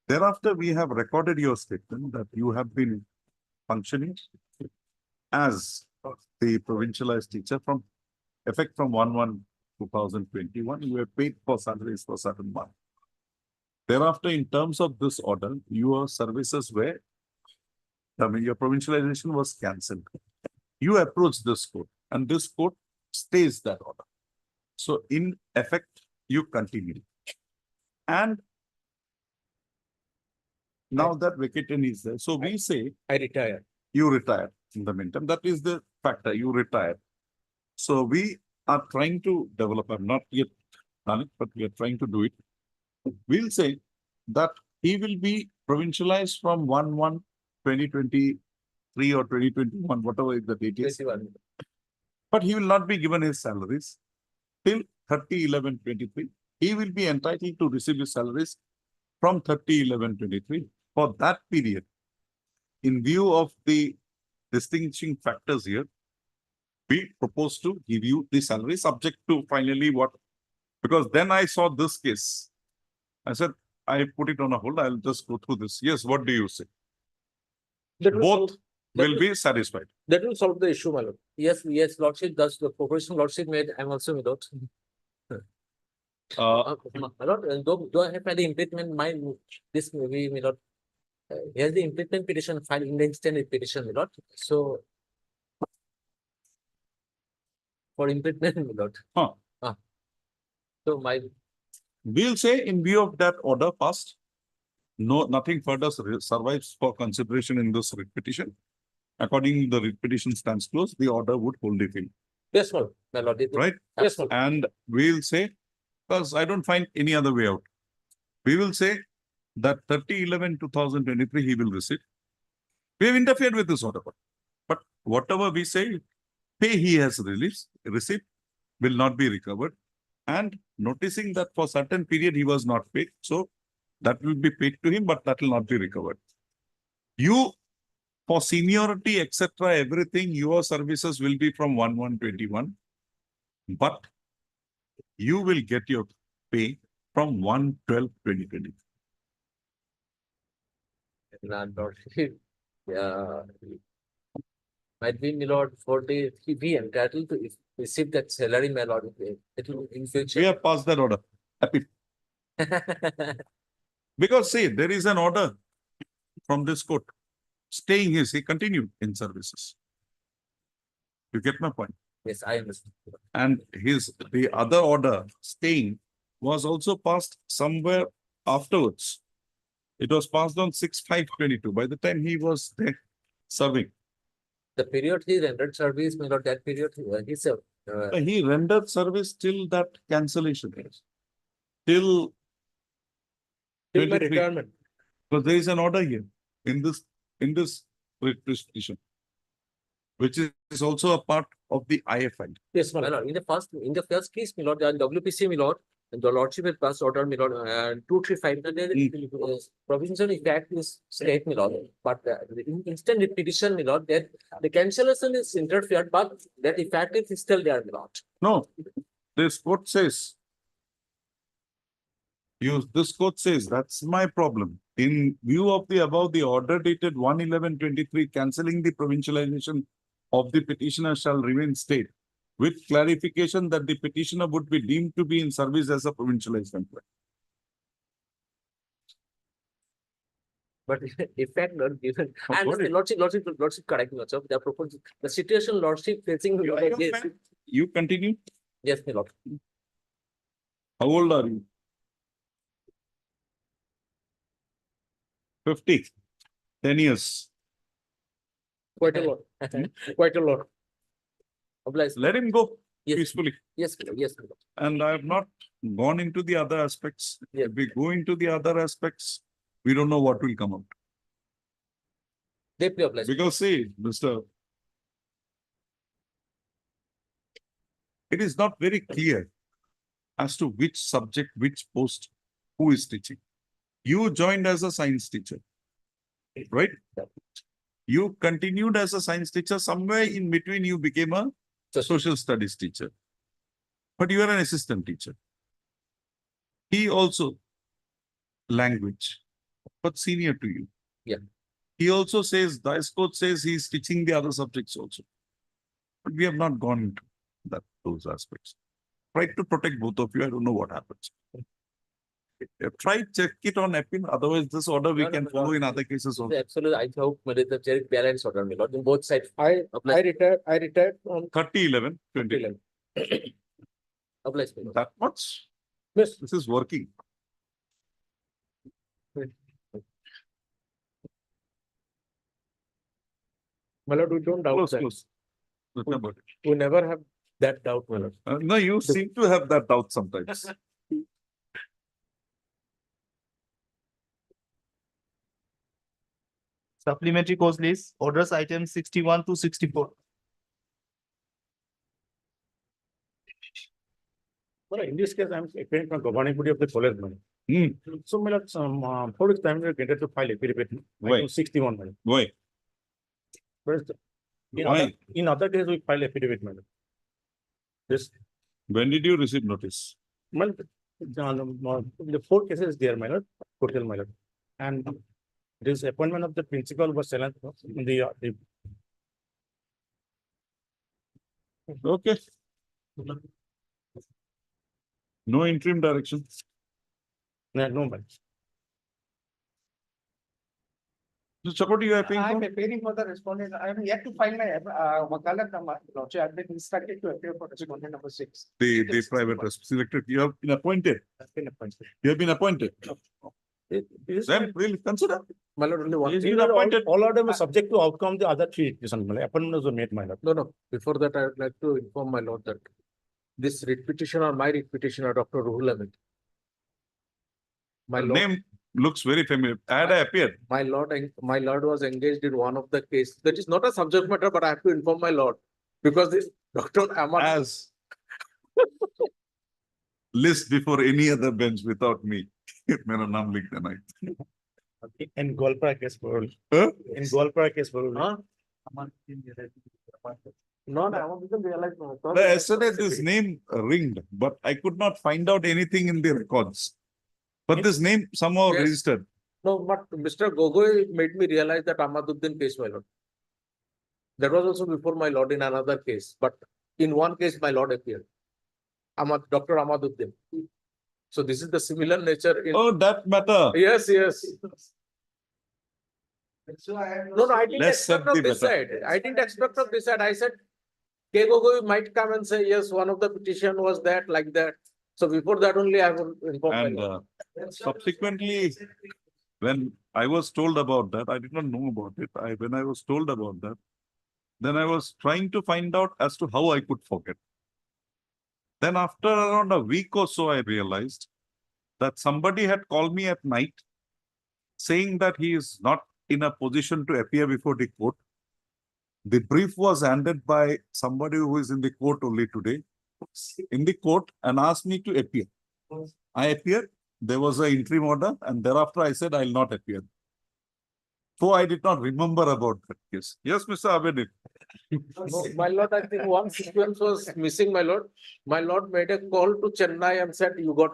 Thereafter, we have recorded your statement that you have been functioning as the provincialized teacher from effect from 1/1/2021. You were paid for salaries for certain month. Thereafter, in terms of this order, your services were, your provincialization was cancelled. You approached this court and this court stays that order. So in effect, you continue. And now that vacating is there, so we say I retire. you retire in the meantime. That is the factor, you retire. So we are trying to develop, I've not yet done it, but we are trying to do it. We'll say that he will be provincialized from 1/1/2023 or 2021, whatever the date is. 21. But he will not be given his salaries till 30/11/23. He will be entitled to receive his salaries from 30/11/23. For that period, in view of the distinguishing factors here, we propose to give you the salary subject to finally what, because then I saw this case. I said, I put it on a hold. I'll just go through this. Yes, what do you say? That will Both solve- that will be satisfied. That will solve the issue, my lord. Yes, yes, lordship, that's the proposition lordship made. I'm also without. My lord, do I have the impeachment, this maybe, my lord. Here's the impeachment petition filed in the instant petition, my lord. So. For impeachment, my lord. Huh. So my, We'll say in view of that order passed, nothing further survives for consideration in this writ petition. According to the writ petition stands closed, the order would hold it in, yes, my lord. right? Yes, my lord. And we'll say, because I don't find any other way out. We will say that 30/11/2023 he will receive. We have interfered with this order. But whatever we say, pay he has received will not be recovered. and noticing that for certain period he was not paid, so that will be paid to him, but that will not be recovered. You, for seniority, etc., everything, your services will be from 1/1/21, but you will get your pay from 1/12/2020. Landlord, might be, my lord, for the, he be entitled to receive that salary, my lord, it will in We future. have passed that order. Happy. Because see, there is an order from this court staying he continued in services. You get my point? Yes, I understand. And the other order staying was also passed somewhere afterwards. It was passed on 6/5/22. By the time he was there serving, The period he rendered service, my lord, that period he served. he rendered service till that cancellation. Till Till my 23. retirement. Because there is an order here in this petition, which is also a part of the IFI. Yes, my lord, in the first case, my lord, the WPC, my lord, and the lordship had passed order, my lord, 235, provisional effect is state, my lord, but the instant petition, my lord, that the cancellation is interfered, but that effect is still there, my lord. No, this court says. This court says, that's my problem. In view of the above, the order dated 1/11/23 cancelling the provincialization of the petitioner shall remain state, with clarification that the petitioner would be deemed to be in service as a provincialized employee. But effect not given. Of And course. lordship, correct, lordship, the proposal, the situation lordship facing. Yes, You continue. yes, my lord. How old are you? 50. 10 years. Quite a lot. Quite a lot. Obliged. Let him go Yes. peacefully. Yes, my lord. Yes, my lord. And I have not gone into the other aspects. Yeah. If we go into the other aspects, we don't know what will come out. Deeply obliged. Because see, it is not very clear as to which subject, which post, who is teaching. You joined as a science teacher, right? You continued as a science teacher. Somewhere in between, you became a social studies teacher. But you are an assistant teacher. He also language, but senior to you. Yeah. He also says, Dice Coach says he's teaching the other subjects also. But we have not gone into those aspects. Try to protect both of you. I don't know what happens. Try check it on EPIN. Otherwise, this order we can follow in other cases also. Absolutely, I hope the very balanced order, my lord, in both sides. I retired on 30/11/20. Obliged, my lord. That much? Yes. This is working. My lord, we don't doubt Close, that. close. Nothing about it. We never have that doubt, my lord. No, you seem to have that doubt sometimes. Supplementary course list, orders items 61 to 64. Well, in this case, I'm appearing from governing body of the college, man. Hmm. So, my lord, for which time we are getting to file affidavit, Why? item 61, man. Why? But in Why? other days, we file affidavit, man. This, When did you receive notice? well, the 4 cases there, my lord, total, my lord. And this appointment of the principal was challenged, the Okay. No interim direction. no, man. So, Chakoti, you are paying I'm for? appearing for the respondent. I have yet to find my wakalat number. Lordship, I've been instructed to appear for respondent number 6. The private selected. You have been appointed. That's been appointed. You have been appointed. Then we'll consider. My lord, only one. He's These been are appointed. all of them are subject to outcome, the other 3 petitions, my lord. Appointments were made, my lord. No. Before that, I would like to inform my lord that this writ petitioner, my writ petitioner, Dr. Ruhul Ahmed. My The lord, name looks very familiar. Had I appeared? my lord was engaged in one of the case. That is not a subject matter, but I have to inform my lord because this Dr. Ahmad. As list before any other bench without me. मेरा नाम लिख देना. In Golpara case, Huh? in Golpara case, Huh? No, I want to realize. Yesterday this name ringed, but I could not find out anything in the records. But this name somehow Yes. registered. No, but Mr. Gogoi made me realize that Ahmaduddin case, my lord. That was also before my lord in another case, but in one case, my lord appeared. Dr. Ahmaduddin. So this is the similar nature in. Oh, that matter. Yes, yes. No, I didn't Let's set expect the of this matter. side. I didn't expect of this side. I said, K. Gogoi might come and say, yes, one of the petition was that, like that. So before that only I will inform. my And lord. subsequently, when I was told about that, I did not know about it. When I was told about that, then I was trying to find out as to how I could forget. Then after around a week or so, I realized that somebody had called me at night saying that he is not in a position to appear before the court. The brief was handed by somebody who is in the court only today, in the court, and asked me to appear. I appeared. There was an interim order, and thereafter I said I will not appear. So I did not remember about that case. Yes, Mr. Abedin. No, my lord, I think one sequence was missing, my lord. My lord made a call to Chennai and said, you got